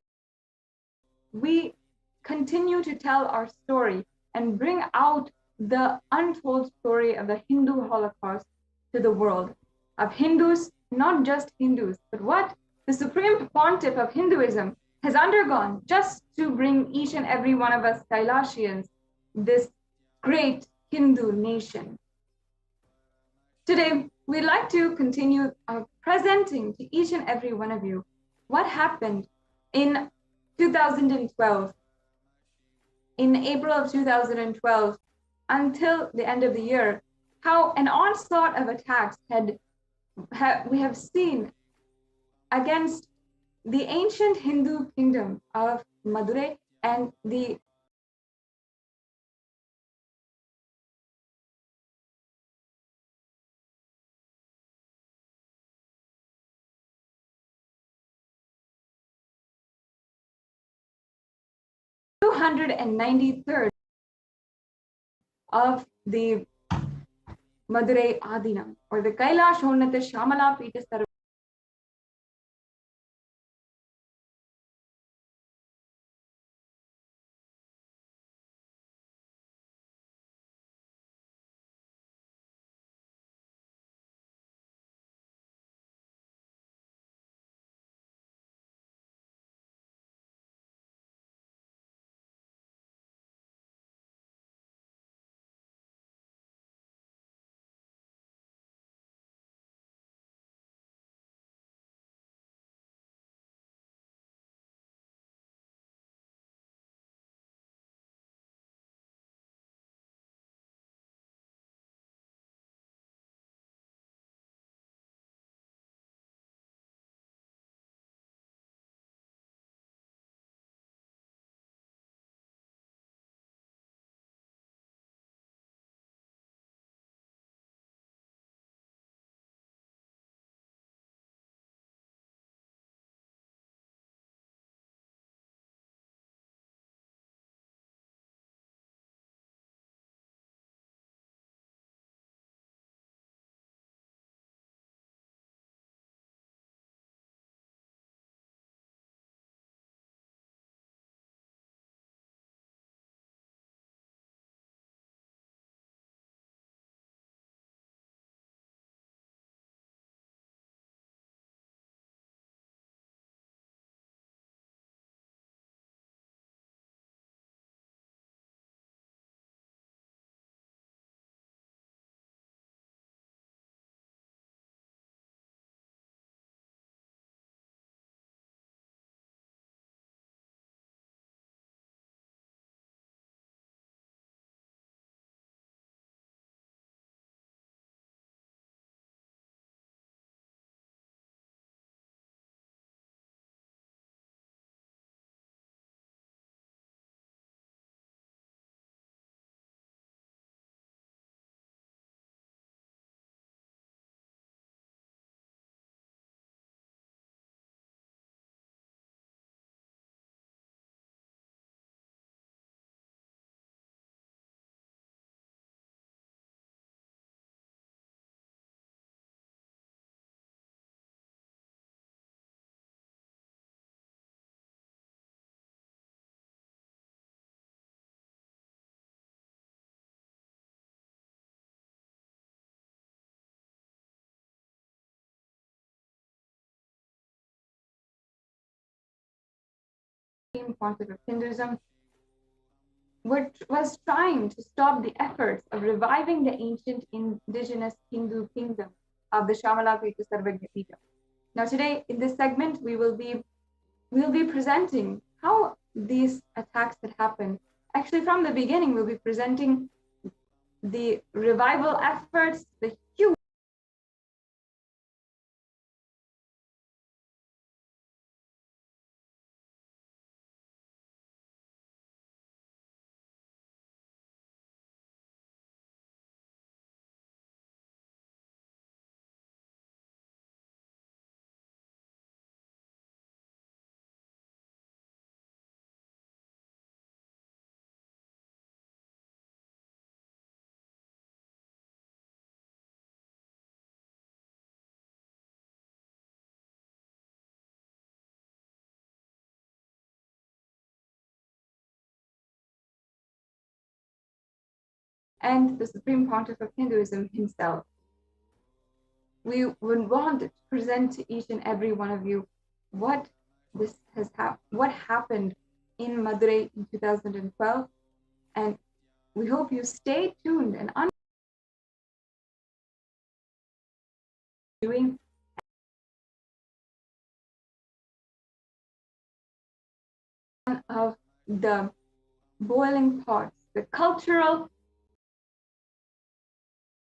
we continue to tell our story and bring out the untold story of the Hindu Holocaust to the world, of Hindus, not just Hindus, but what the Supreme Pontiff of Hinduism has undergone just to bring each and every one of us Kailasians this great Hindu nation. Today, we'd like to continue presenting to each and every one of you what happened in 2012, in April of 2012, until the end of the year, how an onslaught of attacks we have seen against the ancient Hindu kingdom of Madurai and the (293rd) of the Madurai Adheenam, or the Kailash Shamala Pita Supreme Pontiff of Hinduism, which was trying to stop the efforts of reviving the ancient indigenous Hindu kingdom of the Shamalapeta Sarvagya Pita. Now today, in this segment, we'll be presenting how these attacks had happened. Actually, from the beginning, we'll be presenting the revival efforts, the huge and the Supreme Pontiff of Hinduism himself. We would want to present to each and every one of you what happened in Madurai in 2012, and we hope you stay tuned and doing of the boiling pots, the cultural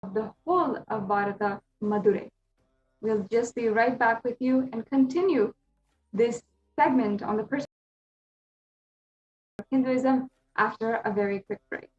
of the whole of Bharata, Madurai. We'll just be right back with you and continue this segment on the perspective of Hinduism after a very quick break.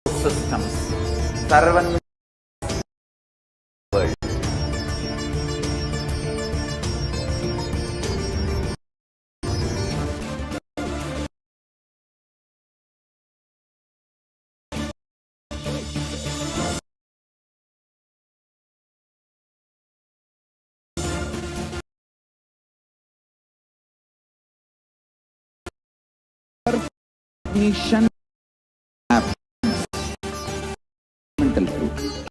systems, servant world. Nation mental truth.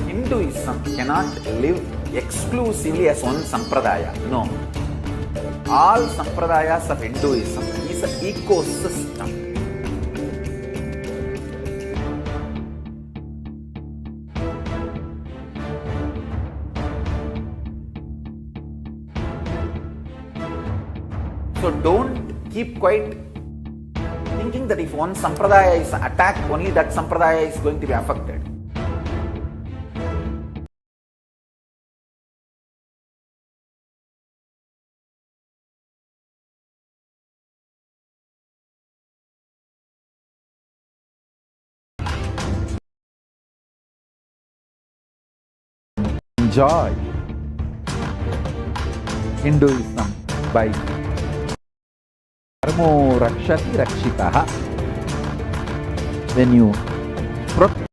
Hinduism cannot live exclusively as one sampradaya. No. All sampradayas of Hinduism is an ecosystem. So don't keep quiet thinking that if one sampradaya is attacked, only that sampradaya is going to be affected. Enjoy Hinduism by Dharmo Rakshati Rakshitaha. When you protect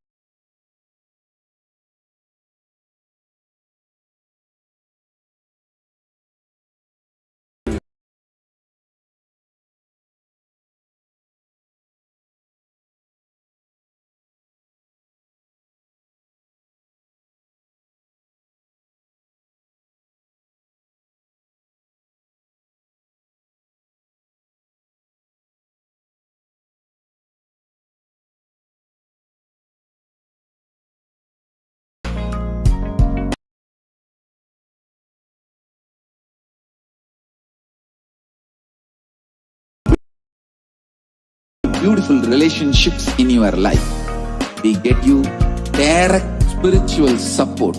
beautiful relationships in your life. We get you direct spiritual support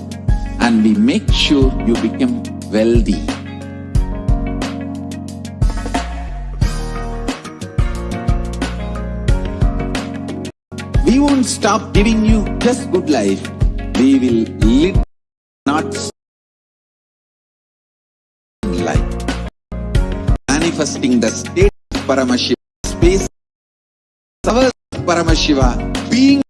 and we make sure you become wealthy. We won't stop giving you just good life. We will lead, not life. Manifesting the state of Paramashiva, space of Paramashiva, being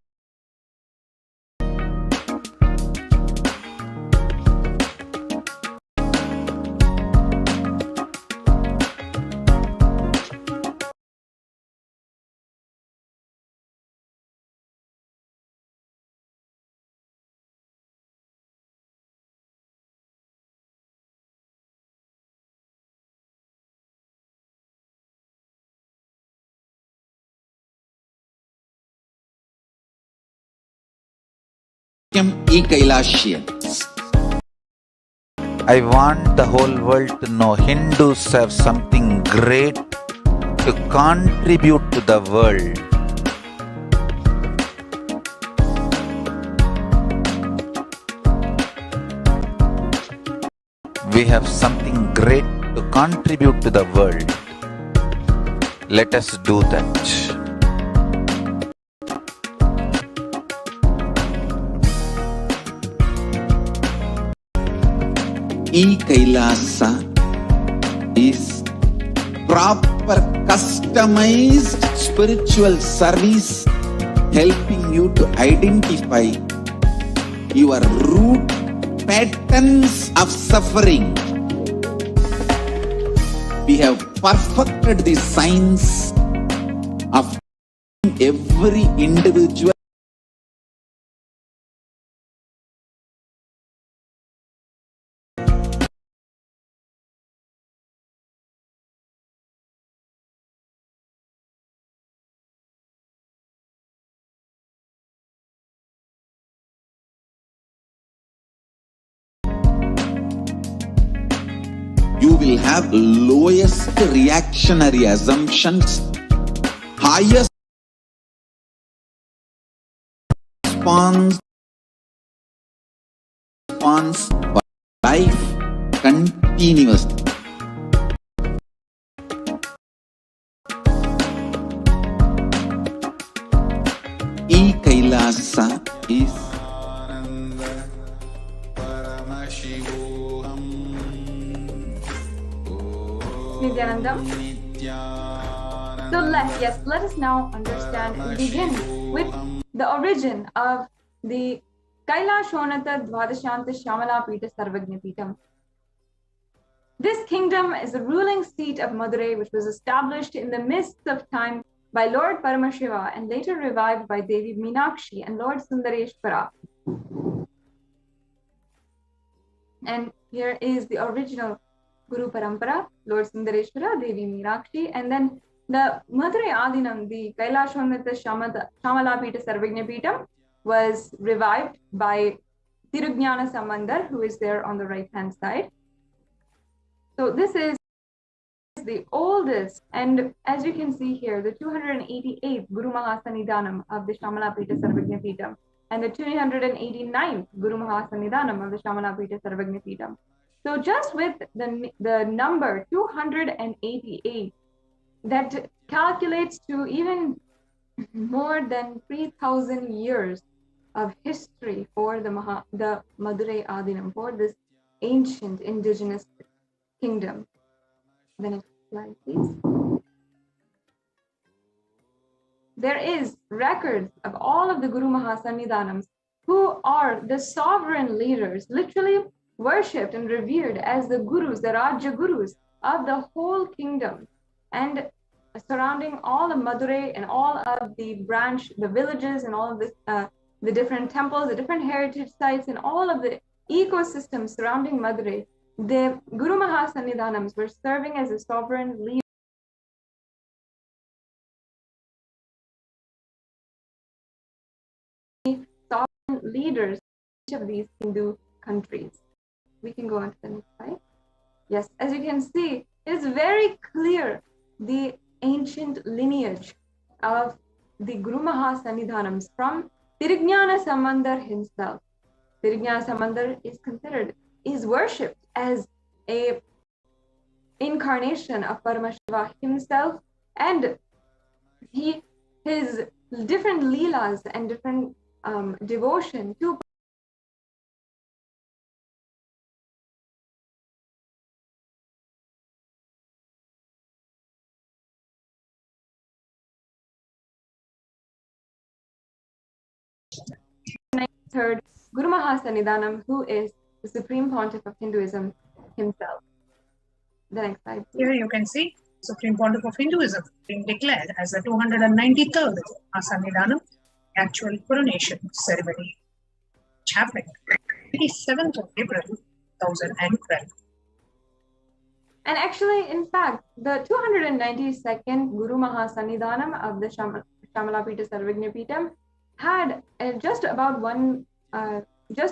KAILASIans. I want the whole world to know Hindus have something great to contribute to the world. We have something great to contribute to the world. Let us do that. KAILASA is proper customized spiritual service helping you to identify your root patterns of suffering. We have perfected the science of every individual you will have lowest reactionary assumptions, highest response advance life continuously. KAILASA is Nityanandam. So let us now understand and begin with the origin of the Kailashonata Dvadashanta Shamala Pita Sarvagnya Pitam. This kingdom is the ruling seat of Madurai, which was established in the midst of time by Lord Paramashiva and later revived by Devi Meenakshi and Lord Sundareshwara. And here is the original Guru Parampara, Lord Sundareshwara, Devi Meenakshi, and then the Madurai Adheenam, the Kailashonata Shamala Pita Sarvagnya Pitam, was revived by Tirujnana Sambandar, who is there on the right hand side. So this is the oldest, and as you can see here, the 288th Guru Mahasannidhanam of the Shamala Pita Sarvagnya Pitam and the 289th Guru Mahasannidhanam of the Shamala Pita Sarvagnya Pitam. So just with the number 288, that calculates to even more than 3,000 years of history for the Madurai Adheenam, for this ancient indigenous kingdom. The next slide, please. There is records of all of the Guru Mahasannidhanams who are the sovereign leaders, literally worshipped and revered as the gurus, the Rajya gurus of the whole kingdom, and surrounding all of Madurai and all of the villages and all of the different temples, the different heritage sites, and all of the ecosystems surrounding Madurai. The Guru Mahasannidhanams were serving as a sovereign leader. Sovereign leaders in each of these Hindu countries. We can go on to the next slide. Yes, as you can see, it's very clear the ancient lineage of the Guru Mahasannidhanams from Tirujnana Sambandar himself. Tirujnana Sambandar is worshipped as a incarnation of Paramashiva himself, and his different leelas and different devotion to third Guru Mahasannidhanam, who is the Supreme Pontiff of Hinduism himself. The next slide, please. Here you can see Supreme Pontiff of Hinduism being declared as the 293rd Mahasannidhanam, actual coronation ceremony, which happened 27th of April 2012. And actually, in fact, the 292nd Guru Mahasannidhanam of the Shamala Pita Sarvagnya Pitam had just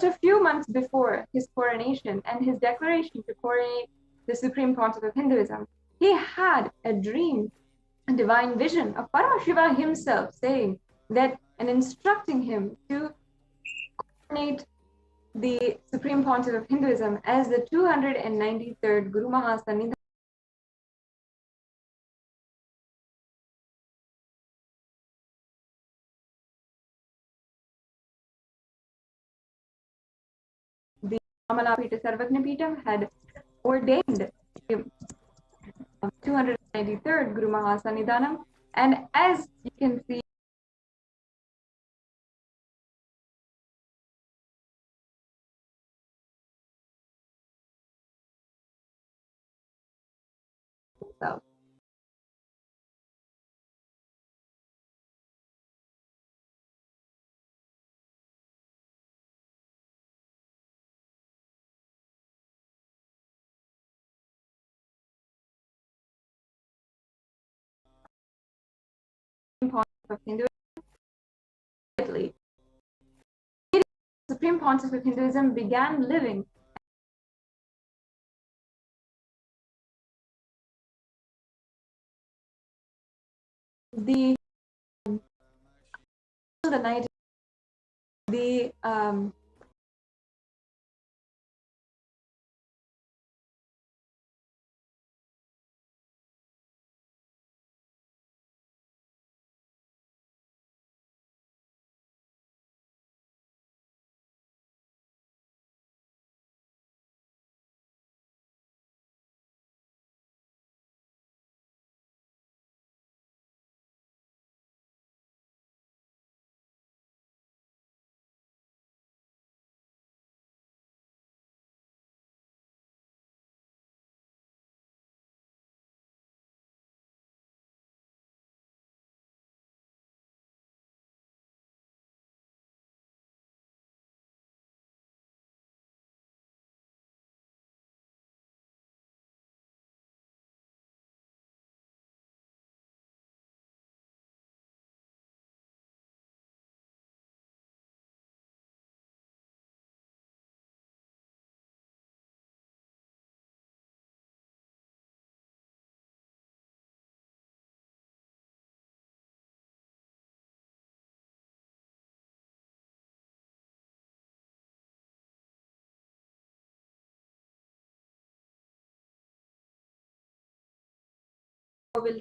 a few months before his coronation and his declaration to coronate the Supreme Pontiff of Hinduism, he had a dream, a divine vision of Paramashiva himself saying that and instructing him to coronate the Supreme Pontiff of Hinduism as the 293rd Guru Mahasannidhanam. The Shamala Pita Sarvagnya Pitam had ordained the 293rd Guru Mahasannidhanam, and as you can see, so of Hinduism, the Supreme Pontiff of Hinduism began living the night, the will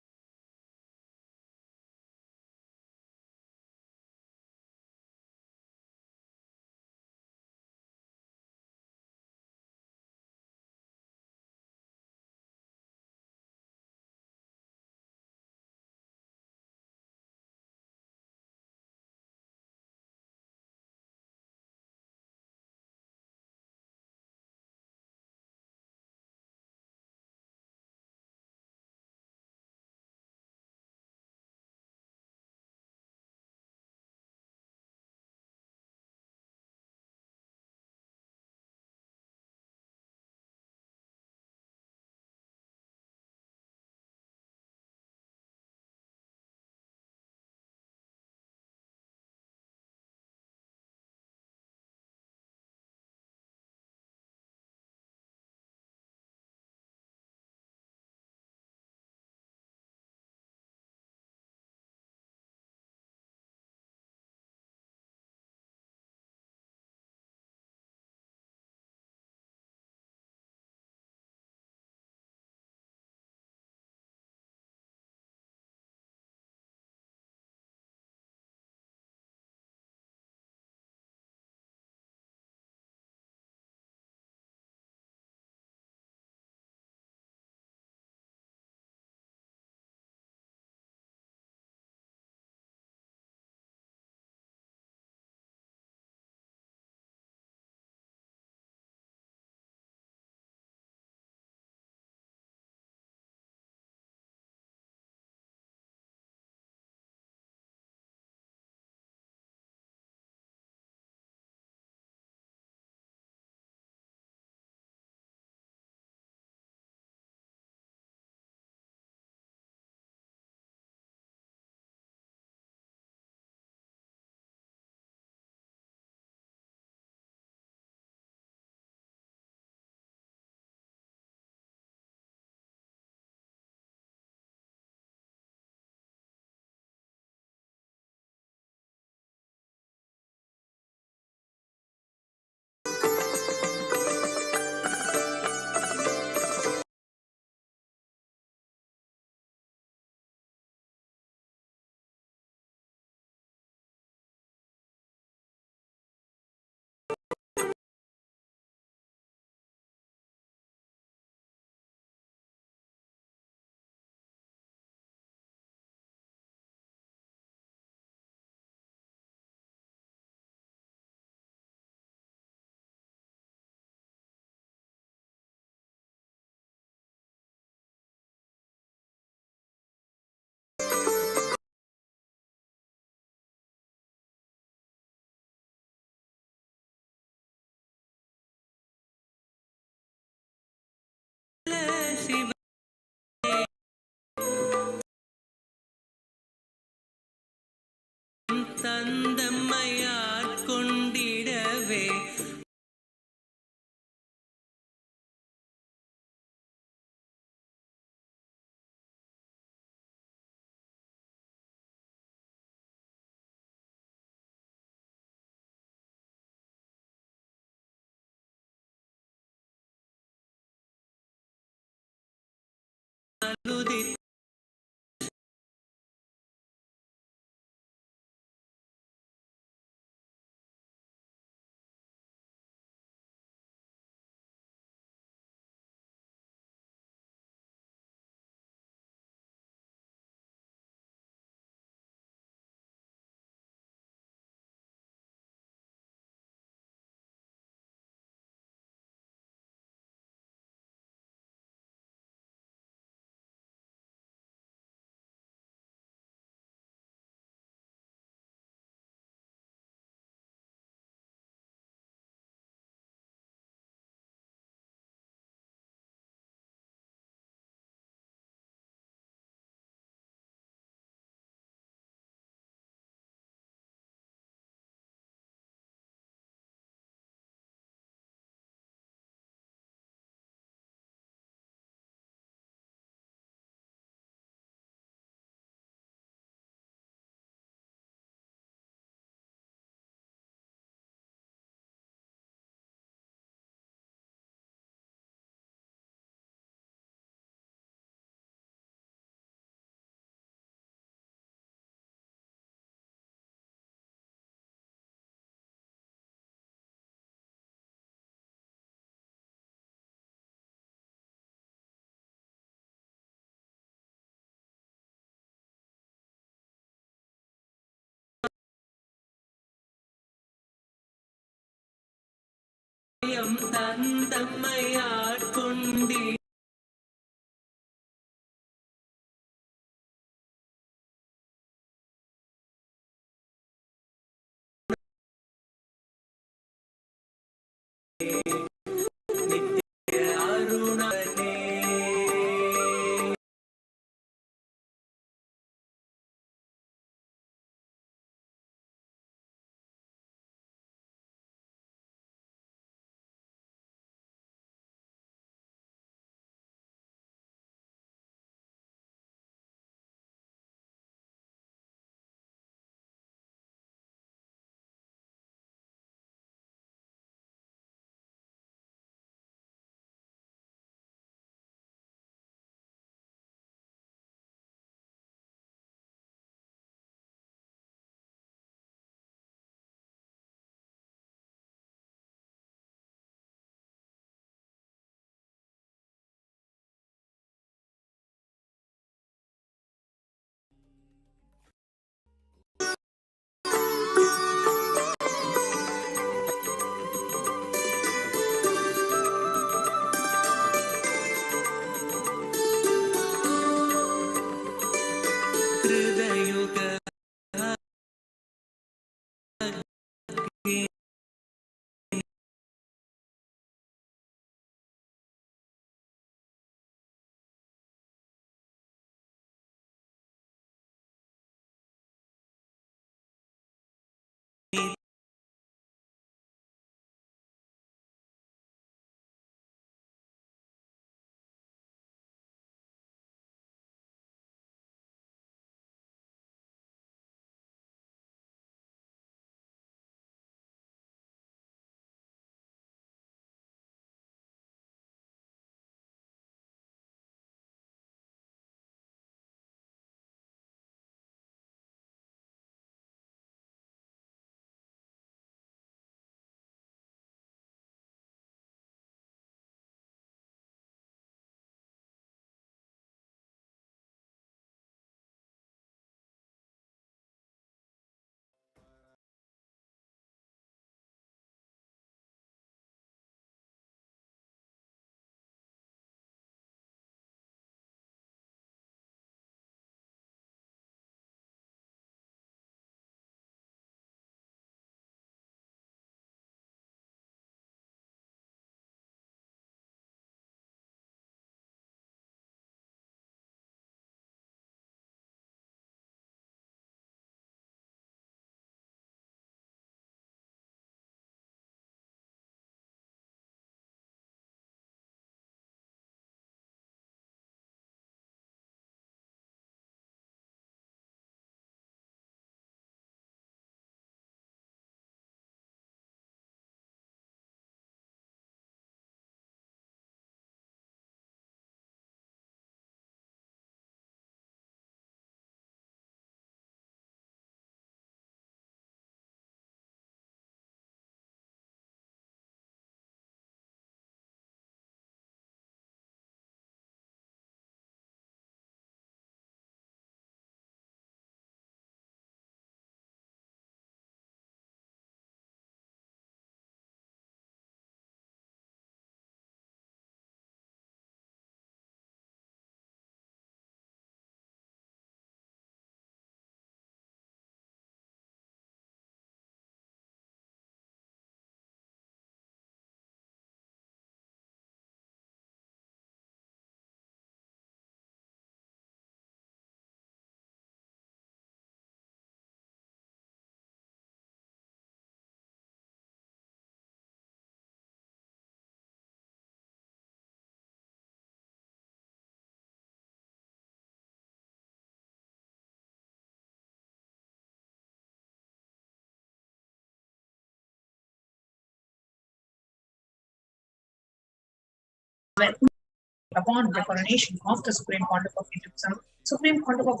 upon the coronation of the Supreme Pontiff of Hinduism, Supreme Pontiff of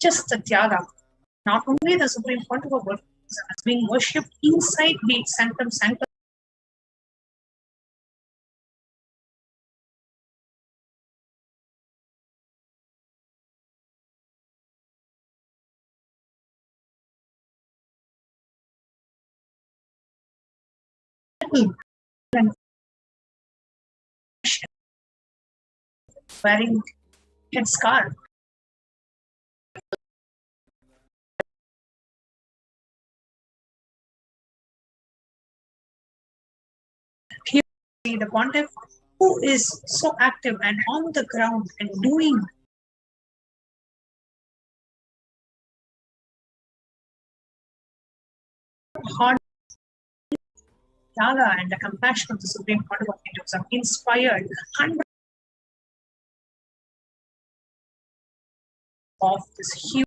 just the Tyaga. Not only the Supreme Pontiff of Buddhism is being worshipped inside the sanctum sanctum. Wearing headscarf. Here we see the pontiff who is so active and on the ground and doing hard Yaga and the compassion of the Supreme Pontiff of Hinduism inspired hundreds of this huge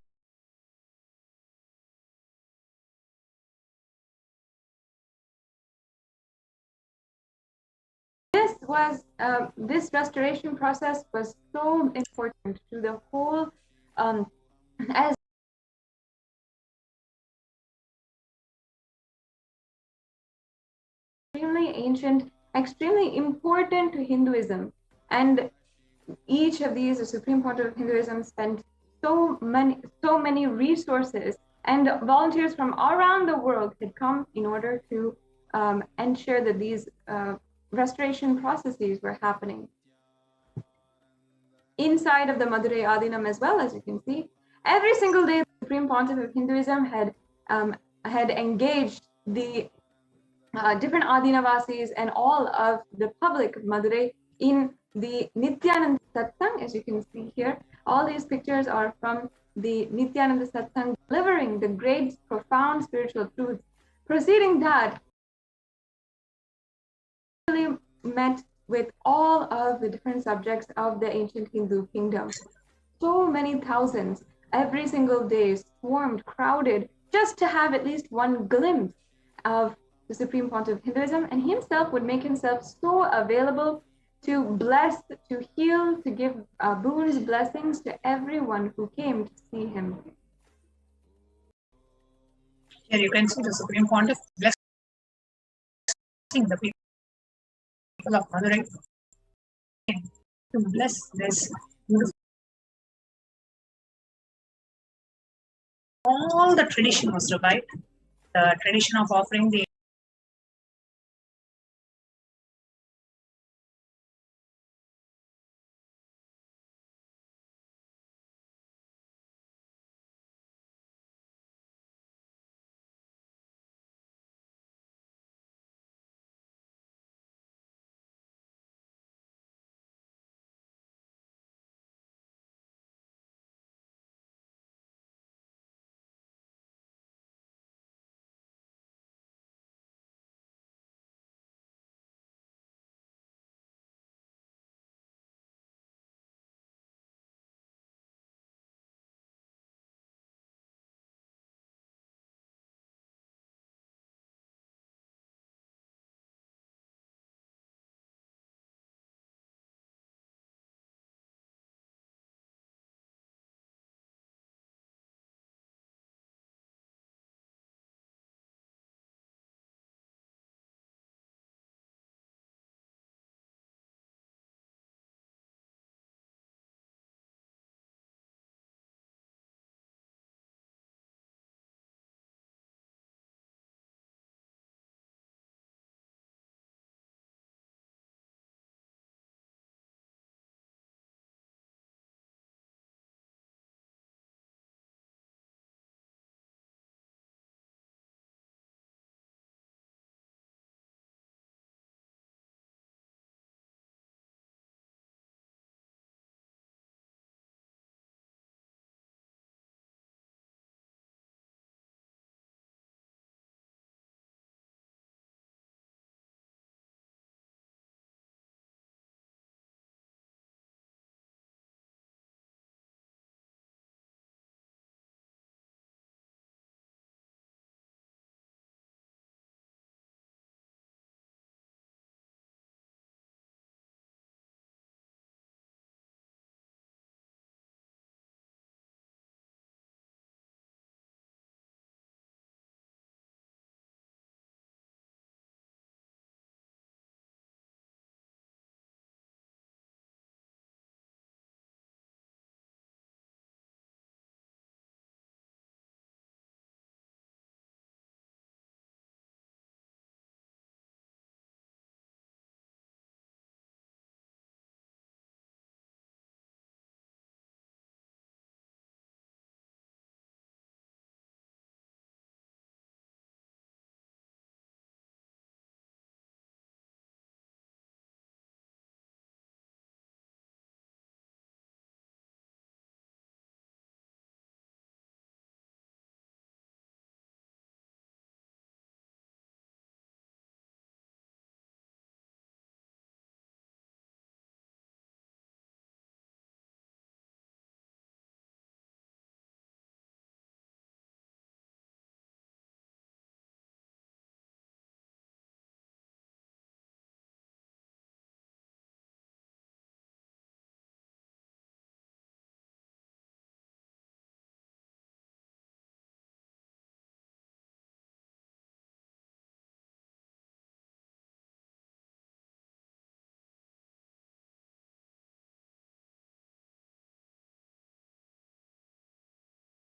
this restoration process was so important to the whole as extremely ancient, extremely important to Hinduism, and each of these, the Supreme Pontiff of Hinduism, spent so many resources, and volunteers from around the world had come in order to ensure that these restoration processes were happening. Inside of the Madurai Adheenam as well, as you can see, every single day the Supreme Pontiff of Hinduism had engaged the different Adhinavasis and all of the public of Madurai in the Nityananda Satsang, as you can see here. All these pictures are from the Nityananda Satsang, delivering the great, profound spiritual truths. Preceding that, really met with all of the different subjects of the ancient Hindu kingdom. So many thousands every single day swarmed, crowded, just to have at least one glimpse of the Supreme Pontiff of Hinduism, and himself would make himself so available to bless, to heal, to give boons, blessings to everyone who came to see him. Here you can see the Supreme Pontiff blessing the people of Madurai to bless this beautiful. All the tradition was revived. The tradition of offering the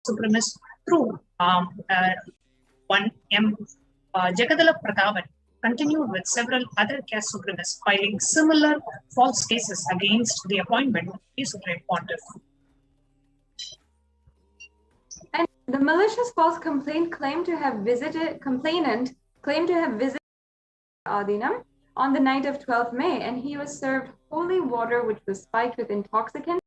supremacist through one M. Jagadala Pratapan continued with several other caste supremacists filing similar false cases against the appointment of the Supreme Pontiff. And the malicious false complainant claimed to have visited Adheenam on the night of 12th May, and he was served holy water which was spiked with intoxicants.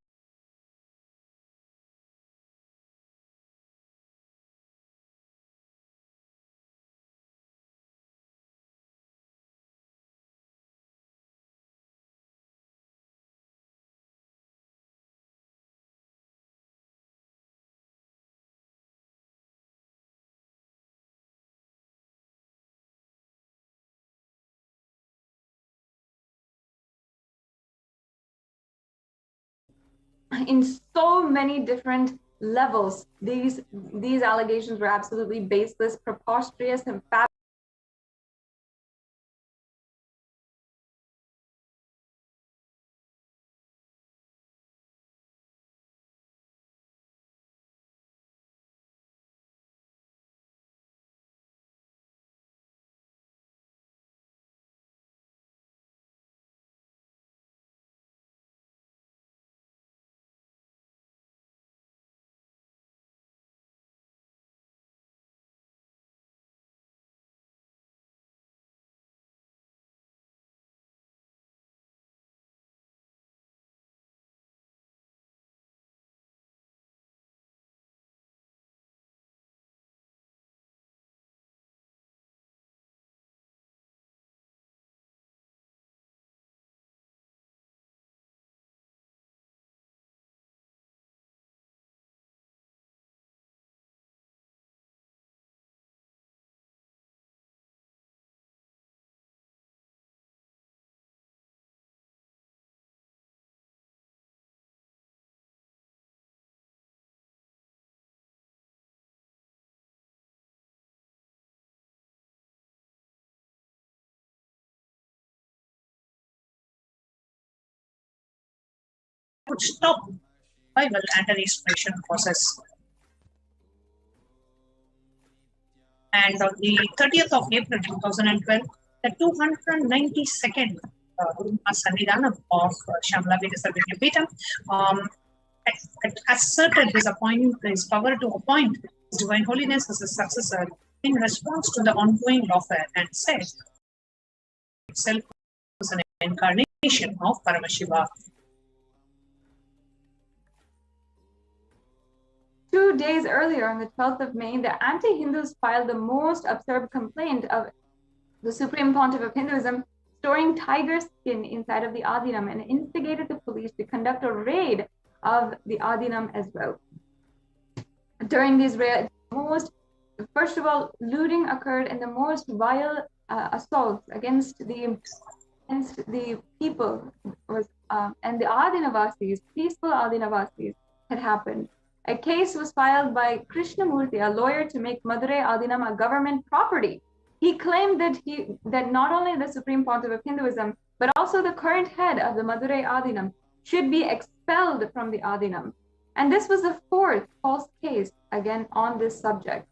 In so many different levels, these allegations were absolutely baseless, preposterous, and would stop revival and the restoration process. And on the 30th of April 2012, the 292nd Sannidhanam of Shamla Vedasavidyapitham asserted his power to appoint His Divine Holiness as a successor in response to the ongoing lawfare, and said itself was an incarnation of Paramashiva. 2 days earlier, on the 12th of May, the anti-Hindus filed the most absurd complaint of the Supreme Pontiff of Hinduism, storing tiger skin inside of the Adheenam, and instigated the police to conduct a raid of the Adheenam as well. During these raids, first of all, looting occurred, and the most vile assaults against the people was and the Adinavasis, peaceful Adinavasis, had happened. A case was filed by Krishnamurti, a lawyer, to make Madurai Adheenam a government property. He claimed that not only the Supreme Pontiff of Hinduism, but also the current head of the Madurai Adheenam should be expelled from the Adheenam. And this was the fourth false case, again, on this subject.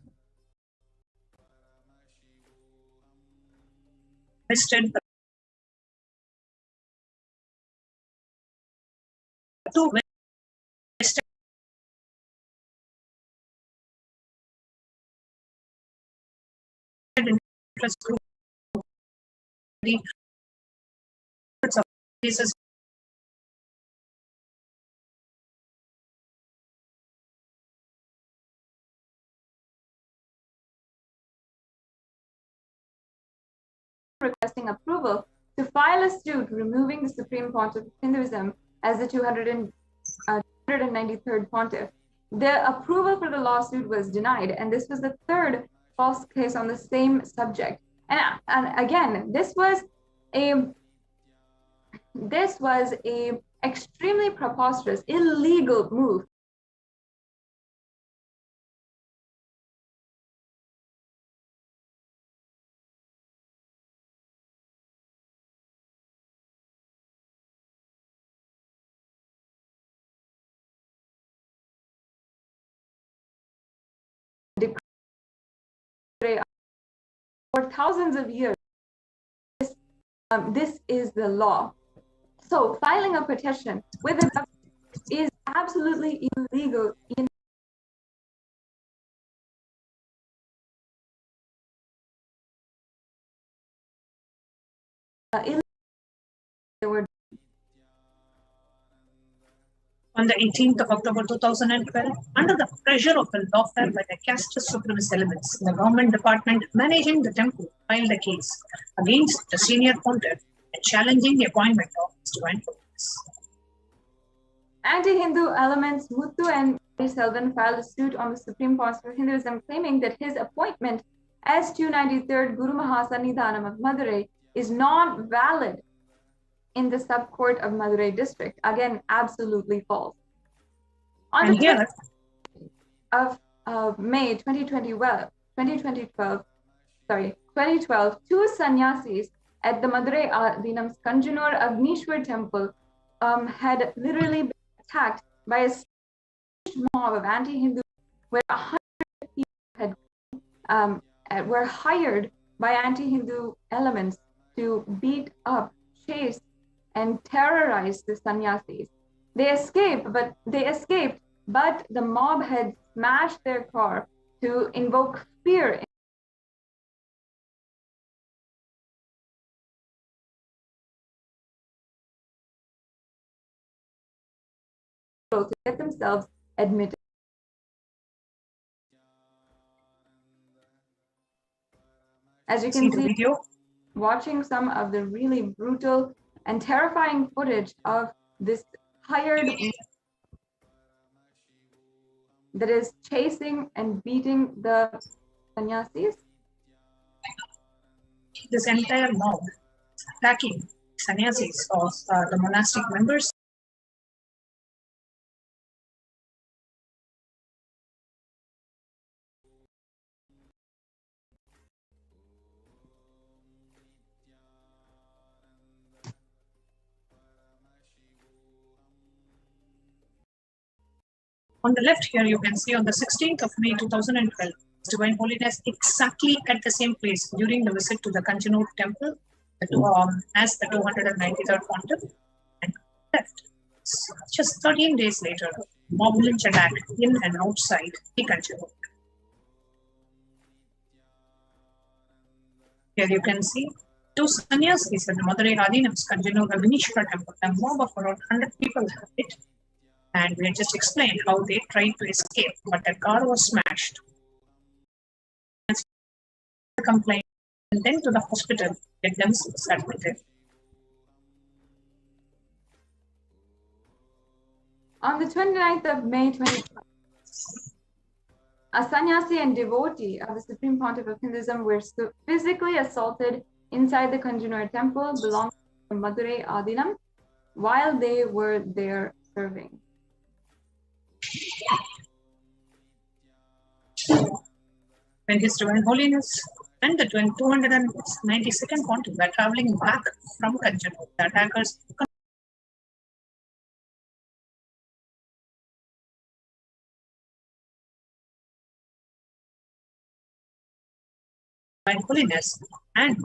Requesting approval to file a suit removing the Supreme Pontiff of Hinduism as the 293rd Pontiff. The approval for the lawsuit was denied, and this was the third false case on the same subject. And again, this was a extremely preposterous, illegal move for thousands of years. This is the law. So filing a petition with the government is absolutely illegal in On the 18th of October 2012, under the pressure of the lawfare by the caste supremacist elements, the government department managing the temple filed a case against the senior pontiff and challenging the appointment of his divine holiness. Anti-Hindu elements Muthu and Selvan filed a suit on the Supreme Council of Hinduism, claiming that his appointment as 293rd Guru Mahasannidhanam of Madurai is not valid in the subcourt of Madurai district. Again, absolutely false. On the 20th of May 2012, two sannyasis at the Madurai Adheenam's Kanjanur Agnishwar temple had literally been attacked by a mob of anti-Hindu, where 100 people were hired by anti-Hindu elements to beat up, chase, and terrorize the sannyasis. They escaped, but the mob had smashed their car to invoke fear to get themselves admitted. As you can see, watching some of the really brutal and terrifying footage of this hired that is chasing and beating the sannyasis. This entire mob attacking sannyasis of the monastic members. On the left here, you can see on the 16th of May 2012, Divine Holiness exactly at the same place during the visit to the Kanjanur temple as the 293rd pontiff, and left. Just 13 days later, mob lynch attack in and outside the Kanjanur. Here you can see two sannyasis at the Madurai Adheenam's Kanjanur Agnishwar temple. A mob of around 100 people have hit. And we just explained how they tried to escape, but their car was smashed. Complaint and then to the hospital, get themselves admitted. On the 29th of May 2012, a sannyasi and devotee of the Supreme Pontiff of Hinduism were physically assaulted inside the Kanjanur temple belonging to Madurai Adheenam while they were there serving. When His Divine Holiness and the 292nd pontiff were traveling back from Kanjanur, the attackers Divine Holiness and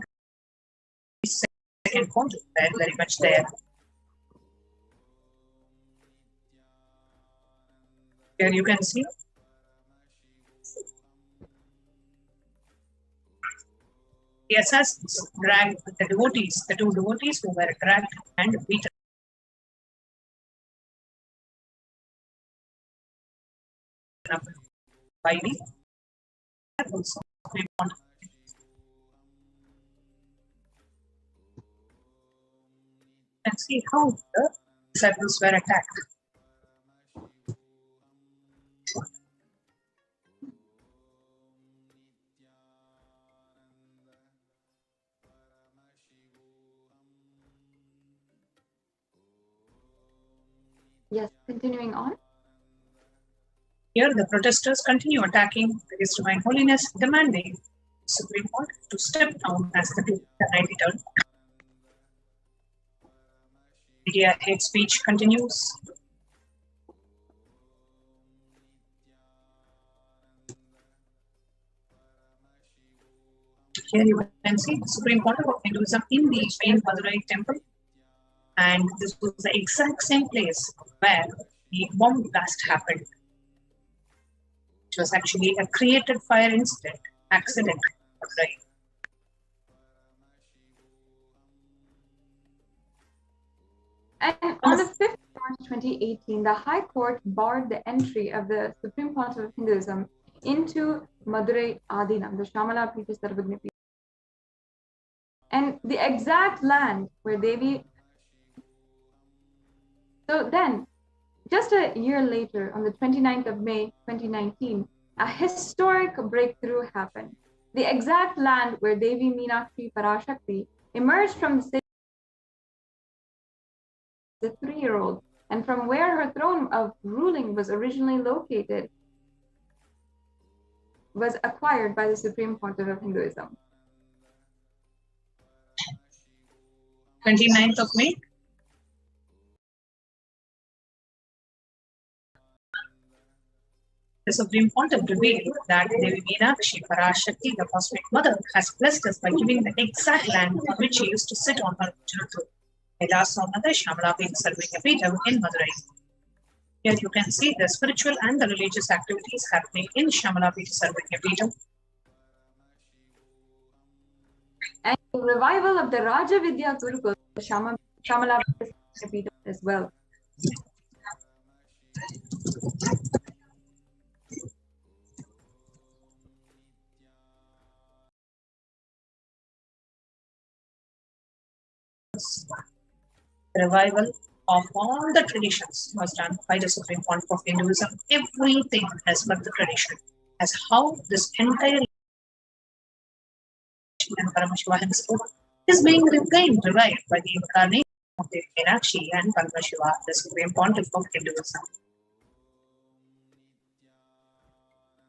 his second pontiff were very much there. Here you can see the assassins dragged the devotees, the two devotees who were dragged and beaten. By the also and see how the disciples were attacked. Yes, continuing on. Here, the protesters continue attacking His Divine Holiness, demanding the Supreme Court to step down as the 93rd. Media hate speech continues. Here you can see the Supreme Pontiff of Hinduism in the famed Madurai temple. And this was the exact same place where the bomb blast happened. It was actually a created fire incident, accident. Right. And on the 5th of March 2018, the High Court barred the entry of the Supreme Pontiff of Hinduism into Madurai Adheenam, the Shamala Pita Sarvagna Pita. And the exact land where Devi. So then, just a year later, on the 29th of May 2019, a historic breakthrough happened. The exact land where Devi Meenakshi Parashakti emerged from the city, the 3-year-old, and from where her throne of ruling was originally located, was acquired by the Supreme Pontiff of Hinduism. 29th of May. The Supreme Pontiff revealed that Devi Meenakshi Parashakti, the Cosmic Mother, has blessed us by giving the exact land on which she used to sit on her original throne. KAILASA Shamala Pita Sarvagna Pita in Madurai. Here you can see the spiritual and the religious activities happening in Shamala Pita Sarvagna Pita. And the revival of the Raja Vidya Gurukul, Shamala Pita Sarvagna Pita as well. The revival of all the traditions was done by the Supreme Pontiff of Hinduism. Everything as per the tradition, as how this entire and Paramashiva himself is being revived by the incarnation of the Meenakshi and Paramashiva, the Supreme Pontiff of Hinduism.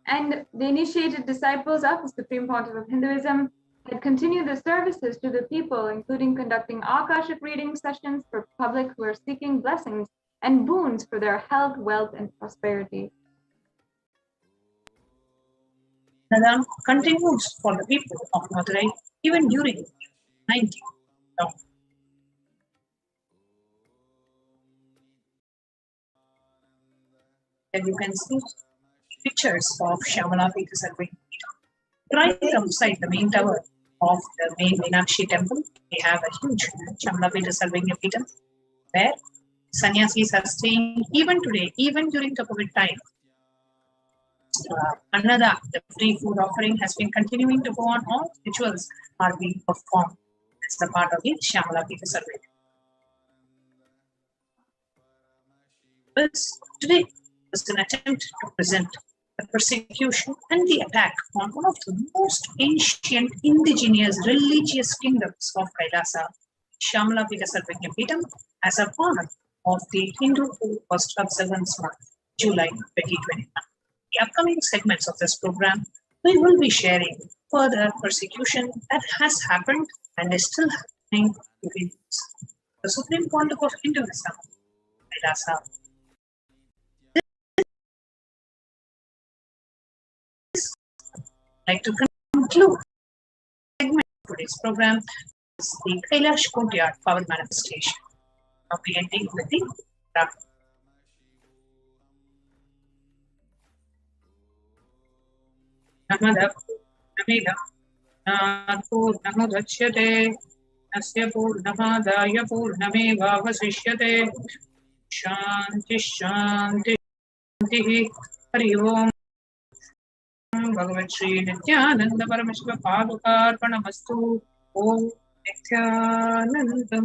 And the initiated disciples of the Supreme Pontiff of Hinduism had continued the services to the people, including conducting Akashic reading sessions for public who are seeking blessings and boons for their health, wealth, and prosperity. Nadam continues for the people of Madurai even during 19th lockdown. Here you can see pictures of Shamala Pita Sarvagna Pita. Right outside the main tower of the main Meenakshi temple, we have a huge Shamala Pita Sarvagna Pita, where sannyasis are staying even today, even during the COVID time. Annada, the free food offering, has been continuing to go on. All rituals are being performed as the part of the Shamala Pita Sarvagna. This today was an attempt to present the persecution and the attack on one of the most ancient indigenous religious kingdoms of KAILASA, Shamala Pita Sarvagna Pita, as a part of the Hindu Holocaust observance month, July 2021. The upcoming segments of this program, we will be sharing further persecution that has happened and is still happening to Hindus. The Supreme Pontiff of Hinduism, KAILASA. I'd like to conclude segment of today's program is the Kailash Courtyard Power Manifestation. Now we ending with the Dharma. Namada Namida Purnamudachyate Asya Purnamadaya Purnameva Vasishyate Shanti Shanti Shanti Hari Om Bhagavat Shri Nityananda Parameshwara Padukarpanamastu Om Nityananda.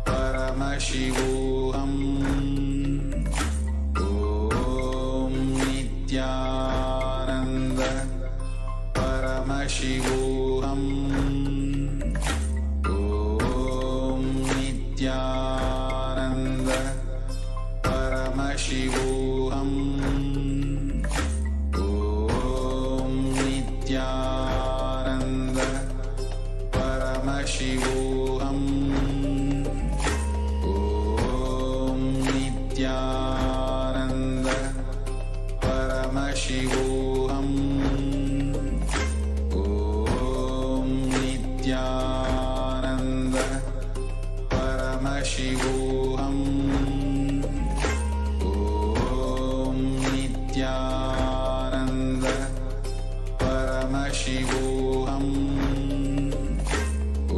Paramashivoham Om Nityananda Paramashivoham Om Nityananda Paramashivoham Om Nityananda Paramashivoham Om Nityananda Nityanand परमशिवोऽहम् ॐ नित्यानन्द परमशिवोऽहम्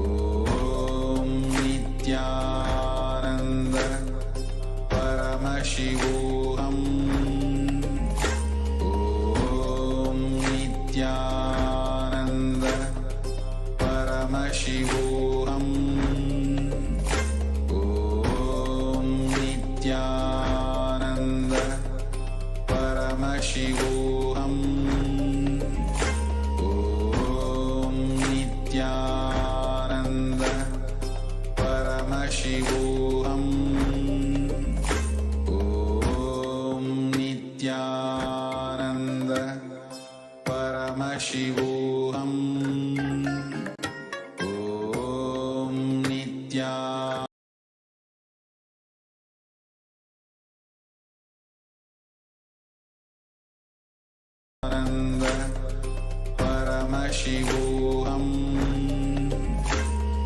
ॐ नित्यानन्द परमशिवोऽहम् ॐ नित्यानन्द परमशिवोऽहम् ॐ नित्यानन्द परमशिवोऽहम् ॐ नित्यानन्द परमशिवोऽहम् ॐ नित्यानन्द परमशिवोऽहम् ॐ नित्यानन्द परमशिवोऽहम्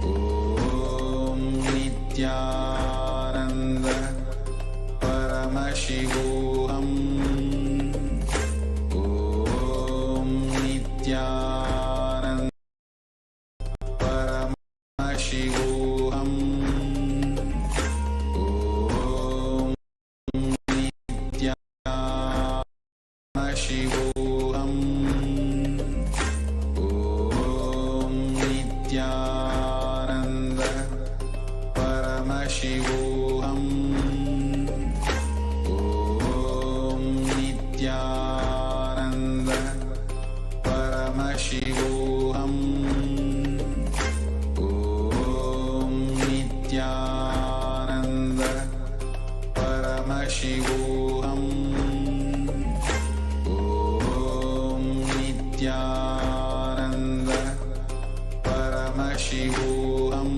ॐ नित्यानन्द परमशिवोऽहम् ॐ नित्यानन्द परमशिवोऽहम् ॐ नित्यानशिवोऽहम् ॐ नित्यानन्द परमशिवोऽहम् ॐ नित्यानन्द परमशिवोऽहम् ॐ नित्यानन्द परमशिवोऽहम् ॐ नित्यानन्द परमशिवोऽहम्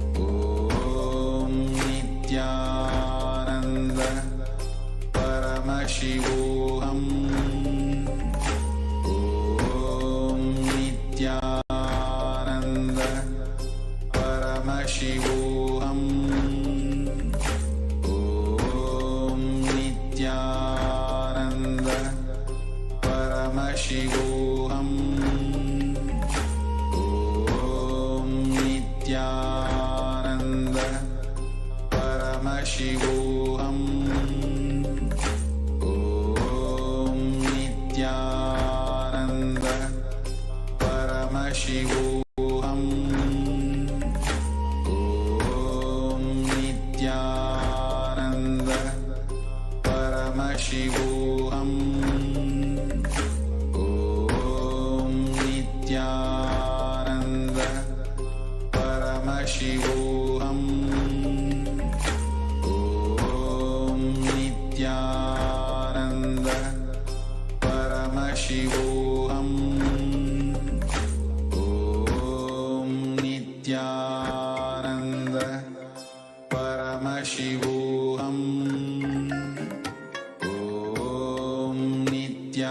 ॐ नित्यानन्द परमशिवोऽहम् ॐ नित्यानन्द परमशिवोऽहम् ॐ नित्यानन्द परमशिवोऽहम् ॐ नित्यानन्द परमशिवोऽहम् ॐ नित्यानन्द परमशिवोऽहम् ॐ नित्यानन्द परमशिवोऽहम् ॐ नित्यानन्द परमशिवोऽहम् ॐ नित्यानन्द परमशिवोऽहम् ॐ नित्यानन्द परमशिवोऽहम् ॐ नित्यानन्द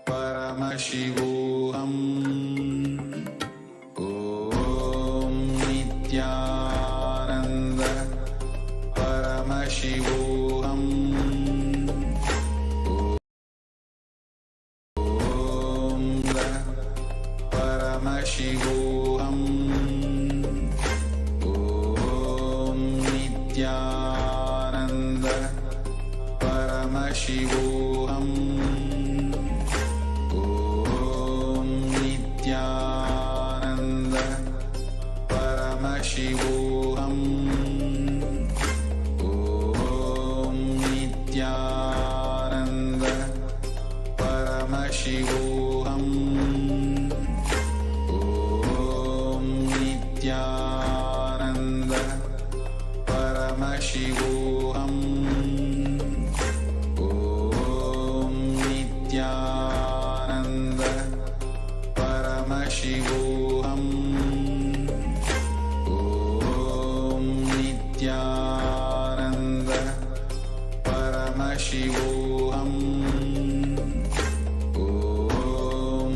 परमशिवोऽहम् ॐ नित्यानन्द परमशिवोऽहम् परमशिवोऽहम् ॐ नित्यानन्द परमशिवोऽहम् ॐ नित्यानन्द परमशिवोऽहम् ॐ नित्यानन्द परमशिवोऽहम् ॐ नित्यानन्द परमशिवोऽहम् ॐ नित्यानन्द परमशिवोऽहम् ॐ नित्यानन्द परमशिवोऽहम् ॐ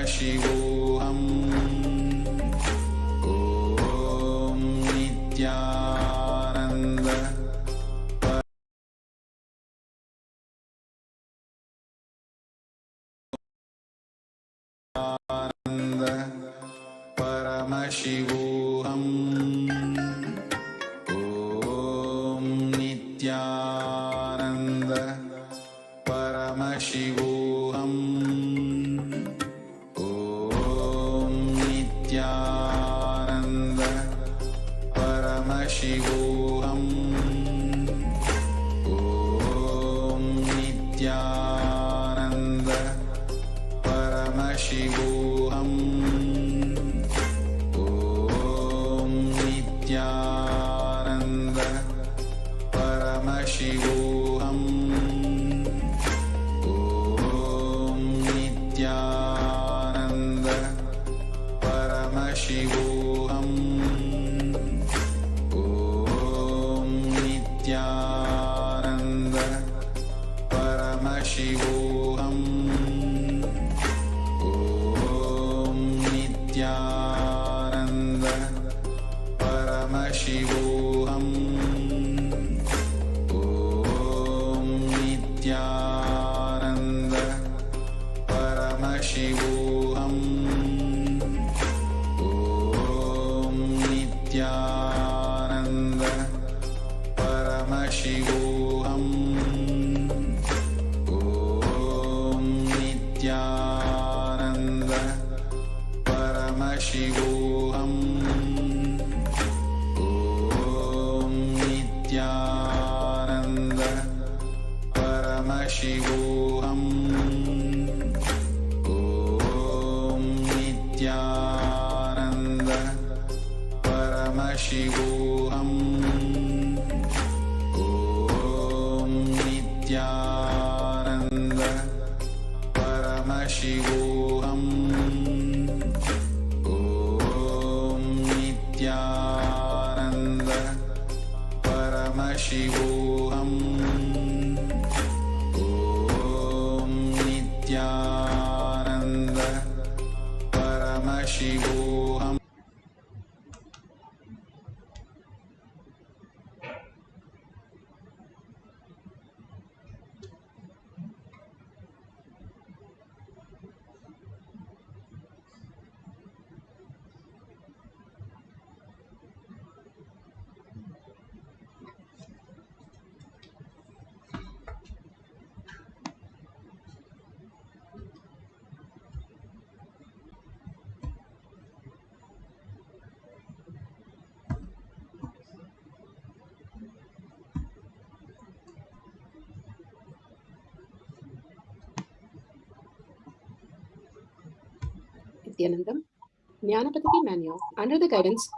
Paramashivoham. Om Nityananda. Paramashivoham. Om Nityananda. Paramashivoham. Om Nityananda. Paramashivoham. Om Nityananda. Paramashivoham. Om Nityananda. Paramashivoham. Om Nityananda. Paramashivoham. Om Nityananda. Paramashivoham. Om Nityananda. Paramashivoham. Om Nityananda. Paramashivoham. Om Nityananda. Paramashivoham. Om Nityananda. Paramashivoham. Om Nityananda. Paramashivoham. Om Nityananda. Paramashivoham. Om Nityananda. Paramashivoham. Om Nityananda. Paramashivoham. Om Nityananda. Paramashivoham. Nityanandam, Jnanapatiki Manual, under the guidance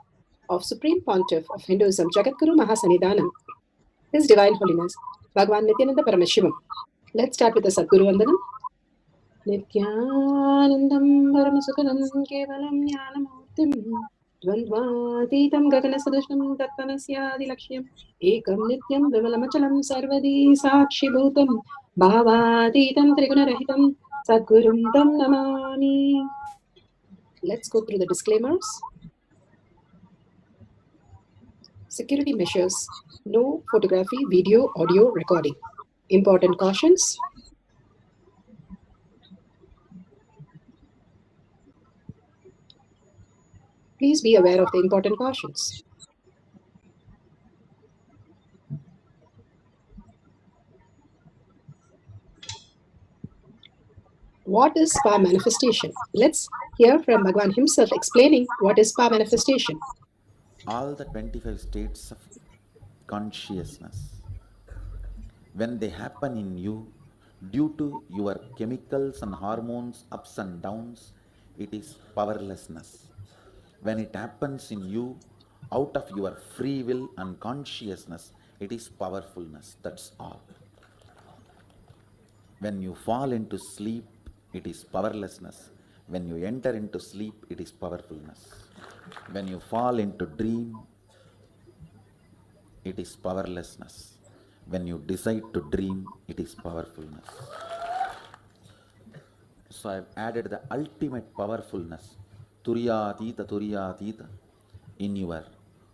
of Supreme Pontiff of Hinduism, Jagadguru Mahasanidhanam, His Divine Holiness, Bhagavan Nityananda Paramashivam. Let's start with the Sadguru Vandanam. Nityanandam Paramasukhanam Kevalam Jnanamurtim Dvandvatītam Gaganasadaśam Tattvanasyādilakṣyam Ekam Nityam Vimalamachalam Sarvadi Sakshibhutam Bhavatītam Trigunarahitam Sadgurum Tam Namami. Let's go through the disclaimers. Security measures. No photography, video, audio recording. Important cautions. Please be aware of the important cautions. What is spa manifestation? Let's hear from Bhagavan himself explaining what is spa manifestation. All the 25 states of consciousness, when they happen in you, due to your chemicals and hormones ups and downs, it is powerlessness. When it happens in you, out of your free will and consciousness, it is powerfulness. That's all. When you fall into sleep, it is powerlessness. When you enter into sleep, it is powerfulness. When you fall into dream, it is powerlessness. When you decide to dream, it is powerfulness. So I've added the ultimate powerfulness, Turyatita, in your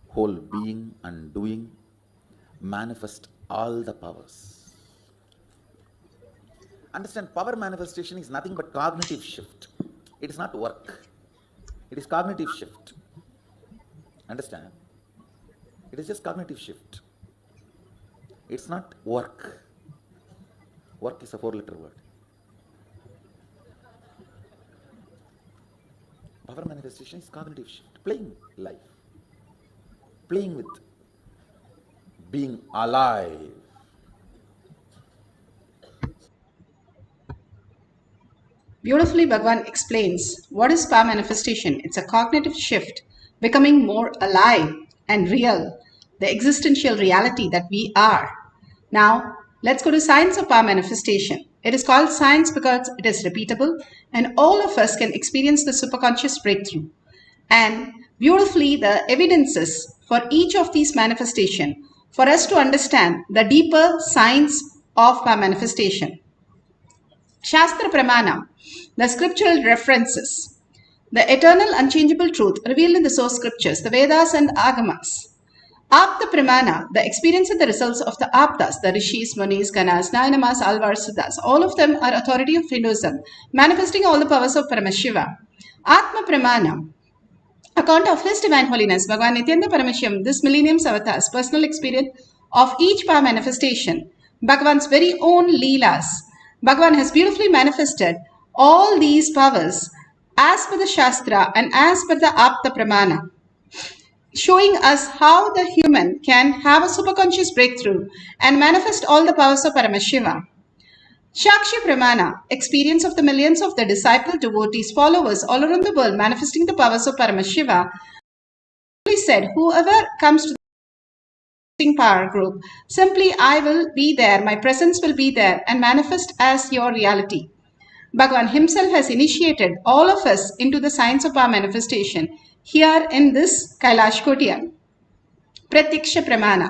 whole being and doing. Manifest all the powers. Understand, power manifestation is nothing but cognitive shift. It is not work. It is cognitive shift. Understand? It is just cognitive shift. It's not work. Work is a 4-letter word. Power manifestation is cognitive shift. Playing life. Playing with being alive. Beautifully, Bhagavan explains what is power manifestation. It's a cognitive shift, becoming more alive and real, the existential reality that we are. Now, let's go to science of power manifestation. It is called science because it is repeatable and all of us can experience the superconscious breakthrough. And beautifully, the evidences for each of these manifestations for us to understand the deeper science of power manifestation. Shastra Pramana, the scriptural references, the eternal unchangeable truth revealed in the source scriptures, the Vedas and Agamas. Apta Pramana, the experience and the results of the Aptas, the Rishis, Munis, Ganas, Nayanamas, Alvars, Siddhas. All of them are authority of Hinduism, manifesting all the powers of Paramashiva. Atma Pramana, account of His Divine Holiness, Bhagavan Nityanda Paramashivam, this millennium's avatars, personal experience of each power manifestation, Bhagavan's very own Leelas. Bhagavan has beautifully manifested all these powers as per the Shastra and as per the Apta Pramana, showing us how the human can have a superconscious breakthrough and manifest all the powers of Paramashiva. Shakshi Pramana, experience of the millions of the disciple, devotees, followers all around the world manifesting the powers of Paramashiva. He said, whoever comes to the power group, simply I will be there, my presence will be there and manifest as your reality. Bhagavan himself has initiated all of us into the science of power manifestation here in this Kailash Kotiyam. Pratyaksha Pramana.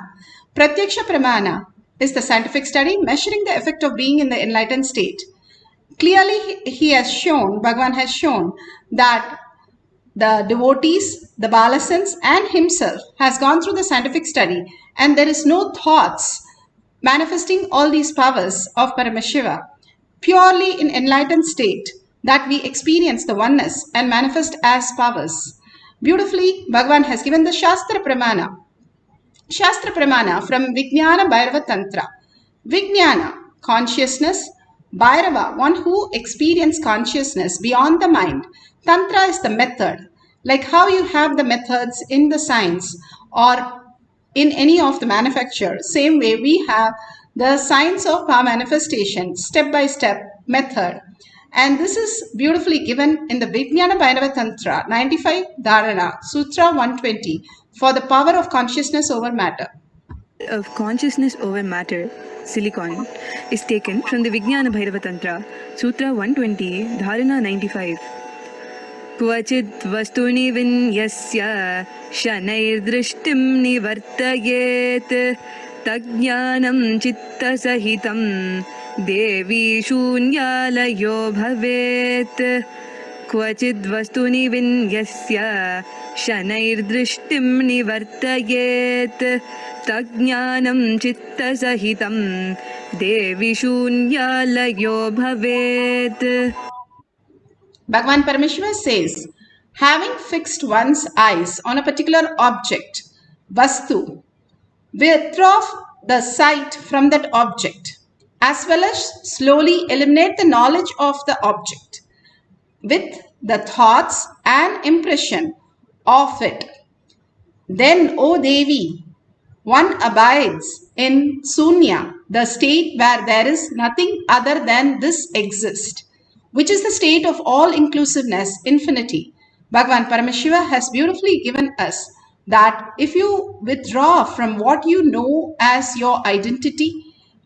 Pratyaksha Pramana is the scientific study measuring the effect of being in the enlightened state. Clearly, he has shown, Bhagavan has shown that the devotees, the Balasans and himself has gone through the scientific study and there is no thoughts manifesting all these powers of Paramashiva. Purely in enlightened state that we experience the oneness and manifest as powers. Beautifully, Bhagavan has given the Shastra Pramana. Shastra Pramana from Vijnana Bhairava Tantra. Vijnana, consciousness. Bhairava, one who experiences consciousness beyond the mind. Tantra is the method. Like how you have the methods in the science or in any of the manufacture. Same way we have the science of power manifestation, step-by-step method. And this is beautifully given in the Vijnana Bhairava Tantra, 95 Dharana, Sutra 120, for the power of consciousness over matter. Of consciousness over matter, silicon, is taken from the Vijnana Bhairava Tantra, Sutra 120, Dharana 95. Kvachit vastuni vinyasya shanairdrishtim nivartayet tajnanam chitta sahitam devi shunyalayo bhavet. Kvachit vastuni vinyasya shanairdrishtim nivartayet tajnanam chitta sahitam devi shunyalayo bhavet. Bhagavan Parameshwar says, having fixed one's eyes on a particular object, vastu, withdraw the sight from that object, as well as slowly eliminate the knowledge of the object with the thoughts and impression of it. Then, O Devi, one abides in Sunya, the state where there is nothing other than this exists, which is the state of all-inclusiveness, infinity. Bhagavan Paramashiva has beautifully given us that if you withdraw from what you know as your identity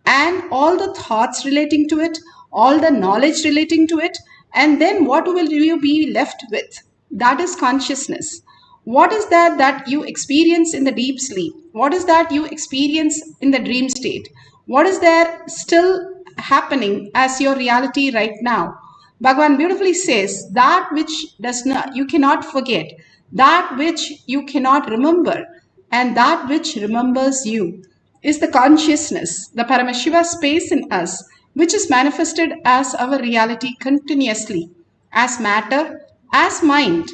and all the thoughts relating to it, all the knowledge relating to it, and then what will you be left with? That is consciousness. What is that you experience in the deep sleep? What is that you experience in the dream state? What is there still happening as your reality right now? Bhagavan beautifully says, that which does not, you cannot forget, that which you cannot remember, and that which remembers you is the consciousness, the Paramashiva space in us, which is manifested as our reality continuously, as matter, as mind,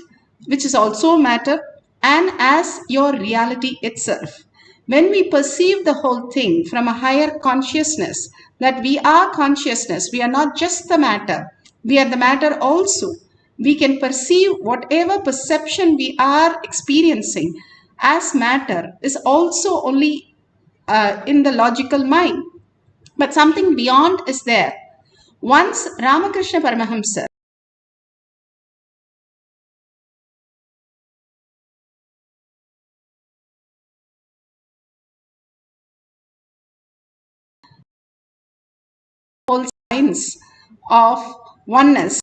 which is also matter, and as your reality itself. When we perceive the whole thing from a higher consciousness, that we are consciousness, we are not just the matter, we are the matter also. We can perceive whatever perception we are experiencing as matter is also only in the logical mind. But something beyond is there. Once Ramakrishna Paramahamsa whole science of oneness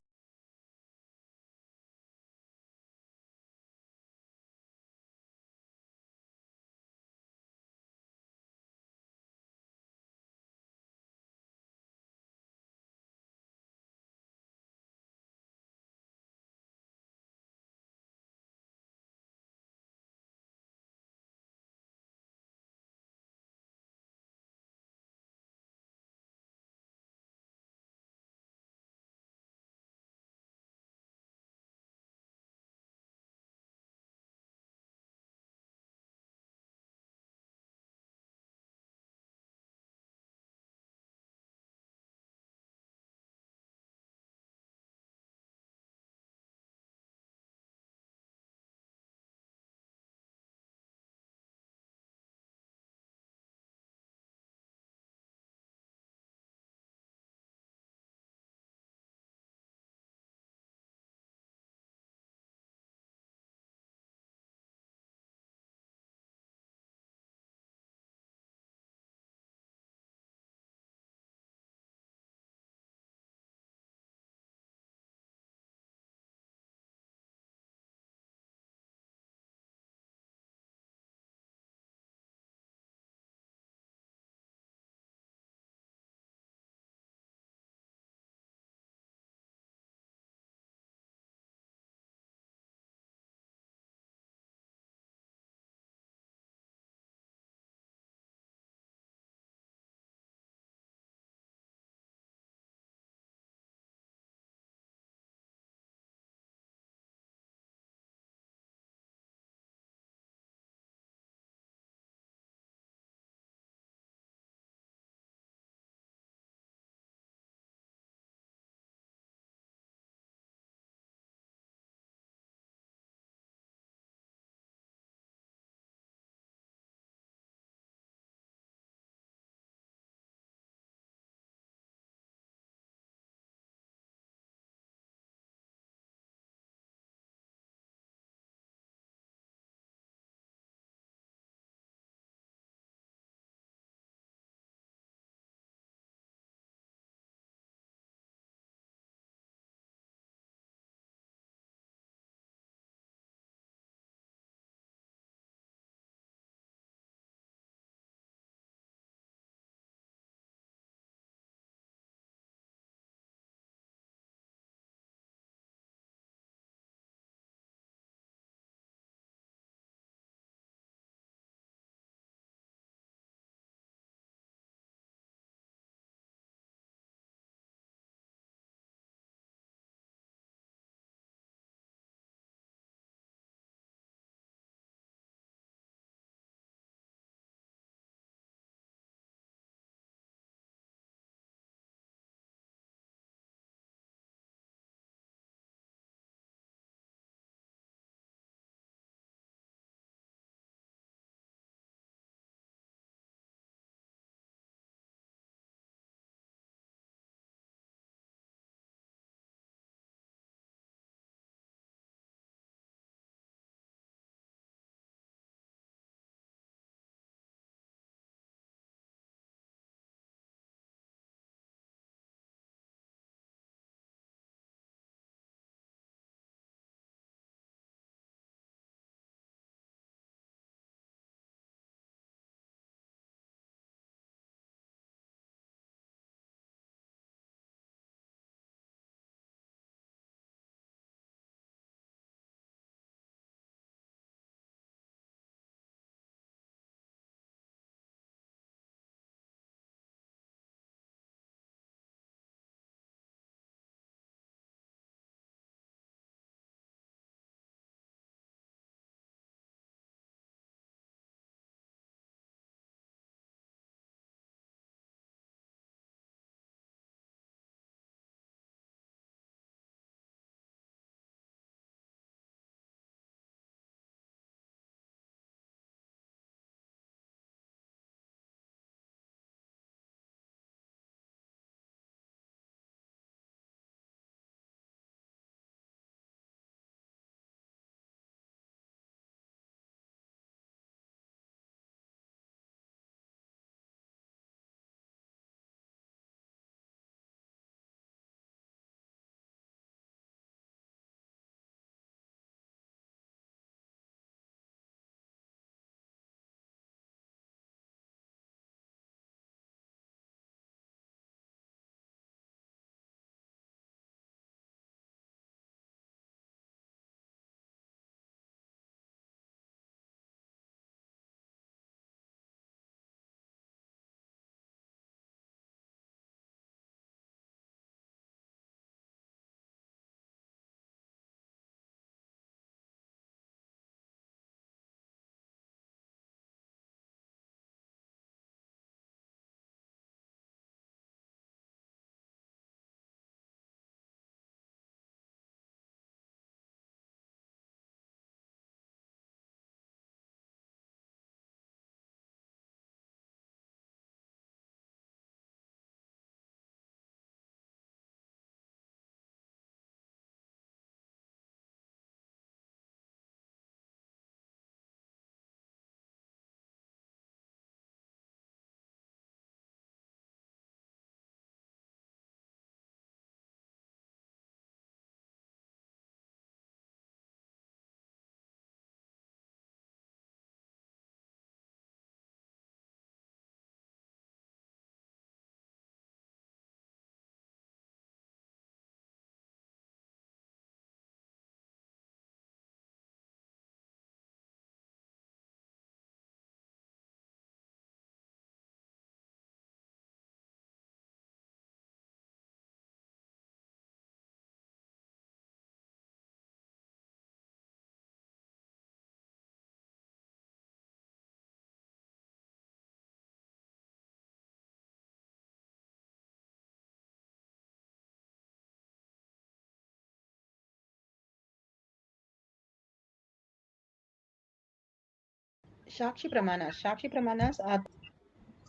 Shakshi Pramanas. Shakshi Pramanas are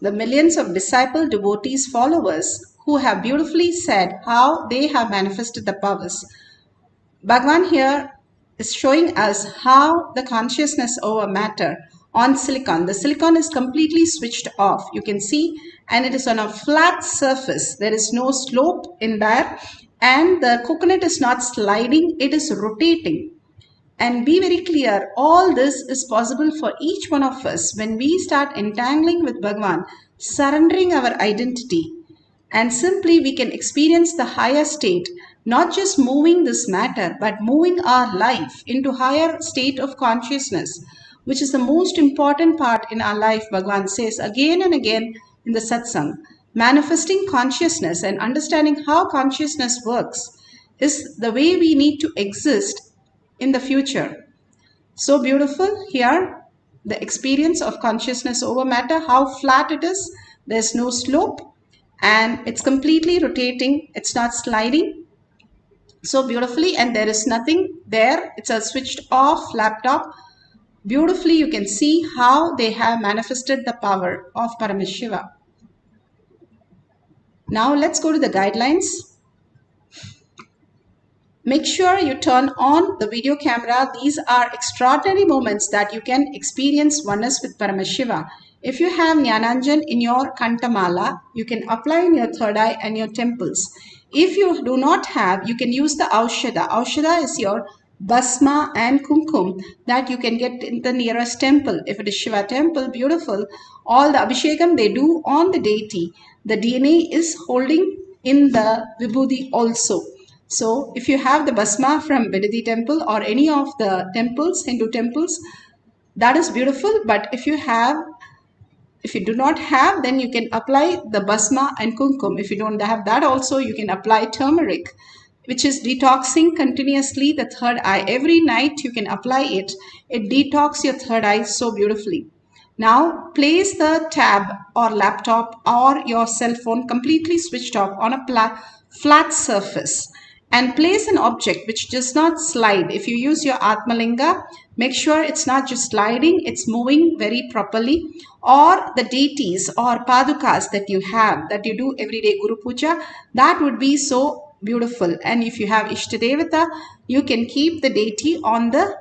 the millions of disciple, devotees, followers who have beautifully said how they have manifested the powers. Bhagavan here is showing us how the consciousness over matter on silicon. The silicon is completely switched off. You can see, and it is on a flat surface. There is no slope in there, and the coconut is not sliding, it is rotating. And be very clear, all this is possible for each one of us when we start entangling with Bhagavan, surrendering our identity, and simply we can experience the higher state, not just moving this matter, but moving our life into higher state of consciousness, which is the most important part in our life. Bhagavan says again and again in the satsang, manifesting consciousness and understanding how consciousness works is the way we need to exist in the future. So beautiful here, the experience of consciousness over matter, how flat it is, there's no slope, and it's completely rotating, it's not sliding so beautifully, and there is nothing there, it's a switched off laptop. Beautifully you can see how they have manifested the power of Paramashiva. Now let's go to the guidelines. Make sure you turn on the video camera. These are extraordinary moments that you can experience oneness with Paramashiva. If you have Jnananjan in your Kantamala, you can apply in your third eye and your temples. If you do not have, you can use the Aushadha. Aushadha is your Basma and Kumkum that you can get in the nearest temple. If it is Shiva temple, beautiful. All the Abhishekam they do on the deity. The DNA is holding in the Vibhuti also. So if you have the Basma from Vidadi temple or any of the temples, Hindu temples, that is beautiful. But if you do not have, then you can apply the Basma and Kumkum. If you don't have that also, you can apply turmeric, which is detoxing continuously the third eye. Every night you can apply it. It detoxes your third eye so beautifully. Now place the tab or laptop or your cell phone completely switched off on a flat surface, and place an object which does not slide. If you use your Atmalinga, make sure it's not just sliding, it's moving very properly. Or the deities or padukas that you have, that you do every day Guru Puja, that would be so beautiful. And if you have Ishtadevata, you can keep the deity on the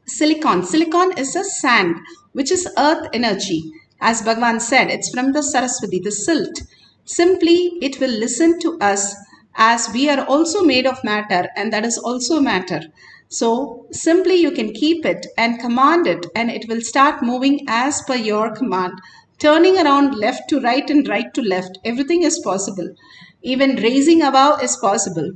silicon. Silicon is a sand, which is earth energy. As Bhagavan said, it's from the Saraswati, the silt. Simply, it will listen to us, as we are also made of matter, and that is also matter. So simply you can keep it and command it, and it will start moving as per your command, turning around left to right and right to left. Everything is possible. Even raising above is possible.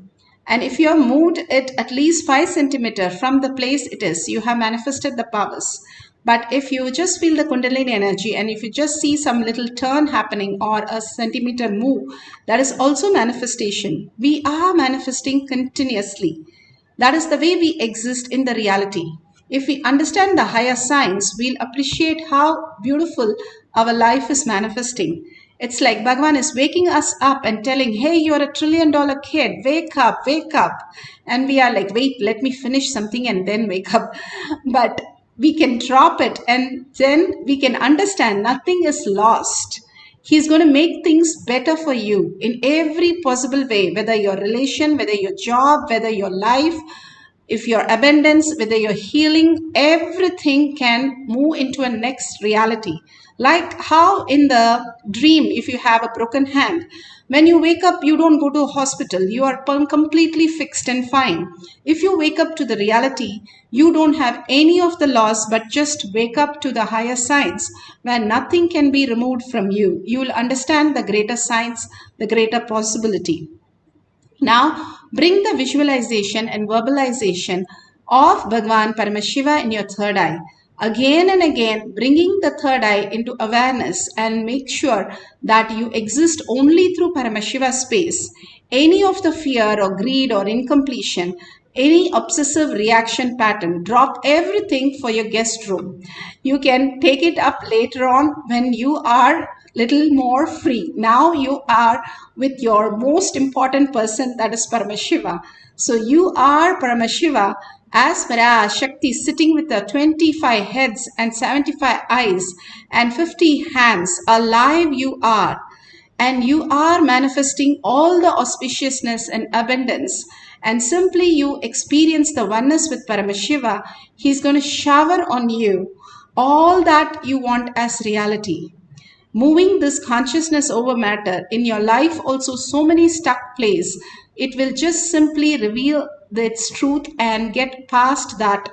And if you have moved it at least 5 centimeters from the place it is, you have manifested the powers. But if you just feel the Kundalini energy, and if you just see some little turn happening or a centimeter move, that is also manifestation. We are manifesting continuously. That is the way we exist in the reality. If we understand the higher science, we'll appreciate how beautiful our life is manifesting. It's like Bhagavan is waking us up and telling, hey, you're a $1 trillion kid, wake up, wake up. And we are like, wait, let me finish something and then wake up. But we can drop it, and then we can understand nothing is lost. He's going to make things better for you in every possible way, whether your relation, whether your job, whether your life, if your abundance, whether your healing, everything can move into a next reality. Like how in the dream, if you have a broken hand, when you wake up, you don't go to a hospital. You are completely fixed and fine. If you wake up to the reality, you don't have any of the loss, but just wake up to the higher science where nothing can be removed from you. You will understand the greater science, the greater possibility. Now, bring the visualization and verbalization of Bhagavan Paramashiva in your third eye. Again and again, bringing the third eye into awareness, and make sure that you exist only through Paramashiva space. Any of the fear or greed or incompletion, any obsessive reaction pattern, drop everything for your guest room. You can take it up later on when you are little more free. Now you are with your most important person, that is Paramashiva. So you are Paramashiva as Parashakti, sitting with the 25 heads and 75 eyes and 50 hands. Alive you are. And you are manifesting all the auspiciousness and abundance. And simply you experience the oneness with Paramashiva. He's going to shower on you all that you want as reality. Moving this consciousness over matter in your life, also so many stuck place, it will just simply reveal its truth and get past that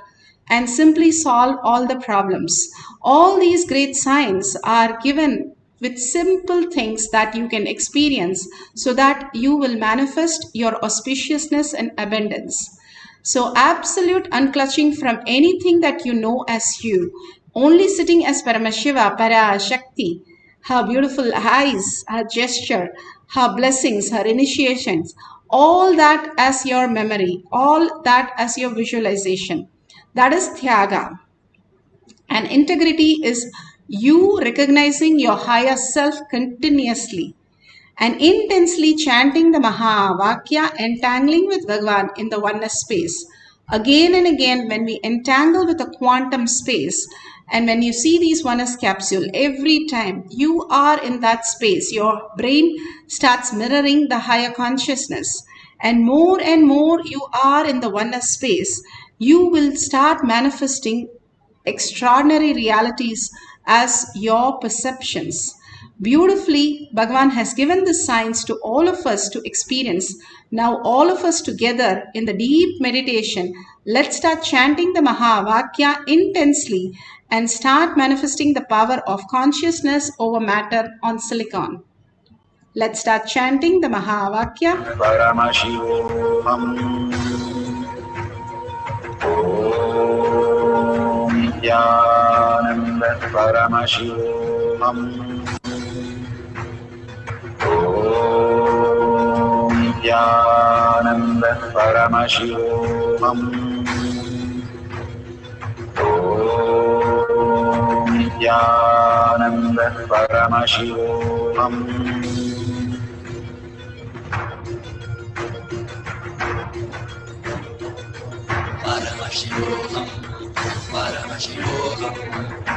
and simply solve all the problems. All these great signs are given with simple things that you can experience so that you will manifest your auspiciousness and abundance. So absolute unclutching from anything that you know as you, only sitting as Paramashiva, Parashakti, her beautiful eyes, her gesture, her blessings, her initiations, all that as your memory, all that as your visualization. That is Tyaga. And integrity is you recognizing your higher self continuously and intensely chanting the Mahavakya, entangling with Bhagavan in the oneness space. Again and again, when we entangle with a quantum space, and when you see these oneness capsule, every time you are in that space, your brain starts mirroring the higher consciousness. And more you are in the oneness space, you will start manifesting extraordinary realities as your perceptions. Beautifully, Bhagavan has given the signs to all of us to experience. Now, all of us together in the deep meditation, let's start chanting the Mahavakya intensely and start manifesting the power of consciousness over matter on silicon. Let's start chanting the Mahavakya. Nityananda Paramashivam Om Nityananda Paramashivam Om Nityananda Paramashivam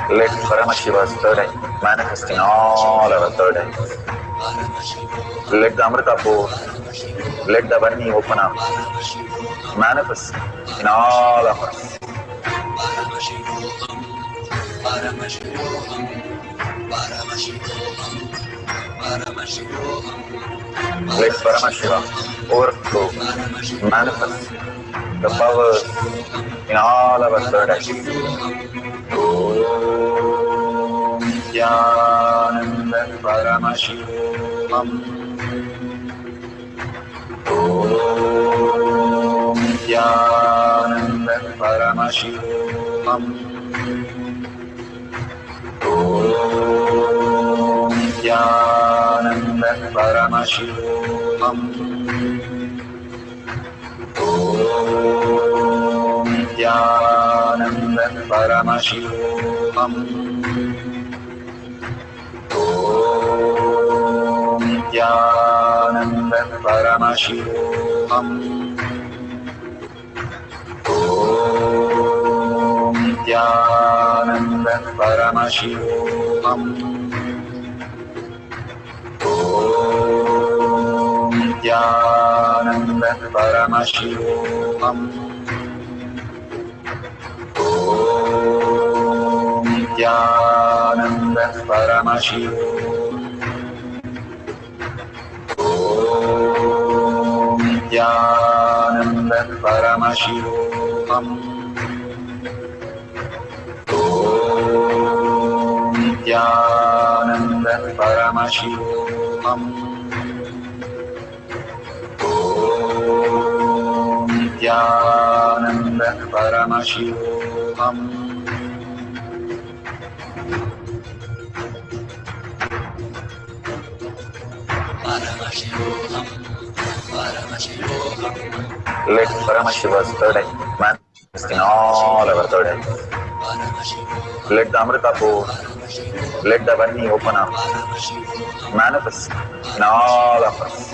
Let Paramashiva's third eye manifest in all our third eyes. Let the Amrita pour, let the Varni open up, manifest in all of us. Let Paramashiva overflow, manifest the powers in all our third eyes. Om Nityananda Paramashivam Om Nityananda Paramashivam Om Nityananda Paramashivam Om Nityananda Paramashivam Om Nityananda Paramashivam Om Nityananda Paramashivam Om Nityananda Paramashivam Om Nityananda Paramashivam Om Nityananda Paramashivam Om Nityananda Paramashivam Om Nityananda Paramashivam Let Paramashiva's third eye manifest in all our third eyes. Let the Amrita pour, let the Varni open up, manifest in all of us.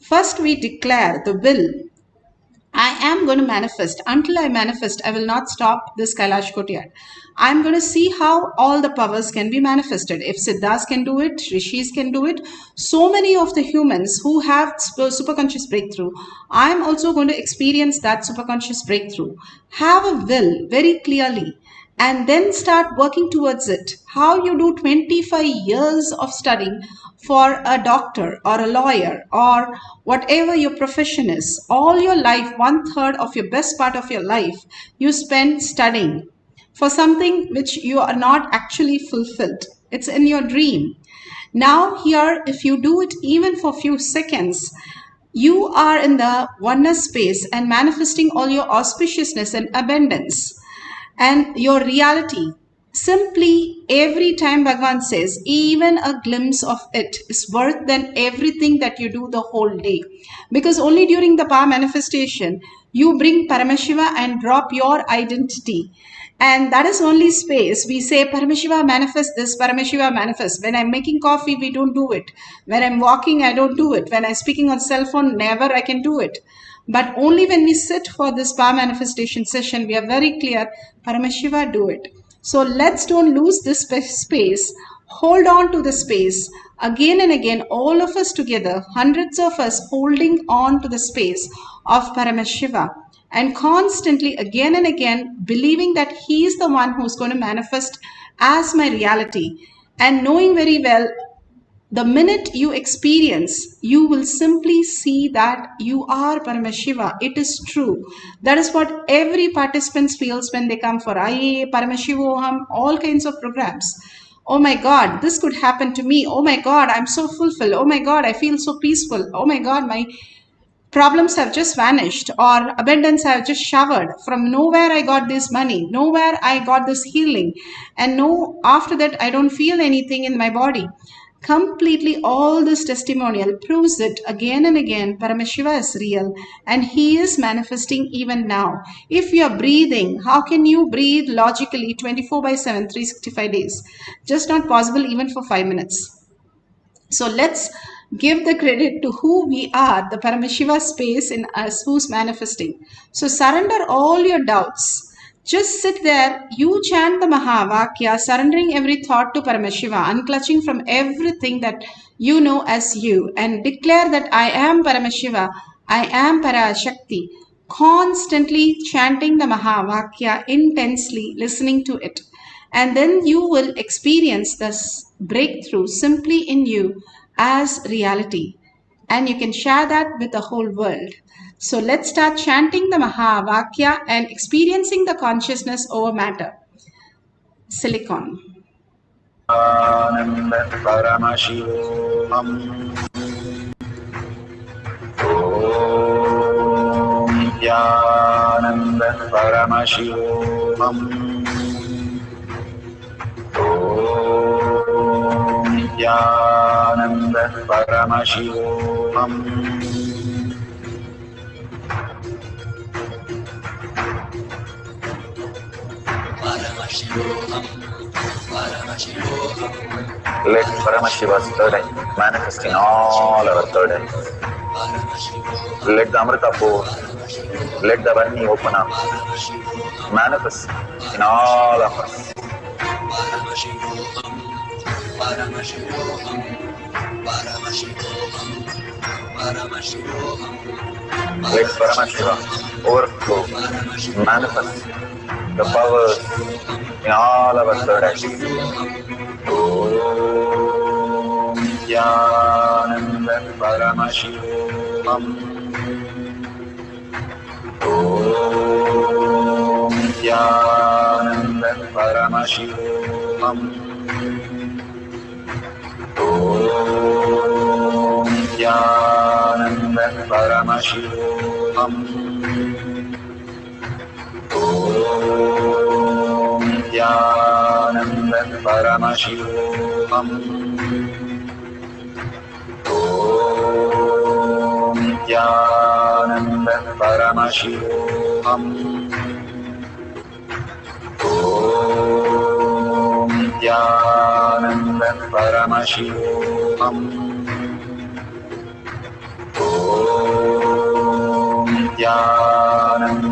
First, we declare the will. I am going to manifest. Until I manifest, I will not stop this Kailash Courtyard. I'm going to see how all the powers can be manifested. If Siddhas can do it, Rishis can do it, so many of the humans who have superconscious breakthrough, I'm also going to experience that superconscious breakthrough. Have a will very clearly and then start working towards it. How you do 25 years of studying for a doctor or a lawyer or whatever your profession is, all your life, 1/3 of your best part of your life, you spend studying for something which you are not actually fulfilled. It's in your dream. Now here, if you do it even for a few seconds, you are in the oneness space and manifesting all your auspiciousness and abundance and your reality. Simply every time Bhagavan says, even a glimpse of it is worth than everything that you do the whole day. Because only during the power manifestation, you bring Paramashiva and drop your identity. And that is only space. We say Paramashiva manifest this, Paramashiva manifest. When I'm making coffee, we don't do it. When I'm walking, I don't do it. When I'm speaking on cell phone, never I can do it. But only when we sit for this power manifestation session, we are very clear, Paramashiva, do it. So let's don't lose this space. Hold on to the space. Again and again, all of us together, hundreds of us holding on to the space of Paramashiva and constantly again and again believing that he is the one who's going to manifest as my reality and knowing very well the minute you experience, you will simply see that you are Paramashiva. It is true. That is what every participant feels when they come for IA, Paramashivoham, all kinds of programs. Oh my God, this could happen to me. Oh my God, I'm so fulfilled. Oh my God, I feel so peaceful. Oh my God, my problems have just vanished or abundance have just showered. From nowhere I got this money, nowhere I got this healing, and no, after that I don't feel anything in my body. Completely all this testimonial proves it again and again. Paramashiva is real and he is manifesting even now. If you are breathing, how can you breathe logically 24/7, 365 days? Just not possible even for 5 minutes. So let's give the credit to who we are, the Paramashiva space in us who's manifesting. So surrender all your doubts. Just sit there, you chant the Mahavakya, surrendering every thought to Paramashiva, unclutching from everything that you know as you, and declare that I am Paramashiva, I am Parashakti. Constantly chanting the Mahavakya intensely, listening to it. And then you will experience this breakthrough simply in you as reality. And you can share that with the whole world. So let's start chanting the Mahavakya and experiencing the consciousness over matter. Silicon. Nityananda Paramashivoham. Let Paramashiva's third eye manifest in all our third eyes. Let the Amrita pour, let the Varni open up, manifest in all of us. Let Paramashiva overflow, manifest the powers in all our third eyes. Om Nityananda Paramashivoham. Om Nityananda Paramashivoham. Om Nityananda Paramashivoham. Om Nityananda Paramashivoham. Om Nityananda Paramashivoham. Om Nityananda Paramashivoham. Om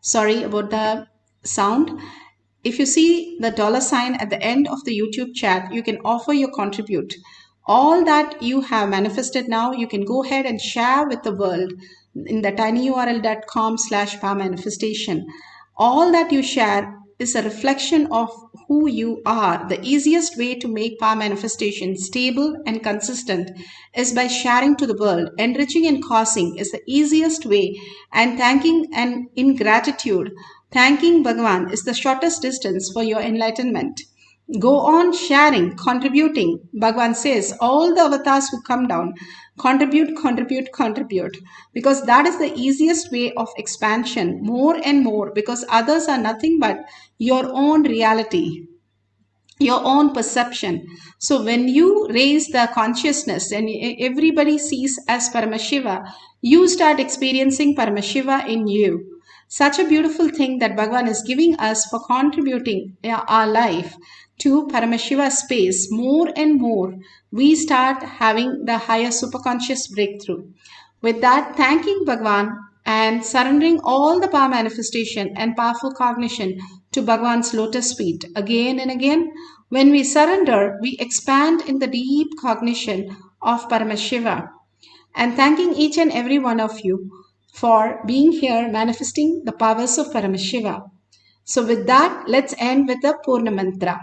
Sorry about the sound. If you see the $sign at the end of the YouTube chat, you can offer your contribute. All that you have manifested now, you can go ahead and share with the world in the tinyurl.com/powermanifestation. All that you share is a reflection of who you are. The easiest way to make power manifestation stable and consistent is by sharing to the world. Enriching and causing is the easiest way, and thanking and in gratitude, thanking Bhagavan is the shortest distance for your enlightenment. Go on sharing, contributing. Bhagavan says, all the avatars who come down, contribute, because that is the easiest way of expansion, more and more, because others are nothing but your own reality, your own perception. So when you raise the consciousness and everybody sees as Paramashiva, you start experiencing Paramashiva in you. Such a beautiful thing that Bhagavan is giving us for contributing our life to Paramashiva space. More and more, we start having the higher superconscious breakthrough. With that, thanking Bhagavan and surrendering all the power manifestation and powerful cognition to Bhagavan's lotus feet again and again. When we surrender, we expand in the deep cognition of Paramashiva. And thanking each and every one of you for being here manifesting the powers of Paramashiva. So with that, let's end with the Purna Mantra.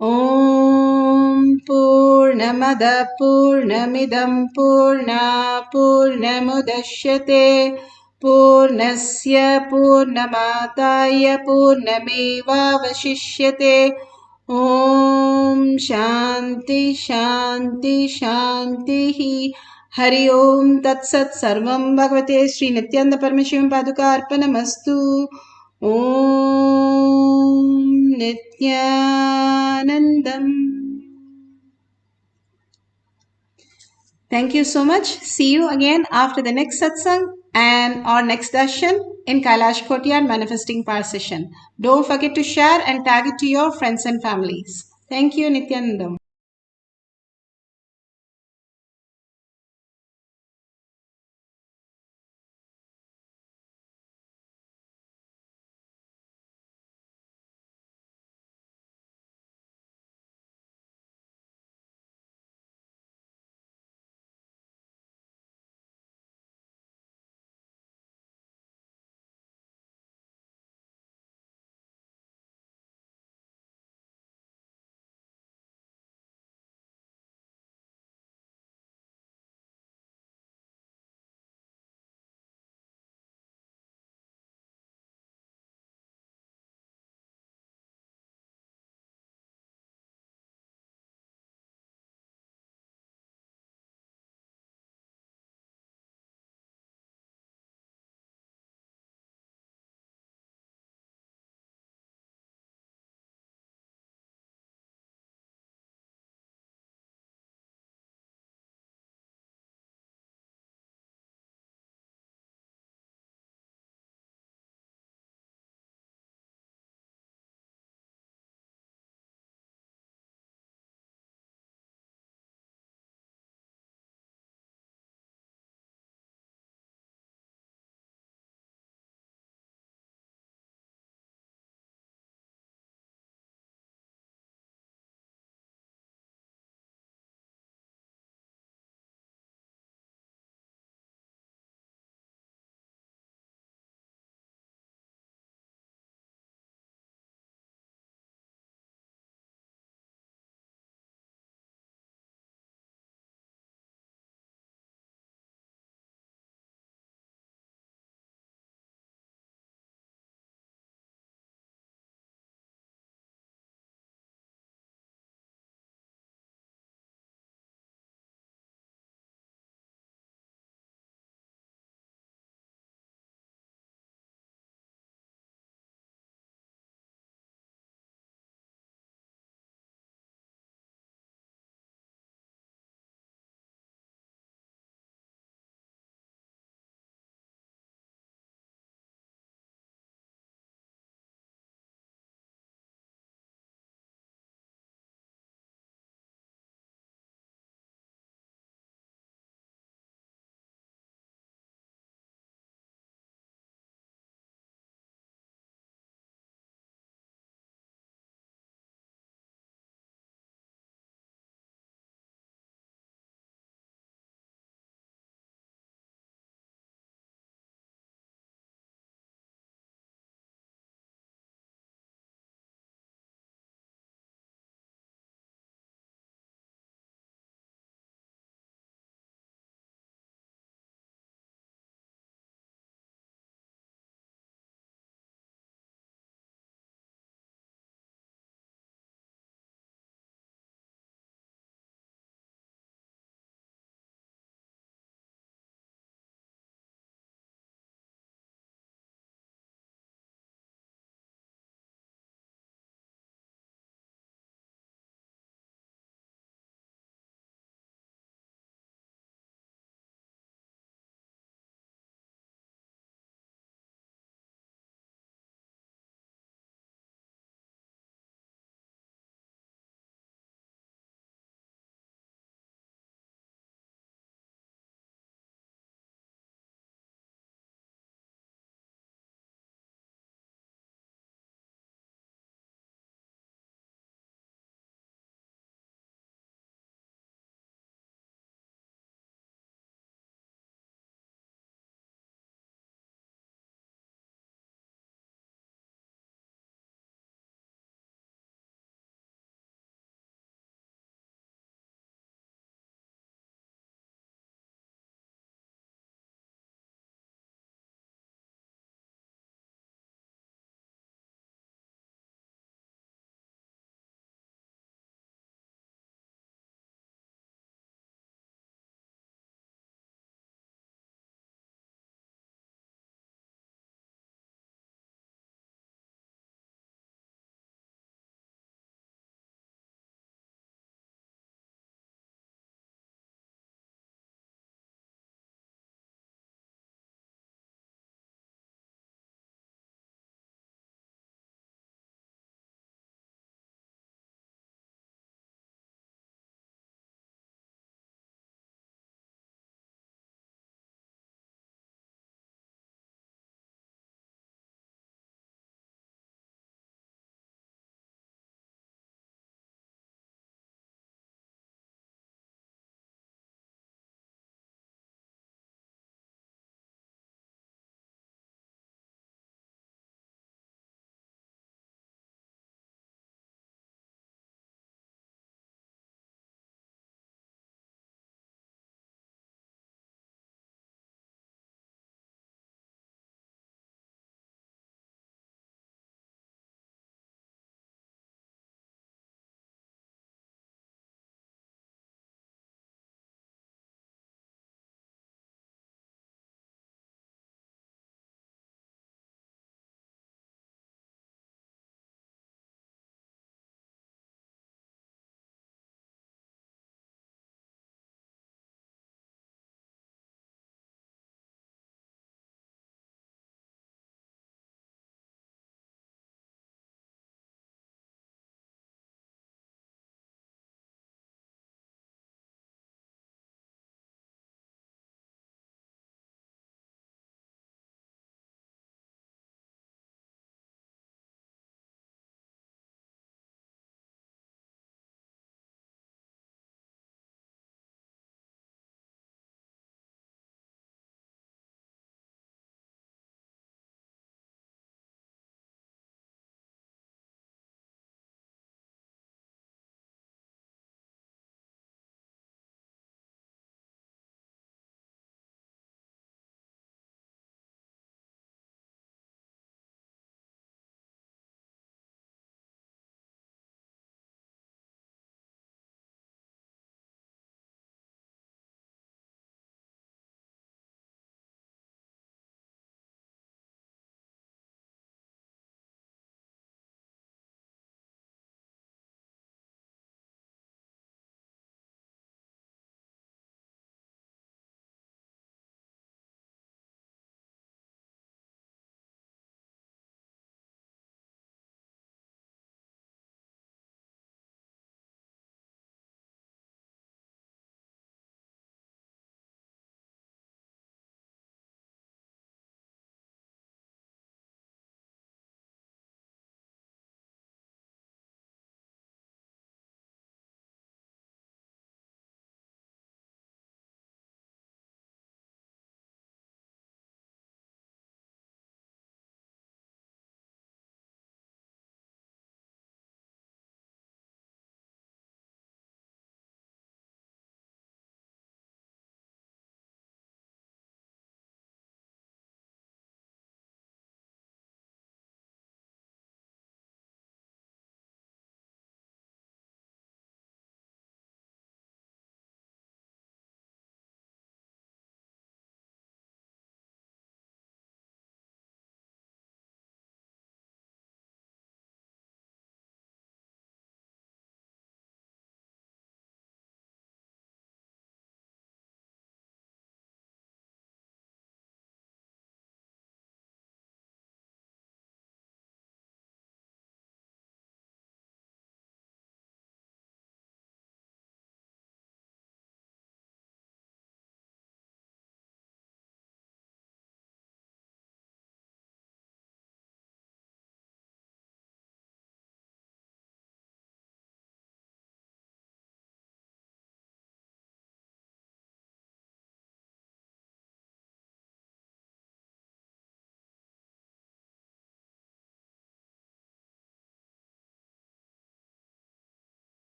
Om Purnamada Purnamidam Purna Purnamudashyate Purnasya Purnamataya Purnamevavashishyate. Om Shanti Shanti Shanti. Hari Om Tat Sat Sarvam Bhagavate Sri Nityananda Paramashivam Paduka Arpanamastu. Om Nityanandam. Thank you so much. See you again after the next satsang and our next darshan in Kailash Courtyard Manifesting Power session. Don't forget to share and tag it to your friends and families. Thank you, Nityanandam.